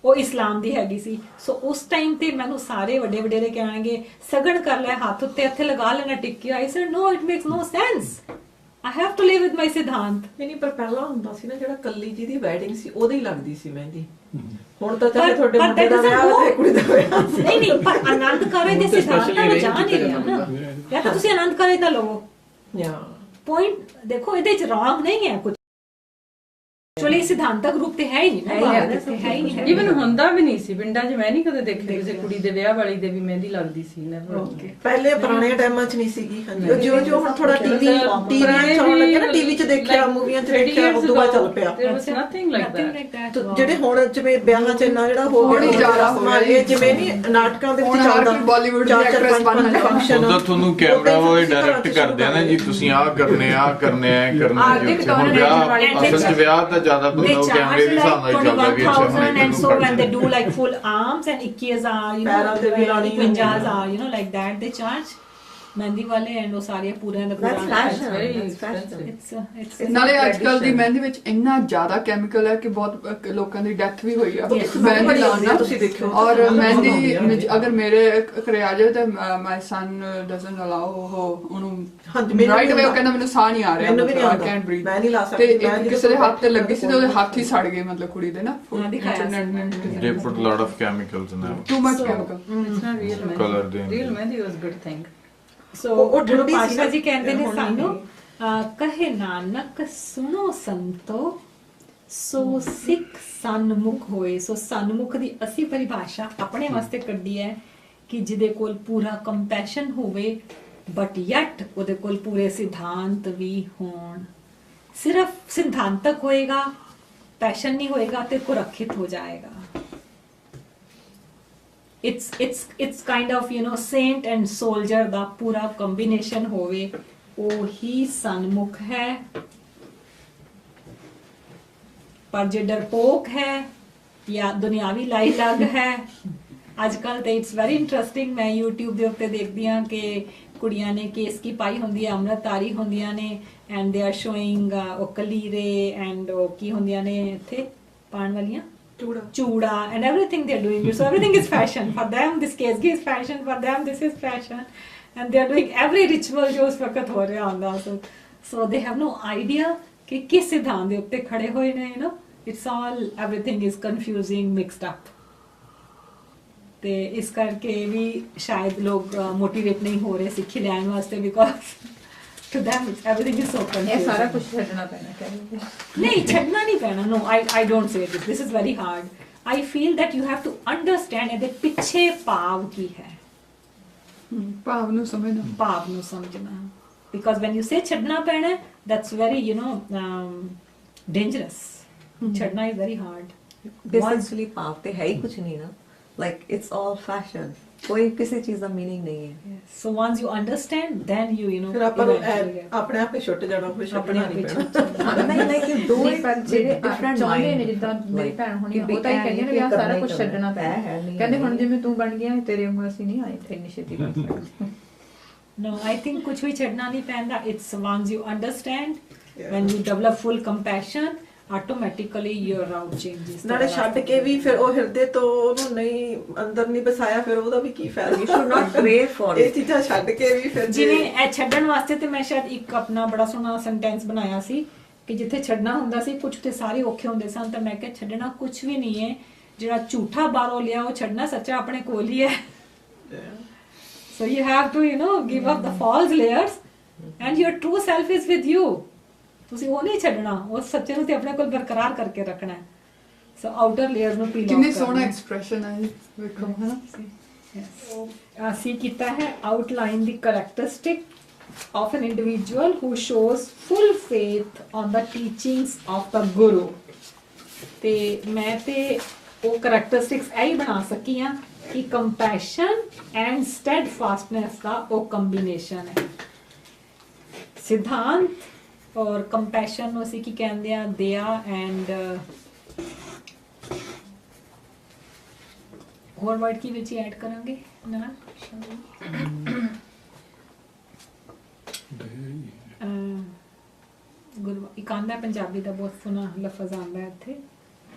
ਉਹ ਇਸਲਾਮ ਦੀ ਹੈਗੀ ਸੀ ਸੋ ਉਸ ਟਾਈਮ ਤੇ ਮੈਨੂੰ ਸਾਰੇ ਵੱਡੇ ਵਡੇਰੇ ਕਹਿਣਗੇ ਸਗਣ ਕਰ ਲੈ ਹੱਥ ਉੱਤੇ ਇੱਥੇ ਲਗਾ ਲੈਣਾ ਟਿੱਕੀ I said no it makes no sense I have to live with my ਸਿਧਾਂਤ ਨਹੀਂ ਪਰ ਪਹਿਲਾਂ ਹੁੰਦਾ ਸੀ ਨਾ ਜਿਹੜਾ ਕੱਲੀ ਜੀ ਦੀ ਵੈਡਿੰਗ ਸੀ ਉਹਦੇ ਹੀ ਲੱਗਦੀ ਸੀ ਮਹਿੰਦੀ ਹੁਣ ਤਾਂ ਚਾਹੇ ਤੁਹਾਡੇ ਮੁੰਡੇ ਦਾ ਵਿਆਹ ਤੇ ਕੁੜੀ ਦਾ ਵਿਆਹ ਨਹੀਂ ਪਰ ਆਨੰਦ ਕਾਰਜ ਦੇ ਸਿਧਾਂਤ ਨਾਲ ਜਾ ਨਹੀਂ ਰਿਹਾ ਨਾ ਜਾਂ ਤਾਂ ਤੁਸੀਂ ਆਨੰਦ ਕਾਰਜ ਦਾ ਲਵੋ ਯਾ ਪੁਆਇੰਟ ਦੇਖੋ ਇਹਦੇ ਚ ਰੌਂਗ ਨਹੀਂ ਹੈ ਕੁਝ ਚੋਲੀ ਸਿਧਾਂਤਕ ਰੂਪ ਤੇ ਹੈ ਹੀ ਨਹੀਂ ਨਾ ਹੈ ਹੀ ਨਹੀਂ ਇਵਨ ਹੁੰਦਾ ਵੀ ਨਹੀਂ ਸੀ ਪਿੰਡਾਂ 'ਚ ਮੈਂ ਨਹੀਂ ਕਦੇ ਦੇਖੀ ਕਿਸੇ ਕੁੜੀ ਦੇ ਵਿਆਹ ਵਾਲੀ ਦੇ ਵੀ ਮਹਿੰਦੀ ਲੱਗਦੀ ਸੀ ਨੈਵਰ ਪਹਿਲੇ ਪੁਰਾਣੇ ਟਾਈਮਾਂ 'ਚ ਨਹੀਂ ਸੀਗੀ ਹਾਂਜੀ ਜਿਉਂ ਹੁਣ ਥੋੜਾ ਟੀਵੀ ਆਉਣ ਲੱਗੇ ਨਾ ਟੀਵੀ 'ਚ ਦੇਖਿਆ ਮੂਵੀਆਂ 'ਚ ਦੇਖਿਆ ਉਦੋਂ ਬਾਅਦ ਚੱਲ ਪਿਆ there was nothing like that ਜਿਹੜੇ ਹੁਣ ਜਿਵੇਂ ਵਿਆਹਾਂ 'ਚ ਇੰਨਾ ਜਿਹੜਾ ਹੋ ਗਿਆ ਇਹ ਜਿਵੇਂ ਨਹੀਂ ਨਾਟਕਾਂ ਦੇ ਵਿੱਚ ਚੱਲਦਾ ਬਾਲੀਵੁੱਡ ਦੀ ਐਕਟਰੈਸ ਬਣਨ ਫੰਕਸ਼ਨ ਉਦੋਂ ਤੁਹਾਨੂੰ ਕੈਮਰਾ ਉਹ ਡਾਇਰੈਕਟ ਕਰਦੇ ਆ ਨਾ ਜੀ ਤੁਸੀਂ ਆਹ ਕਰਨੇ ਆ ਹੁਣ ਵਿਆਹ ਅਸਲ 'ਚ ਵਿਆਹ ਤਾਂ ਜ਼ਿਆਦਾ ਬੰਦਾ ਉਹ ਕੈਮਰੇ ਦੇ ਹਿਸਾਬ ਨਾਲ ਚੱਲਦਾ ਵੀ ਅੱਛਾ ਹੁਣ and so when they do like full arms and 21000 you know 51000 you know like that they charge ਮਹਿੰਦੀ ਵਾਲੇ ਐਂਡ ਉਹ ਸਾਰੇ ਪੂਰਿਆਂ ਦਾ That's ਪੂਰਾ fashion. very That's expensive. fashion. It's ਨਾਲੇ not ਅੱਜ ਕੱਲ ਦੀ tradition. ਮਹਿੰਦੀ ਵਿੱਚ ਇੰਨਾ ਜ਼ਿਆਦਾ ਕੈਮੀਕਲ ਹੈ ਕਿ ਬਹੁਤ ਲੋਕਾਂ ਦੀ ਡੈਥ ਵੀ ਹੋਈ ਆ Yes. ਮਹਿੰਦੀ ਲਾਉਣ ਨਾਲ। ਤੁਸੀਂ ਦੇਖਿਓ ਔਰ ਬਹੁਤ ਮਹਿੰਦੀ ਹੁੰਦੀ ਆ। ਅਗਰ ਮੇਰੇ ਘਰੇ ਆ ਜਾਏ ਤਾਂ ਮਾਈ ਸਨ ਡਸਨਟ ਅਲਾਉ ਉਹਨੂੰ ਹਾਂਜੀ, ਮੈਨੂੰ ਰਾਈਟ ਵੀ ਵੇ ਉਹ ਹੁੰਦਾ। ਕਹਿੰਦਾ ਮੈਨੂੰ ਸਾਹ ਨਹੀਂ ਆ ਰਿਹਾ, ਮੈਨੂੰ ਵੀ ਨਹੀਂ I ਆਉਂਦਾ। can't breathe। ਮੈਂ ਨਹੀਂ ਲਾ ਤੇ ਸਕਦੀ। ਮੈਂ ਇੱਕ ਕਿਸੇ ਦੇ ਹੱਥ ਤੇ ਲੱਗੀ ਸੀ ਤੇ ਉਹਦੇ ਜਦੋਂ ਹੱਥ ਹੀ ਸੜ ਗਏ, ਮਤਲਬ ਕੁੜੀ ਦੇ ਨਾ ਹਾਂ, ਦਿਖਾਇਆ They put a lot of chemicals in them. Too much chemical. It's not real mehndi. Colour ਦੇ Real mehndi was good thing. ਸੋ ਉਹ ਗੁਰੂ ਠੰਡੀ ਸੀ ਪਾਤਸ਼ਾਹ ਨਾ, ਜੀ ਕਹਿੰਦੇ ਨੇ ਹੁਣ ਸਾਨੂੰ ਕਹੇ ਨਾਨਕ ਸੁਣੋ ਸੰਤੋ ਸੋ ਸਿੱਖ ਸਨਮੁਖ ਹੋਏ। ਸੋ ਸਨਮੁਖ ਦੀ ਅਸੀਂ ਪਰਿਭਾਸ਼ਾ ਆਪਣੇ ਵਾਸਤੇ ਕੱਢੀ ਹੈ ਕਿ ਜਿਹਦੇ ਕੋਲ ਪੂਰਾ ਕੰਪੈਸ਼ਨ ਹੋਵੇ ਬਟ ਯਟ ਉਹਦੇ ਕੋਲ ਪੂਰੇ ਸਿਧਾਂਤ ਵੀ ਹੋਣ। ਸਿਰਫ ਸਿਧਾਂਤਕ ਹੋਏਗਾ, ਪੈਸ਼ਨ ਨਹੀਂ ਹੋਏਗਾ ਤੇ ਕੁਰੱਖਿਤ ਹੋ ਜਾਏਗਾ। it's kind of saint and soldier ਦਾ ਪੂਰਾ ਕੰਬੀਨੇਸ਼ਨ ਹੋਵੇ, ਉਹ ਹੀ ਸਨਮੁਖ ਹੈ। ਪਰ ਜੇ ਡਰਪੋਕ ਹੈ ਜਾਂ ਦੁਨਿਆਵੀ ਲਾਈ ਲੱਗ ਹੈ, ਅੱਜ ਕੱਲ ਤੇ ਇਟਸ ਵੈਰੀ ਇੰਟਰਸਟਿੰਗ। ਮੈਂ YouTube ਦੇ ਉੱਤੇ ਦੇਖਦੀ ਹਾਂ ਕਿ ਕੁੜੀਆਂ ਨੇ ਕੇਸ ਕੀ ਪਾਈ ਹੁੰਦੀ ਹੈ, ਅੰਮ੍ਰਿਤਧਾਰੀ ਹੁੰਦੀਆਂ ਨੇ ਐਂਡ ਦੇ ਆਰ ਸ਼ੋਇੰਗ ਉਹ ਕਲੀਰੇ ਐਂਡ ਉਹ ਕੀ ਹੁੰਦੀਆਂ ਨੇ ਇੱਥੇ ਪਾਣ ਵਾਲੀਆਂ ਚੂੜਾ and everything they're doing. So everything is fashion for them. This case is fashion for them. This is fashion, and they are doing every ritual जो उस वक्त हो रहा होता। So they have no idea कि किस सिद्धांत दे उत्ते खड़े होए ने। It's all everything is confusing, mixed up. ते इस करके भी शायद लोग मोटिवेट नहीं हो रहे सिक्खी लैन वास्ते because to them everything is so confusing. ਇਹ ਸਾਰਾ ਕੁਝ ਛੱਡਣਾ ਪੈਣਾ ਕਹਿੰਦੇ। नहीं छड़ना नहीं पैना। No, I don't say this is very hard. I feel that you have to understand ਇਹਦੇ ਪਿੱਛੇ ਭਾਵ ਕੀ ਹੈ, ਭਾਵ ਨੂੰ ਸਮਝਣਾ। ਭਾਵ ਨੂੰ ਸਮਝਣਾ। because when you say ਛੱਡਣਾ ਪੈਣਾ, that's very dangerous. ਛੱਡਣਾ is very hard. Basically ਭਾਵ ਤੇ ਹੈ ਹੀ ਕੁਝ ਨਹੀਂ ਨਾ, like it's all fashion. ਕੋਈ ਕਿਸੇ ਚੀਜ਼ ਦਾ meaning ਨਹੀਂ ਹੈ। So once you understand, then you ਫਿਰ ਆਪਾਂ ਨੂੰ eventually get- ਆਪਣੇ ਆਪ ਹੀ ਛੁੱਟ ਜਾਣਾ, ਕੋਈ ਆਪਣੇ ਛੱਡਣਾ ਆਪ ਨਹੀਂ ਹੀ ਪੈਣਾ। ਨਹੀਂ like you do ਨਹੀਂ, it ਪਰ with ਜਿਹੜੇ different ਚਾਹੁੰਦੇ ਨੇ mind. ਜਿੱਦਾਂ ਮੇਰੀ Like, ਭੈਣ ਹੋਣੀ ਕਿ ਉਹ ਤਾਂ ਇਹ ਵੀ ਕਹਿੰਦੇ ਨੇ ਇਹ ਵੀ ਆਹ ਸਾਰਾ ਕਰਨਾ ਕੁਝ ਹੀ ਛੱਡਣਾ ਪੈਣਾ ਪੈਣਾ। ਹੈ, ਨਹੀਂ ਕਹਿੰਦੇ ਹੈ। ਹੁਣ ਜਿਵੇਂ ਤੂੰ ਬਣ ਗਿਆ ਤੇਰੇ ਵਾਂਗੂ ਅਸੀਂ ਨਹੀਂ ਆਏ ਇੱਥੇ ਛੇਤੀ ਬਣ ਸਕਦੇ। No, I think ਕੁਝ ਵੀ ਛੱਡਣਾ ਨਹੀਂ ਪੈਂਦਾ। It's once you understand, when you develop full compassion, automatically your route changes. ਨਾਲੇ ਛੱਡ ਕੇ ਵੀ ਫਿਰ ਉਹ ਹਿਰਦੇ ਤੋਂ ਉਹਨੂੰ ਨਹੀਂ ਅੰਦਰ ਨਹੀਂ ਬਸਾਇਆ, ਫਿਰ ਉਹਦਾ ਵੀ ਕੀ ਫਾਇਦਾ। You should not pray for ਇਹ it. ਚੀਜ਼ਾਂ ਛੱਡ ਕੇ ਵੀ ਫਿਰ ਜਿਵੇਂ ਇਹ ਛੱਡਣ ਵਾਸਤੇ ਤੇ ਮੈਂ ਸ਼ਾਇਦ ਇੱਕ ਆਪਣਾ ਬੜਾ ਸੋਹਣਾ ਸੈਂਟੈਂਸ ਬਣਾਇਆ ਸੀ ਕਿ ਜਿੱਥੇ ਛੱਡਣਾ ਹੁੰਦਾ ਸੀ ਕੁਝ ਤੇ ਸਾਰੇ ਔਖੇ ਹੁੰਦੇ ਸਨ, ਤਾਂ ਮੈਂ ਕਿਹਾ ਛੱਡਣਾ ਕੁਝ ਵੀ ਨਹੀਂ ਹੈ। ਜਿਹੜਾ ਝੂਠਾ ਬਾਹਰੋਂ ਲਿਆ ਉਹ ਛੱਡਣਾ, ਸੱਚਾ ਆਪਣੇ ਕੋਲ ਹੀ ਹੈ। So you have to give up the false layers and your true self is with you. ਤੁਸੀਂ ਉਹ ਨਹੀਂ ਛੱਡਣਾ, ਉਹ ਸੱਚੇ ਨੂੰ ਤੇ ਆਪਣੇ ਕੋਲ ਬਰਕਰਾਰ ਕਰਕੇ ਰੱਖਣਾ ਹੈ। So outer layers ਨੂੰ peel off ਕਿੰਨੀ ਸੋਹਣਾ ਕਰਨਾ। ਐਕਸਪ੍ਰੈਸ਼ਨ ਹੈ ਜੀ, ਵੇਖੋ ਹੈ ਨਾ। ਅਸੀਂ ਕੀਤਾ ਹੈ outline the characteristic of an individual who shows full faith on the teachings of the Guru. ਤੇ ਮੈਂ ਤੇ ਉਹ characteristics ਇਹੀ ਬਣਾ ਸਕੀ ਹਾਂ ਕਿ compassion and steadfastness ਦਾ ਉਹ combination ਹੈ। ਸਿਧਾਂਤ ਔਰ ਕੰਪੈਸ਼ਨ ਨੂੰ ਅਸੀਂ ਕੀ ਕਹਿੰਦੇ ਆ, ਦਇਆ ਐਂਡ ਹੋਰ ਵਰਡ ਕੀ ਵਿੱਚ ਐਡ ਕਰਾਂਗੇ ਨਾਲ ਗੁਰੂ ਇੱਕ ਆਂਦਾ ਪੰਜਾਬੀ ਦਾ ਬਹੁਤ ਸੋਹਣਾ ਲਫ਼ਜ਼ ਆਂਦਾ ਇੱਥੇ,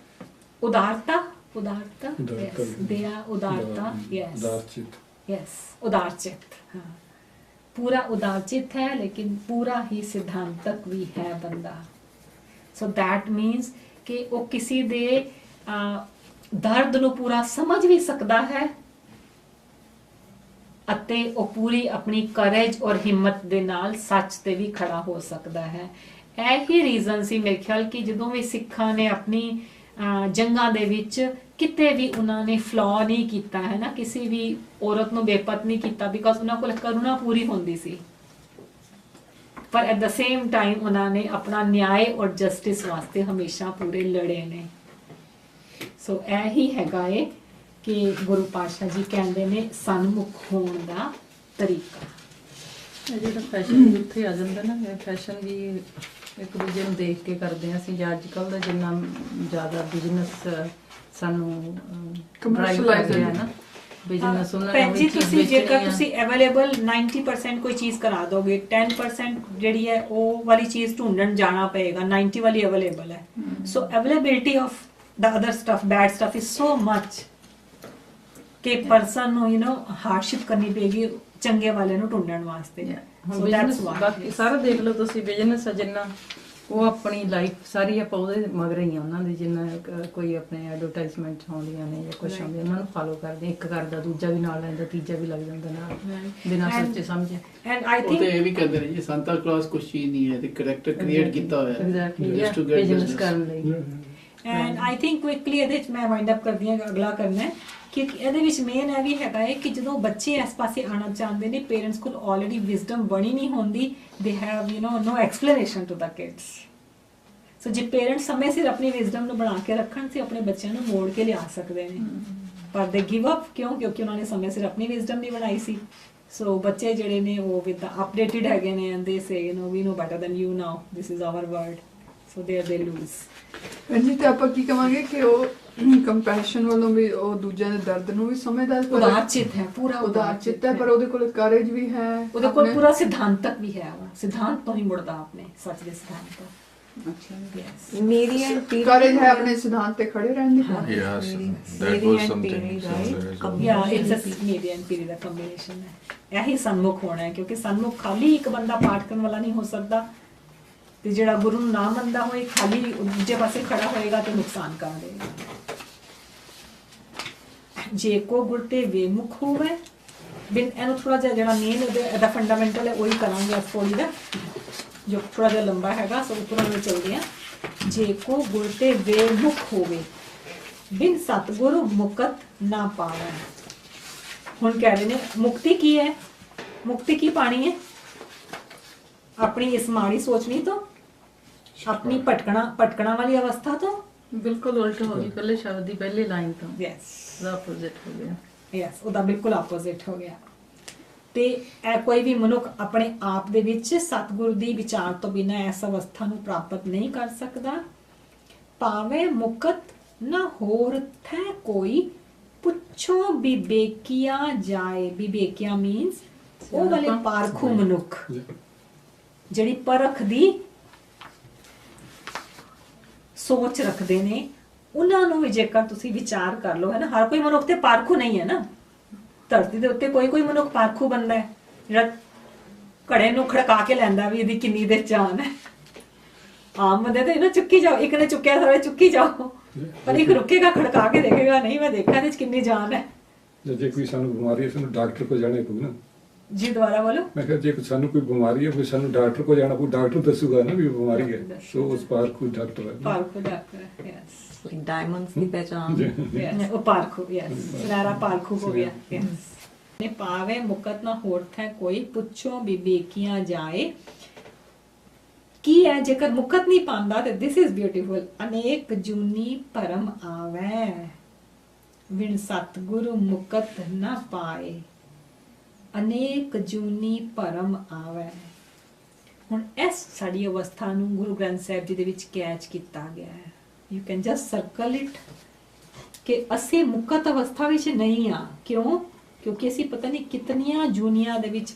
ਉਦਾਰਤਾ। ਉਦਾਰਤਾ, yes, ਦਇਆ, ਉਦਾਰਤਾ, yes, yes, ਉਦਾਰਚਿਤ। ਹਾਂ, पूरा उदारचित है लेकिन पूरा ही सिद्धांतक भी है बंदा। सो दैट मीन्स कि वो किसी दे दर्द ਨੂੰ ਪੂਰਾ ਸਮਝ ਵੀ ਸਕਦਾ ਹੈ ਅਤੇ ਉਹ ਪੂਰੀ ਆਪਣੀ ਕਰੇਜ ਔਰ ਹਿੰਮਤ ਦੇ ਨਾਲ ਸੱਚ ਤੇ ਵੀ ਖੜਾ ਹੋ ਸਕਦਾ ਹੈ। ਇਹ ਹੀ ਰੀਜ਼ਨ ਸੀ ਮੇਰੇ ਖਿਆਲ ਕਿ ਜਦੋਂ ਵੀ ਸਿੱਖਾਂ ਨੇ ਆਪਣੀ ਜੰਗਾਂ ਦੇ ਵਿੱਚ ਕਿਤੇ ਵੀ ਉਹਨਾਂ ਨੇ ਫਲॉ ਨਹੀਂ ਕੀਤਾ ਹੈ ਨਾ, ਕਿਸੇ ਵੀ ਔਰਤ ਨੂੰ ਬੇਪਤ ਨਹੀਂ ਕੀਤਾ, ਬਿਕਾਜ਼ ਉਹਨਾਂ ਕੋਲ ਕਰੁਣਾ ਪੂਰੀ ਹੁੰਦੀ ਸੀ। ਪਰ ਐਟ ਦ ਸੇਮ ਟਾਈਮ ਉਹਨਾਂ ਨੇ ਆਪਣਾ ਨਿਆਂ ਔਰ ਜਸਟਿਸ ਵਾਸਤੇ ਹਮੇਸ਼ਾ ਪੂਰੇ ਲੜੇ ਨੇ। ਸੋ ਇਹ ਹੀ ਹੈਗਾ ਏ ਕਿ ਗੁਰੂ ਪਾਤਸ਼ਾਹ ਜੀ ਕਹਿੰਦੇ ਨੇ ਸਨਮੁਖ ਹੋਣ ਦਾ ਤਰੀਕਾ। ਇਹ ਜਿਹੜਾ ਫੈਸ਼ਨ ਵੀ ਉੱਥੇ ਆ ਜਾਂਦਾ ਨਾ, ਇਹ ਫੈਸ਼ਨ ਵੀ ਇੱਕ ਦੂਜੇ ਨੂੰ ਦੇਖ ਕੇ ਕਰਦੇ ਹਾਂ ਅਸੀਂ। ਜਾਂ ਅੱਜ ਕੱਲ੍ਹ ਦਾ ਜਿੰਨਾ ਜ਼ਿਆਦਾ ਬਿਜ਼ਨਸ ਸਾਨੂੰ Commercialize ਹੈ ਨਾ, ਬਿਜ਼ਨਸ ਉਹਨਾਂ ਭੈਣ ਜੀ ਵੀ ਚੀਜ਼ ਤੁਸੀਂ ਜੇਕਰ ਵੇਚਣੀ ਆ। ਤੁਸੀਂ ਅਵੇਲੇਬਲ 90% ਕੋਈ ਚੀਜ਼ ਕਰਾ ਦੋਗੇ 10% ਜਿਹੜੀ ਹੈ ਉਹ ਵਾਲੀ ਚੀਜ਼ ਢੂੰਡਣ ਜਾਣਾ ਪਏਗਾ 90 ਵਾਲੀ ਅਵੇਲੇਬਲ ਹੈ so availability of the other stuff bad stuff is so much ਕਿ ਪਰਸਨ ਨੂੰ ਹਾਰਡਸ਼ਿਪ ਕਰਨੀ ਪਏਗੀ ਚੰਗੇ ਵਾਲੇ ਨੂੰ ਢੂੰਡਣ ਵਾਸਤੇ ਹੁਣ so that's ਬਿਜ਼ਨਸ why ਬਾਕੀ ਸਾਰਾ ਦੇਖ ਲਓ ਤੁਸੀਂ ਬਿਜ਼ਨਸ ਆ ਜਿੰਨਾ ਉਹ ਆਪਣੀ ਲਾਈਫ ਸਾਰੀ ਆਪਾਂ ਉਹਦੇ ਮਗਰ ਹੀ ਆ ਉਹਨਾਂ ਦੀ ਜਿੰਨਾ ਕੋਈ ਆਪਣੇ ਐਡਵਰਟਾਈਜ਼ਮੈਂਟ ਆਉਂਦੀਆਂ ਨੇ ਜਾਂ ਕੁਝ ਆਉਂਦੀਆਂ ਉਹਨਾਂ ਨੂੰ ਫਾਲੋ ਕਰਦੇ ਆ। ਇੱਕ ਕਰਦਾ ਦੂਜਾ ਵੀ ਨਾਲ ਲੈਂਦਾ ਤੀਜਾ ਵੀ ਲੱਗ ਜਾਂਦਾ ਨਾਲ ਬਿਨਾਂ ਸੋਚੇ ਸਮਝੇ। and I ਉਹ think ਤੇ ਇਹ ਵੀ ਕਹਿੰਦੇ ਨੇ ਜੀ ਸੰਤਾ ਕਲੌਸ ਕੁਝ ਚੀਜ਼ ਨਹੀਂ ਹੈ ਤੇ ਕਰੈਕਟਰ ਕ੍ਰੀਏਟ ਕੀਤਾ ਹੋਇਆ ਹੈ exactly just to get business business. ਕਰਨ ਲਈ। ਐਂਡ ਆਈ ਥਿੰਕ ਕੁਇਕਲੀ ਇਹਦੇ ਵਿੱਚ ਮੈਂ ਵਾਈਂਡ ਅਪ ਕਰਦੀ ਹਾਂ ਅਗਲਾ ਕਰਨਾ ਹੈ ਕਿ ਇਹਦੇ ਵਿੱਚ ਮੇਨ ਇਹ ਵੀ ਹੈਗਾ ਹੈ ਕਿ ਜਦੋਂ ਬੱਚੇ ਇਸ ਪਾਸੇ ਆਉਣਾ ਚਾਹੁੰਦੇ ਨੇ ਪੇਰੈਂਟਸ ਕੋਲ ਆਲਰੇਡੀ ਵਿਜ਼ਡਮ ਬਣੀ ਨਹੀਂ ਹੁੰਦੀ they have no explanation to the kids so ਜੇ ਪੇਰੈਂਟਸ ਸਮੇਂ ਸਿਰ ਆਪਣੀ ਵਿਜ਼ਡਮ ਨੂੰ ਬਣਾ ਕੇ ਰੱਖਣ ਸੀ ਆਪਣੇ ਬੱਚਿਆਂ ਨੂੰ ਮੋੜ ਕੇ ਲਿਆ ਸਕਦੇ ਨੇ ਪਰ ਦੇ ਗਿਵ ਅਪ ਕਿਉਂਕਿ ਉਹਨਾਂ ਨੇ ਸਮੇਂ ਸਿਰ ਆਪਣੀ ਵਿਜ਼ਡਮ ਨਹੀਂ ਬਣਾਈ ਸੀ ਸੋ ਬੱਚੇ ਜਿਹੜੇ ਨੇ ਉਹ ਵਿਦ ਅਪਡੇਟਡ ਹੈਗੇ ਨੇ and they say we know better than you now this is our word so they lose ਜੀ ਤੇ ਆਪਾਂ ਕੀ ਕਵਾਂਗੇ ਕਿ ਉਹ ਕੰਪੈਸ਼ਨ ਵੱਲੋਂ ਵੀ ਉਹ ਦੂਜਿਆਂ ਦੇ ਦਰਦ ਨੂੰ ਵੀ ਸਮਝਦਾ ਹੈ ਉਦਾਰ ਚਿੱਤ ਹੈ ਪੂਰਾ ਉਦਾਰ ਚਿੱਤ ਹੈ ਪਰ ਉਹਦੇ ਕੋਲ ਕਰੇਜ ਵੀ ਹੈ ਉਹਦੇ ਕੋਲ ਪੂਰਾ ਸਿਧਾਂਤਕ ਵੀ ਹੈ ਉਹ ਸਿਧਾਂਤ ਤੋਂ ਹੀ ਮੁੜਦਾ ਆਪਣੇ ਸੱਚ ਦੇ ਸਿਧਾਂਤ ਤੋਂ ਮੇਰੀ ਐਂਡ ਪੀਰੀ ਕਰੇਜ ਹੈ ਆਪਣੇ ਸਿਧਾਂਤ ਤੇ ਖੜੇ ਰਹਿਣ ਦੀ Yes, that ਮੇਰੀ was and something. Piri somewhere. ਯਾ it's a median Piri the combination ਹੈ ਇਹੀ ਸਨਮੁਖ ਹੋਣਾ ਹੈ ਕਿਉਂਕਿ ਸਨਮੁਖ ਖਾਲੀ ਇੱਕ ਬੰਦਾ ਪਾਠ ਕਰਨ ਵਾਲਾ ਨਹੀਂ ਹੋ ਸਕਦਾ ਤੇ ਜਿਹੜਾ ਗੁਰੂ ਨੂੰ ਨਾ ਮੰਨਦਾ ਹੋਏ ਖਾਲੀ ਦੂਜੇ ਪਾਸੇ ਖੜਾ ਹੋਏਗਾ ਤੇ ਨੁਕਸਾਨ ਕਰ ਦੇਗਾ ਜੇ ਕੋ ਗੁਰ ਤੇ ਵੇਮੁਖ ਹੋਵੇ ਬਿਨ ਇਹਨੂੰ ਥੋੜਾ ਜਿਹਾ ਜਿਹੜਾ ਮੇਨ ਇਹਦਾ ਫੰਡਾਮੈਂਟਲ ਹੈ ਉਹੀ ਕਰਾਂਗੇ ਇਸ ਪੌੜੀ ਦਾ ਜੋ ਥੋੜਾ ਜਿਹਾ ਲੰਬਾ ਹੈਗਾ ਸੋ ਉੱਪਰੋਂ ਨੂੰ ਚੱਲਦੇ ਆ ਜੇ ਕੋ ਗੁਰ ਤੇ ਵੇਮੁਖ ਹੋਵੇ ਬਿਨ ਸਤਿਗੁਰੂ ਮੁਕਤ ਨਾ ਪਾਵੇ ਹੁਣ ਕਹਿ ਰਹੇ ਨੇ ਮੁਕਤੀ ਕੀ ਹੈ ਮੁਕਤੀ ਕੀ ਪਾਣੀ ਹੈ ਆਪਣੀ ਇਸ ਮਾੜੀ ਸੋਚਣੀ ਤੋਂ ਆਪਣੀ ਭਟਕਣਾ ਵਾਲੀ ਅਵਸਥਾ ਤੋਂ ਬਿਲਕੁਲ ਉਲਟ ਹੋ ਗਈ ਪਹਿਲੇ ਸ਼ਬਦ ਦੀ ਪਹਿਲੀ ਲਾਈਨ ਤੋਂ ਯੈਸ ਦਾ ਆਪੋਜ਼ਿਟ ਹੋ ਗਿਆ ਯੈਸ ਉਹਦਾ ਬਿਲਕੁਲ ਆਪੋਜ਼ਿਟ ਹੋ ਗਿਆ ਤੇ ਇਹ ਕੋਈ ਵੀ ਮਨੁੱਖ ਆਪਣੇ ਆਪ ਦੇ ਵਿੱਚ ਸਤਿਗੁਰੂ ਦੀ ਵਿਚਾਰ ਤੋਂ ਬਿਨਾਂ ਇਸ ਅਵਸਥਾ ਨੂੰ ਪ੍ਰਾਪਤ ਨਹੀਂ ਕਰ ਸਕਦਾ ਪਾਵੇ ਮੁਕਤ ਨਾ ਹੋਰ ਥੈ ਕੋਈ ਪੁੱਛੋ ਵਿਵੇਕਿਆ ਜਾਏ ਵਿਵੇਕਿਆ ਮੀਨਸ ਉਹ ਵਾਲੇ ਪਾਰਖੂ ਮਨੁੱਖ ਜਿਹੜੀ ਪਰਖ ਦੀ ਸੋਚ ਰੱਖਦੇ ਨੇ ਉਹਨਾਂ ਨੂੰ ਵੀ ਜੇਕਰ ਤੁਸੀਂ ਵਿਚਾਰ ਕਰ ਲਓ ਹੈ ਨਾ ਹਰ ਕੋਈ ਮਨੁੱਖ ਤੇ ਪਾਰਖੂ ਨਹੀਂ ਹੈ ਨਾ ਧਰਤੀ ਦੇ ਉੱਤੇ ਕੋਈ ਮਨੁੱਖ ਪਾਰਖੂ ਬੰਦਾ ਹੈ ਜਿਹੜਾ ਘੜੇ ਨੂੰ ਖੜਕਾ ਕੇ ਲੈਂਦਾ ਵੀ ਇਹਦੀ ਕਿੰਨੀ ਦੇ ਜਾਨ ਹੈ ਆਮ ਬੰਦੇ ਤੇ ਇਹਨਾਂ ਚੁੱਕੀ ਜਾਓ ਇੱਕ ਨੇ ਚੁੱਕਿਆ ਸਾਰੇ ਚੁੱਕੀ ਜਾਓ ਪਰ ਇੱਕ ਰੁਕੇਗਾ ਖੜਕਾ ਕੇ ਦੇਖੇਗਾ ਨਹੀਂ ਮੈਂ ਦੇਖਾਂ ਇਹਦੇ ਵਿੱਚ ਕਿੰਨੀ ਜਾਨ ਹੈ ਜੇ ਕੋਈ ਸਾਨੂੰ ਬਿਮਾਰੀ ਹੈ ਸਾਨੂੰ ਡਾਕਟਰ ਕੋਲ ਜਾਣਾ ਪਊ ਨਾ ਜੀ ਦੁਬਾਰਾ ਬੋਲੋ ਮੈਂ ਕਿਹਾ ਜੇ ਸਾਨੂੰ ਕੋਈ ਬਿਮਾਰੀ ਹੈ ਫਿਰ ਸਾਨੂੰ ਡਾਕਟਰ ਕੋਲ ਜਾਣਾ ਪਊ ਡਾਕਟਰ ਦੱਸੂਗਾ ਨਾ ਵੀ ਬਿਮਾਰੀ ਹੈ ਸੋ ਉਸ ਪਾਰ ਕੋਈ ਡਾਕਟਰ ਹੈ ਪਾਰਖੂ ਡਾਕਟਰ ਯੈਸ डायमंड्स की पहचान yes ਉਹ ਪਾਰਖੂ ਯੈਸ ਸੁਨਹਿਰਾ ਪਾਰਖੂ ਹੋ ਗਿਆ ਯੈਸ ਨੇ ਪਾਵੇ ਮੁਕਤ ਨਾ ਹੋਰਥ ਹੈ ਕੋਈ ਪੁੱਛੋ ਵਿਵੇਕੀਆਂ ਜਾਏ ਕੀ ਹੈ ਜੇਕਰ ਮੁਕਤ ਨਹੀਂ ਪਾਉਂਦਾ ਤੇ ਦਿਸ ਇਜ਼ ਬਿਊਟੀਫੁਲ ਅਨੇਕ ਜੂਨੀ ਭਰਮ ਆਵੇ ਵਿਣ ਸਤਿਗੁਰੂ ਮੁਕਤ ਨਾ ਪਾਏ ਅਨੇਕ ਜੂਨੀ ਭਰਮ ਆਵੇ ਹੁਣ ਇਸ ਸਾਡੀ ਅਵਸਥਾ ਨੂੰ ਗੁਰੂ ਗ੍ਰੰਥ ਸਾਹਿਬ ਜੀ ਦੇ ਵਿੱਚ ਕੈਚ ਕੀਤਾ ਗਿਆ ਹੈ you can just circle it ਕਿ ਅਸੀਂ ਮੁਕਤ ਅਵਸਥਾ ਵਿੱਚ ਨਹੀਂ ਆ ਕਿਉਂ ਕਿਉਂਕਿ ਅਸੀਂ ਪਤਾ ਨਹੀਂ ਕਿਤਨੀਆਂ ਜੂਨੀਆਂ ਦੇ ਵਿੱਚ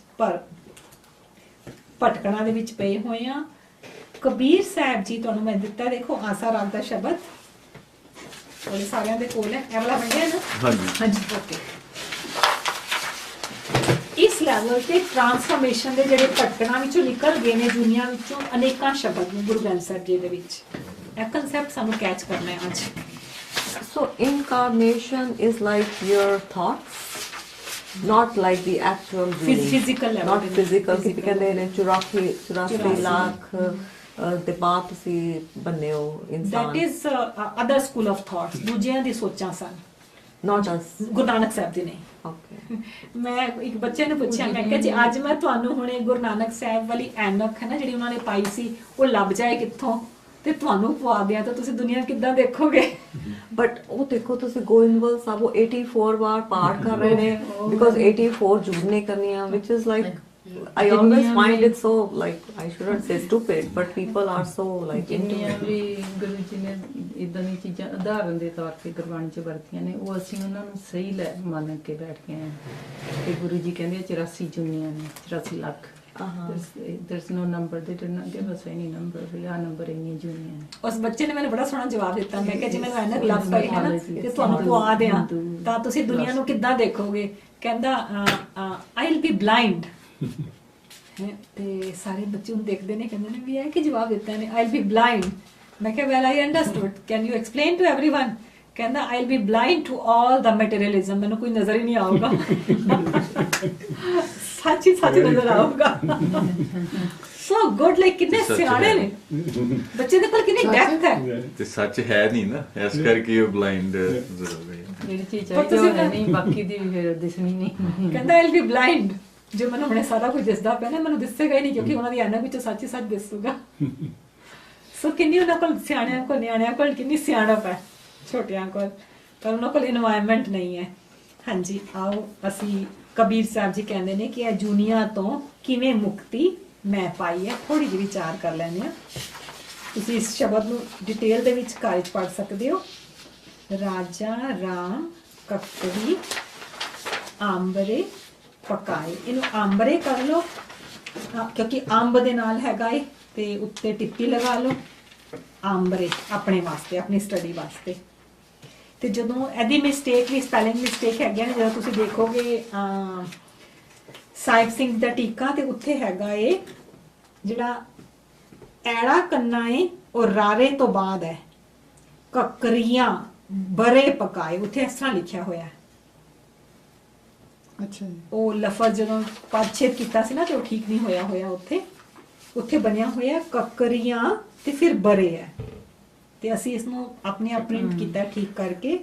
ਭਟਕਣਾ ਦੇ ਵਿੱਚ ਪਏ ਹੋਏ ਆ ਕਬੀਰ ਸਾਹਿਬ ਜੀ ਤੁਹਾਨੂੰ ਮੈਂ ਦਿੱਤਾ ਦੇਖੋ ਆਸਾ ਰਾਗ ਦਾ ਸ਼ਬਦ ਉਹਦੇ ਸਾਰਿਆਂ ਦੇ ਕੋਲ ਹੈ ਇਹ ਵਾਲਾ ਬਣਿਆ ਨਾ ਹਾਂਜੀ ਓਕੇ ਇਸ ਲੈਵਲ ਤੇ ਟ੍ਰਾਂਸਫਰਮੇਸ਼ਨ ਦੇ ਜਿਹੜੇ ਭਟਕਣਾ ਵਿੱਚੋਂ ਨਿਕਲ ਗਏ ਨੇ ਦੁਨੀਆ ਵਿੱਚੋਂ ਅਨੇਕਾਂ ਸ਼ਬਦ ਨੇ ਗੁਰੂ ਗ੍ਰੰਥ ਸਾਹਿਬ ਜੀ ਦੇ ਵਿੱਚ ਇਹ ਕਨਸੈਪਟ ਸਾਨੂੰ ਕੈਚ ਕਰਨਾ ਹੈ ਅੱਜ So incarnation is like your thoughts, not like the actual journey. Physical level. Not physical. ਕਿ ਕਹਿੰਦੇ ਨੇ 84 ਲੱਖ ਦੇ ਬਾਅਦ ਤੁਸੀਂ ਬੰਨੇ ਹੋ ਇਨਸਾਨ. That is other school of thoughts. ਦੂਜਿਆਂ ਦੀ ਸੋਚਾਂ ਸਨ. Not us. ਗੁਰੂ ਨਾਨਕ ਸਾਹਿਬ ਜੀ ਨੇ. Okay. ਮੈਂ ਇੱਕ ਬੱਚੇ ਨੂੰ ਪੁੱਛਿਆ ਮੈਂ ਕਿਹਾ ਜੀ ਅੱਜ ਮੈਂ ਤੁਹਾਨੂੰ ਹੁਣੇ ਗੁਰੂ ਨਾਨਕ ਸਾਹਿਬ ਵਾਲੀ ਐਨਕ ਹੈ ਨਾ ਜਿਹੜੀ ਉਹਨਾਂ ਨੇ ਪਾਈ ਸੀ ਉਹ ਲੱਭ ਜਾਏ ਕਿੱਥੋਂ ਤੇ ਤੁਹਾਨੂੰ ਪਵਾ ਦਿਆਂ ਤਾਂ ਤੁਸੀਂ ਦੁਨੀਆ ਕਿੱਦਾਂ ਦੇਖੋਗੇ ਬਟ ਉਹ ਦੇਖੋ ਤੁਸੀਂ ਗੋਇੰਦਵਾਲ ਸਾਹਿਬ ਉਹ 84 ਵਾਰ ਪਾਠ ਕਰ ਰਹੇ ਨੇ ਬਿਕਾਜ਼ 84 ਜੁੜਨੇ ਕਰਨੀਆਂ which is like I always find it so, like, I shouldn't say stupid, but people are so like into ਜਿੰਨੀਆਂ it. ਵੀ ਗੁਰੂ ਜੀ ਨੇ ਇਦਾਂ ਦੀਆਂ ਚੀਜ਼ਾਂ ਉਦਾਹਰਨ ਦੇ ਤੌਰ ਤੇ ਗੁਰਬਾਣੀ ਚ ਵਰਤੀਆਂ ਨੇ, ਉਹ ਅਸੀਂ ਉਹਨਾਂ ਨੂੰ ਸਹੀ ਮੰਨ ਕੇ ਬੈਠ ਗਏ ਹਾਂ। ਤੇ ਗੁਰੂ ਜੀ ਕਹਿੰਦੇ 84 ਜੁਨੀਆਂ ਨੇ, 84 lakh. there's no number, they did not give us any number, ਵੀ ਆਹ ਨੰਬਰ ਇੰਨੀਆਂ ਜੁਨੀਆਂ ਨੇ। ਉਸ ਬੱਚੇ ਨੇ ਮੈਨੂੰ ਬੜਾ ਸੋਹਣਾ ਜਵਾਬ ਦਿੱਤਾ। ਮੈਂ ਕਿਹਾ ਜੇ ਮੈਨੂੰ ਐਨਕ ਲੱਗ ਪਈ ਹੈ ਨਾ ਤੇ ਤੁਹਾਨੂੰ ਪਵਾ ਦਿਆਂ ਤਾਂ ਤੁਸੀਂ ਦੁਨੀਆ ਨੂੰ ਕਿੱਦਾਂ ਦੇਖੋਗੇ? ਕਹਿੰਦਾ ਆਈ ਵਿਲ ਬੀ ਬਲਾਈਂਡ। ਤੇ ਸਾਰੇ ਬੱਚੇ ਉਹਨੂੰ ਦੇਖਦੇ ਨੇ, ਕਹਿੰਦੇ ਨੇ ਵੀ ਇਹ ਕੀ ਜਵਾਬ ਦਿੱਤਾ ਨੇ, ਆਈ ਵਿਲ ਬੀ ਬਲਾਈਂਡ। ਮੈਂ ਕਿਹਾ well I understood, can you explain to everyone? ਕਹਿੰਦਾ I will be blind to all the materialism, ਮੈਨੂੰ ਕੋਈ ਨਜ਼ਰ ਹੀ ਨਹੀਂ ਆਊਗਾ। ਸੱਚ ਹੀ ਸੱਚ ਨਜ਼ਰ ਆਊਗਾ। ਸੋ ਗੁੱਡ, ਲਾਈਕ ਕਿੰਨੇ ਸਿਆਣੇ ਨੇ ਬੱਚੇ ਦੇ ਕੋਲ, ਕਿੰਨੀ ਡੈਪਥ ਹੈ। ਤੇ ਸੱਚ ਹੈ ਨਹੀਂ ਨਾ, ਇਸ ਕਰਕੇ ਉਹ ਬਲਾਈਂਡ ਜ਼ਰੂਰ ਹੈ। ਜਿਹੜੀ ਚੀਜ਼ ਚਾਹੀਦੀ ਉਹ ਹੈ ਨਹੀਂ, ਬਾਕੀ ਦੀ ਫਿਰ ਦਿਸਣੀ ਨਹੀਂ। ਕਹਿੰਦਾ ਆਈ ਵਿਲ ਬੀ ਬਲਾਈਂਡ, ਜੋ ਮੈਨੂੰ ਹੁਣੇ ਸਾਰਾ ਕੁਝ ਦਿਸਦਾ ਪਿਆ ਨਾ ਮੈਨੂੰ ਦਿਸੇਗਾ ਹੀ ਨਹੀਂ, ਕਿਉਂਕਿ ਉਹਨਾਂ ਦੀ ਐਨਕ ਵਿੱਚੋਂ ਸੱਚ ਹੀ ਸੱਚ ਦਿਸੂਗਾ। ਸੋ ਕਿੰਨੀ ਉਹਨਾਂ ਕੋਲ, ਸਿਆਣਿਆਂ ਕੋਲ, ਨਿਆਣਿਆਂ ਕੋਲ ਕਿੰਨੀ ਸਿਆਣਪ ਹੈ, ਛੋਟਿਆਂ ਕੋਲ, ਪਰ ਉਹਨਾਂ ਕੋਲ ਇਨਵਾਇਰਨਮੈਂਟ ਨਹੀਂ ਹੈ। ਹਾਂਜੀ, ਆਓ ਅਸੀਂ ਕਬੀਰ ਸਾਹਿਬ ਜੀ ਕਹਿੰਦੇ ਨੇ ਕਿ ਇਹ ਜੂਨੀਆਂ ਤੋਂ ਕਿਵੇਂ ਮੁਕਤੀ ਮੈਂ ਪਾਈ ਹੈ, ਥੋੜੀ ਜਿਹੀ ਵਿਚਾਰ ਕਰ ਲੈਂਦੇ ਹਾਂ। ਤੁਸੀਂ ਇਸ ਸ਼ਬਦ ਨੂੰ ਡਿਟੇਲ ਦੇ ਵਿੱਚ ਘਰ ਵਿੱਚ ਪੜ੍ਹ ਸਕਦੇ ਹੋ। ਰਾਜਾ ਰਾਮ ਕੱਕੜੀ ਆਂਬਰੇ ਪਕਾਏ, ਇਹਨੂੰ ਆਂਬਰੇ ਕਰ ਲਓ ਕਿਉਂਕਿ ਅੰਬ ਦੇ ਨਾਲ ਹੈਗਾ ਏ, ਤੇ ਉੱਤੇ ਟਿੱਪੀ ਲਗਾ ਲਓ ਆਂਬਰੇ, ਆਪਣੇ ਵਾਸਤੇ, ਆਪਣੀ ਸਟੱਡੀ ਵਾਸਤੇ। ਤੇ ਜਦੋਂ ਇਹਦੀ ਮਿਸਟੇਕ ਵੀ, ਸਪੈਲਿੰਗ ਮਿਸਟੇਕ ਹੈਗੀਆਂ ਨੇ, ਜਦੋਂ ਤੁਸੀਂ ਦੇਖੋਗੇ ਸਾਹਿਬ ਸਿੰਘ ਦਾ ਟੀਕਾ, ਤੇ ਉੱਥੇ ਹੈਗਾ ਏ ਜਿਹੜਾ ਐੜਾ ਕੰਨਾ ਏ ਉਹ ਰਾਰੇ ਤੋਂ ਬਾਅਦ ਹੈ, ਕੱਕਰੀਆਂ ਬਰੇ ਪਕਾਏ, ਉੱਥੇ ਇਸ ਤਰ੍ਹਾਂ ਲਿਖਿਆ ਹੋਇਆ। ਅੱਛਾ ਜੀ। ਉਹ ਲਫ਼ਜ਼ ਜਦੋਂ ਪਰਿਛੇਦ ਕੀਤਾ ਸੀ ਨਾ ਤੇ ਉਹ ਠੀਕ ਨਹੀਂ ਹੋਇਆ ਉੱਥੇ ਬਣਿਆ ਹੋਇਆ ਕੱਕਰੀਆਂ ਤੇ ਫਿਰ ਬਰੇ ਹੈ। ਤੇ ਅਸੀਂ ਇਸ ਨੂੰ ਆਪਣੇ ਆਪ ਪ੍ਰਿੰਟ ਕੀਤਾ ਠੀਕ ਕਰਕੇ,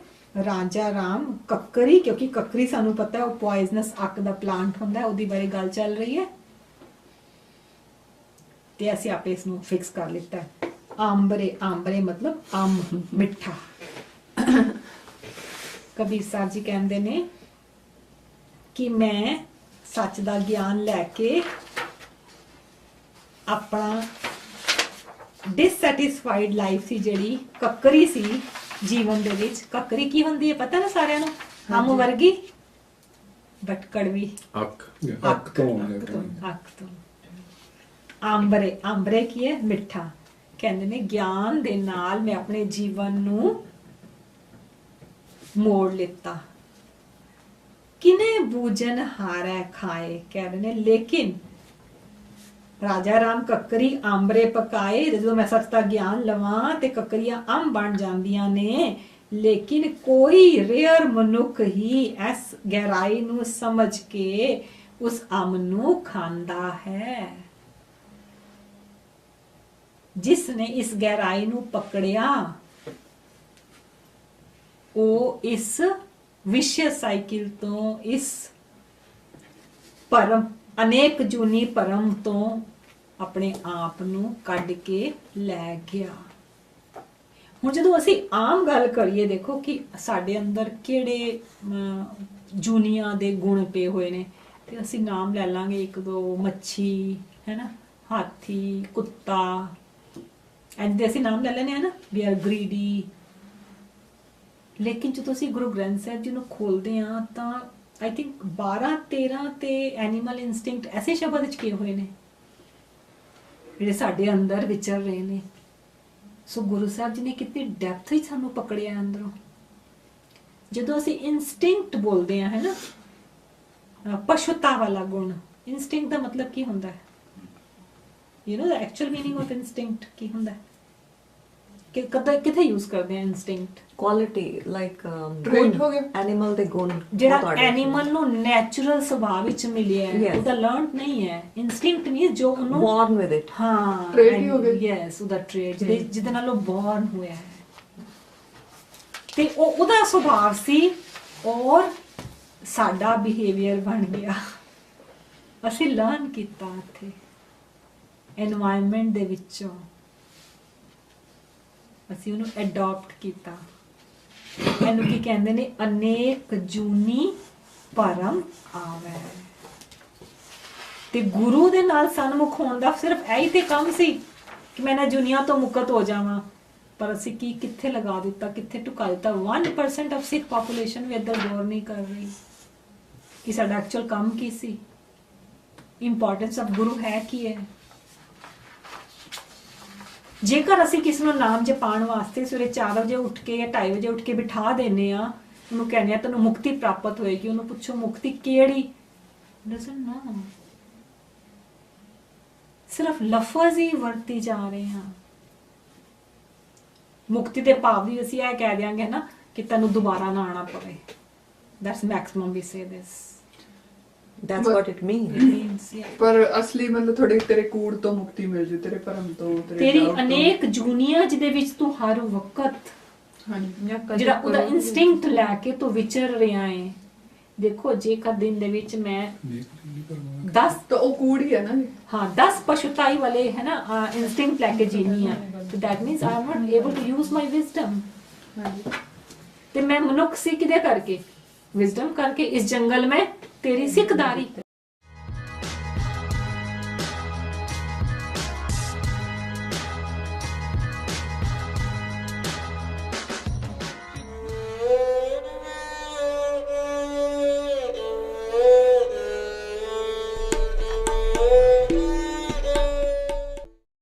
ਰਾਜਾ ਰਾਮ ਕੱਕਰੀ, ਕਿਉਂਕਿ ਕੱਕਰੀ ਸਾਨੂੰ ਪਤਾ ਹੈ ਉਹ ਪੋਇਜ਼ਨਸ ਅੱਕ ਦਾ ਪਲਾਂਟ ਹੁੰਦਾ, ਉਹਦੀ ਬਾਰੇ ਗੱਲ ਚੱਲ ਰਹੀ ਹੈ, ਤੇ ਅਸੀਂ ਆਪੇ ਇਸ ਨੂੰ ਫਿਕਸ ਕਰ ਲਿੱਤਾ। ਆਂਬਰੇ, ਆਂਬਰੇ ਮਤਲਬ ਅੰਬ, ਮਿੱਠਾ। ਕਬੀਰ ਸਾਹਿਬ ਜੀ ਕਹਿੰਦੇ ਨੇ ਕਿ ਮੈਂ ਸੱਚ ਦਾ ਗਿਆਨ ਲੈ ਕੇ ਆਪਣਾ ਡਿਸਸੈਟੀਸਫਾਈਡ ਲਾਈਫ ਸੀ, ਜਿਹੜੀ ਕੱਕਰੀ ਸੀ ਜੀਵਨ ਦੇ ਵਿੱਚ। ਕੱਕਰੀ ਕੀ ਹੁੰਦੀ ਹੈ ਪਤਾ ਨਾ ਸਾਰਿਆਂ ਨੂੰ? ਅੰਬ ਵਰਗੀ ਬਟ ਕੜਵੀ, ਅੱਖ ਤੋਂ ਆਂਬਰੇ, ਆਂਬਰੇ ਕੀ ਹੈ? ਮਿੱਠਾ। ਕਹਿੰਦੇ ਨੇ ਗਿਆਨ ਦੇ ਨਾਲ ਮੈਂ ਆਪਣੇ ਜੀਵਨ ਨੂੰ ਮੋੜ ਲਿੱਤਾ। ਕਿਨੇ ਬੂਝਨ ਹਾਰੇ ਖਾਏ, ਕਹਿੰਦੇ ਨੇ ਲੇਕਿਨ ਰਾਜਾ ਰਾਮ ਕੱਕਰੀ ਆਂਬਰੇ ਪਕਾਏ, ਜਦੋਂ ਮੈਂ ਸੱਚ ਦਾ ਗਿਆਨ ਲਵਾਂ ਤੇ ਕੱਕਰੀਆਂ ਅੰਬ ਬਣ ਜਾਂਦੀਆਂ ਨੇ, ਲੇਕਿਨ ਕੋਈ ਰੇਅਰ ਮਨੁੱਖ ਹੀ ਇਸ ਗਹਿਰਾਈ ਨੂੰ ਸਮਝ ਕੇ ਉਸ ਅੰਬ ਨੂੰ ਖਾਂਦਾ ਹੈ। ਜਿਸ ਨੇ ਇਸ ਗਹਿਰਾਈ ਨੂੰ ਪਕੜਿਆ ਉਹ ਇਸ ਵਿਸ਼ੇ ਸਾਈਕਲ ਤੋਂ, ਇਸ ਪਰਮ ਅਨੇਕ ਜੂਨੀ ਪਰਮ ਤੋਂ ਆਪਣੇ ਆਪ ਨੂੰ ਕੱਢ ਕੇ ਲੈ ਗਿਆ। ਹੁਣ ਜਦੋਂ ਅਸੀਂ ਆਮ ਗੱਲ ਕਰੀਏ, ਦੇਖੋ ਕਿ ਸਾਡੇ ਅੰਦਰ ਕਿਹੜੇ ਜੂਨੀਆਂ ਦੇ ਗੁਣ ਪਏ ਹੋਏ ਨੇ, ਤੇ ਅਸੀਂ ਨਾਮ ਲੈ ਲਾਂਗੇ ਇੱਕ ਦੋ, ਮੱਛੀ ਹੈ ਨਾ, ਹਾਥੀ, ਕੁੱਤਾ, ਐਂਦੇ ਅਸੀਂ ਨਾਮ ਲੈ ਲੈਣੇ ਹੈ ਨਾ, ਵੀ ਆਰ ਗ੍ਰੀਡੀ। ਲੇਕਿਨ ਜਦੋਂ ਅਸੀਂ ਗੁਰੂ ਗ੍ਰੰਥ ਸਾਹਿਬ ਜੀ ਨੂੰ ਖੋਲਦੇ ਹਾਂ ਤਾਂ ਆਈ ਥਿੰਕ 12-13 ਤੇ ਐਨੀਮਲ ਇਨਸਟਿੰਕਟ ਐਸੇ ਸ਼ਬਦ ਵਿੱਚ ਕਿਏ ਹੋਏ ਨੇ ਜਿਹੜੇ ਸਾਡੇ ਅੰਦਰ ਵਿਚਰ ਰਹੇ ਨੇ। ਸੋ ਗੁਰੂ ਸਾਹਿਬ ਜੀ ਨੇ ਕਿੰਨੀ ਡੈਪਥ ਵਿੱਚ ਸਾਨੂੰ ਪਕੜਿਆ ਅੰਦਰੋਂ। ਜਦੋਂ ਅਸੀਂ ਇਨਸਟਿੰਕਟ ਬੋਲਦੇ ਹਾਂ ਹੈ ਨਾ, ਪਸ਼ੂਤਾ ਵਾਲਾ ਗੁਣ, ਇਨਸਟਿੰਕਟ ਦਾ ਮਤਲਬ ਕੀ ਹੁੰਦਾ ਹੈ? You know the actual meaning of instinct ਕੀ ਹੁੰਦਾ ਹੈ? ਕਿ ਕਦੇ ਕਿੱਥੇ ਯੂਜ਼ ਕਰਦੇ ਆ ਇਨਸਟਿੰਕਟ? ਕੁਆਲਿਟੀ ਲਾਈਕ ਟ੍ਰੇਡ ਹੋ ਗਿਆ, ਐਨੀਮਲ ਦੇ ਗੁਣ, ਜਿਹੜਾ ਐਨੀਮਲ ਨੂੰ ਨੈਚੁਰਲ ਸੁਭਾਅ ਵਿੱਚ ਮਿਲਿਆ ਹੈ, ਉਹਦਾ ਲਰਨਡ ਨਹੀਂ ਹੈ। ਇਨਸਟਿੰਕਟ ਮੀਨਸ ਜੋ ਉਹਨੂੰ ਬੋਰਨ ਵਿਦ ਇਟ, ਹਾਂ, ਟ੍ਰੇਡ ਹੀ ਹੋ ਗਿਆ। ਯੈਸ, ਉਹਦਾ ਟ੍ਰੇਡ ਜਿਹਦੇ ਨਾਲ ਉਹ ਬੋਰਨ ਹੋਇਆ ਹੈ, ਤੇ ਉਹਦਾ ਸੁਭਾਅ ਸੀ ਔਰ ਸਾਡਾ ਬਿਹੇਵੀਅਰ ਬਣ ਗਿਆ। ਅਸੀਂ ਲਰਨ ਕੀਤਾ ਉੱਥੇ ਐਨਵਾਇਰਨਮੈਂਟ ਦੇ ਵਿੱਚੋਂ, ਅਸੀਂ ਉਹਨੂੰ ਅਡਾਪਟ ਕੀਤਾ। ਇਹਨੂੰ ਕੀ ਕਹਿੰਦੇ ਨੇ? ਅਨੇਕ ਜੂਨੀ ਪਰਮ ਆਵੇ। ਤੇ ਗੁਰੂ ਦੇ ਨਾਲ ਸਨਮੁਖ ਹੋਣ ਦਾ ਸਿਰਫ ਇਹੀ ਤੇ ਕੰਮ ਸੀ ਕਿ ਮੈਂ ਨਾ ਦੁਨੀਆ ਤੋਂ ਮੁਕਤ ਹੋ ਜਾਵਾਂ। ਪਰ ਅਸੀਂ ਕੀ ਕਿੱਥੇ ਲਗਾ ਦਿੱਤਾ, ਕਿੱਥੇ ਟੁਕਾ ਦਿੱਤਾ। 1% ਆਫ ਸਿੱਖ ਪਾਪੂਲੇਸ਼ਨ ਵੀ ਇੱਧਰ ਗੌਰ ਨਹੀਂ ਕਰ ਰਹੀ ਕਿ ਸਾਡਾ ਐਕਚੁਅਲ ਕੰਮ ਕੀ ਸੀ, ਇੰਪੋਰਟੈਂਸ ਆਫ ਗੁਰੂ ਹੈ ਕੀ ਹੈ। ਜੇਕਰ ਅਸੀਂ ਕਿਸ ਨੂੰ ਨਾਮ ਜਪਾਉਣ ਵਾਸਤੇ ਸਵੇਰੇ 4 ਵਜੇ ਉੱਠ ਕੇ ਜਾਂ 2:30 ਵਜੇ ਉੱਠ ਕੇ ਬਿਠਾ ਦਿੰਨੇ ਆ, ਉਹਨੂੰ ਕਹਿੰਦੇ ਆ ਤੈਨੂੰ ਮੁਕਤੀ ਪ੍ਰਾਪਤ ਹੋਏਗੀ, ਉਹਨੂੰ ਪੁੱਛੋ ਮੁਕਤੀ ਕਿਹੜੀ, doesn't know। ਸਿਰਫ ਲਫ਼ਜ਼ ਹੀ ਵਰਤੀ ਜਾ ਰਹੇ ਹਾਂ। ਮੁਕਤੀ ਦੇ ਭਾਵ ਦੀ ਅਸੀਂ ਇਹ ਕਹਿ ਦਿਆਂਗੇ ਨਾ ਕਿ ਤੈਨੂੰ ਦੁਬਾਰਾ ਨਾ ਆਣਾ ਪਵੇ। That's maximum we say this। That's what it means। Means, yeah। ਪਰ ਅਸਲੀ ਮਤਲਬ ਥੋੜੇ ਤੇਰੇ ਕੂੜ ਤੋਂ ਮੁਕਤੀ ਮਿਲ ਜੂ, ਤੇਰੇ ਭਰਮ ਤੋਂ, ਤੇਰੇ ਤੇਰੀ doubt ਤੋਂ। ਅਨੇਕ ਜੂਨੀਆਂ ਜਿਹਦੇ ਵਿੱਚ ਤੂੰ ਹਰ ਵਕਤ ਹਾਂਜੀ ਜਿਹੜਾ ਉਹਦਾ ਇਨਸਟਿੰਕਟ ਲੈ ਕੇ ਤੂੰ ਵਿਚਰ ਰਿਹਾ ਹੈ। ਦੇਖੋ ਜੇਕਰ ਦਿਨ ਦੇ ਵਿੱਚ ਮੈਂ 10 ਤਾਂ ਉਹ ਕੂੜ ਹੀ ਹੈ ਨਾ। हाँ 10 पशुताई वाले है ना इंस्टिंक्ट लेके जीनी है, तो that means I am not able to use my wisdom. ते मैं मनुख सी किदे करके विजडम करके इस जंगल में तेरी सिखदारी